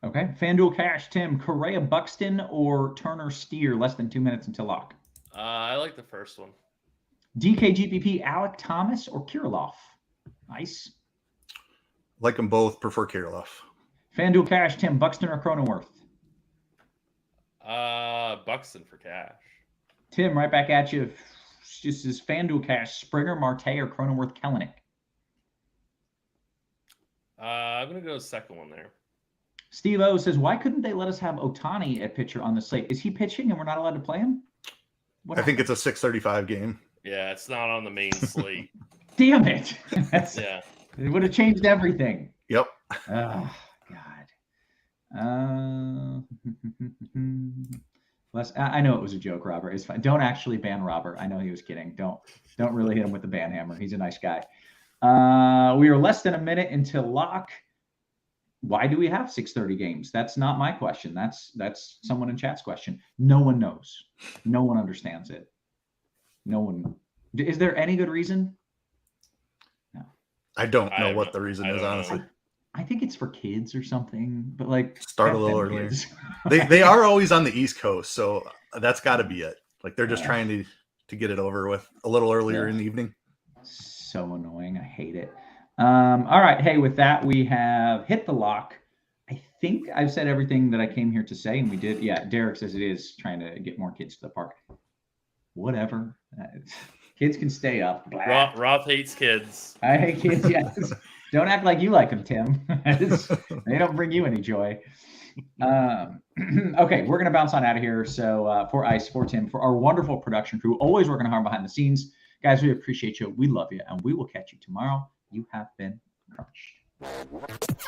Okay. FanDuel Cash, Tim, Correa Buxton or Turner Steer, less than 2 minutes until lock. I like the first one. DK GPP, Alec Thomas or Kirilloff? Nice. Like them both, prefer Kirilloff. FanDuel Cash, Tim, Buxton or Cronenworth? Buxton for cash. Tim, right back at you. This is FanDuel Cash, Springer, Marte or Cronenworth Kellenic? I'm going to go second one there. Steve O says, why couldn't they let us have Ohtani at pitcher on the slate? Is he pitching and we're not allowed to play him? I think it's a 6:35 game. Yeah, it's not on the main slate. Damn it. Yeah. It would have changed everything. Yep. Oh, God. I know it was a joke, Robert. It's fine. Don't actually ban Robert. I know he was kidding. Don't really hit him with the ban hammer. He's a nice guy. We are less than a minute until lock. Why do we have 6:30 games? That's not my question. That's someone in chat's question. No one knows. No one understands it. No one. Is there any good reason? I don't I know have what no- the reason I is, don't know. honestly. I think it's for kids or something, but like Start a F little them earlier. kids. They are always on the East Coast, so that's got to be it. Like they're just Yeah. trying to get it over with a little earlier Yeah. in the evening. So annoying. I hate it. All right. Hey, with that, we have hit the lock. I think I've said everything that I came here to say, and we did. Yeah, Derek says it is trying to get more kids to the park. Whatever. Kids can stay up. Blah. Roth hates kids. I hate kids. Yes. Don't act like you like them, Tim. They don't bring you any joy. Okay, we're going to bounce on out of here. So for Ice, for Tim, for our wonderful production crew, always working hard behind the scenes. Guys, we appreciate you. We love you. And we will catch you tomorrow. You have been crunched.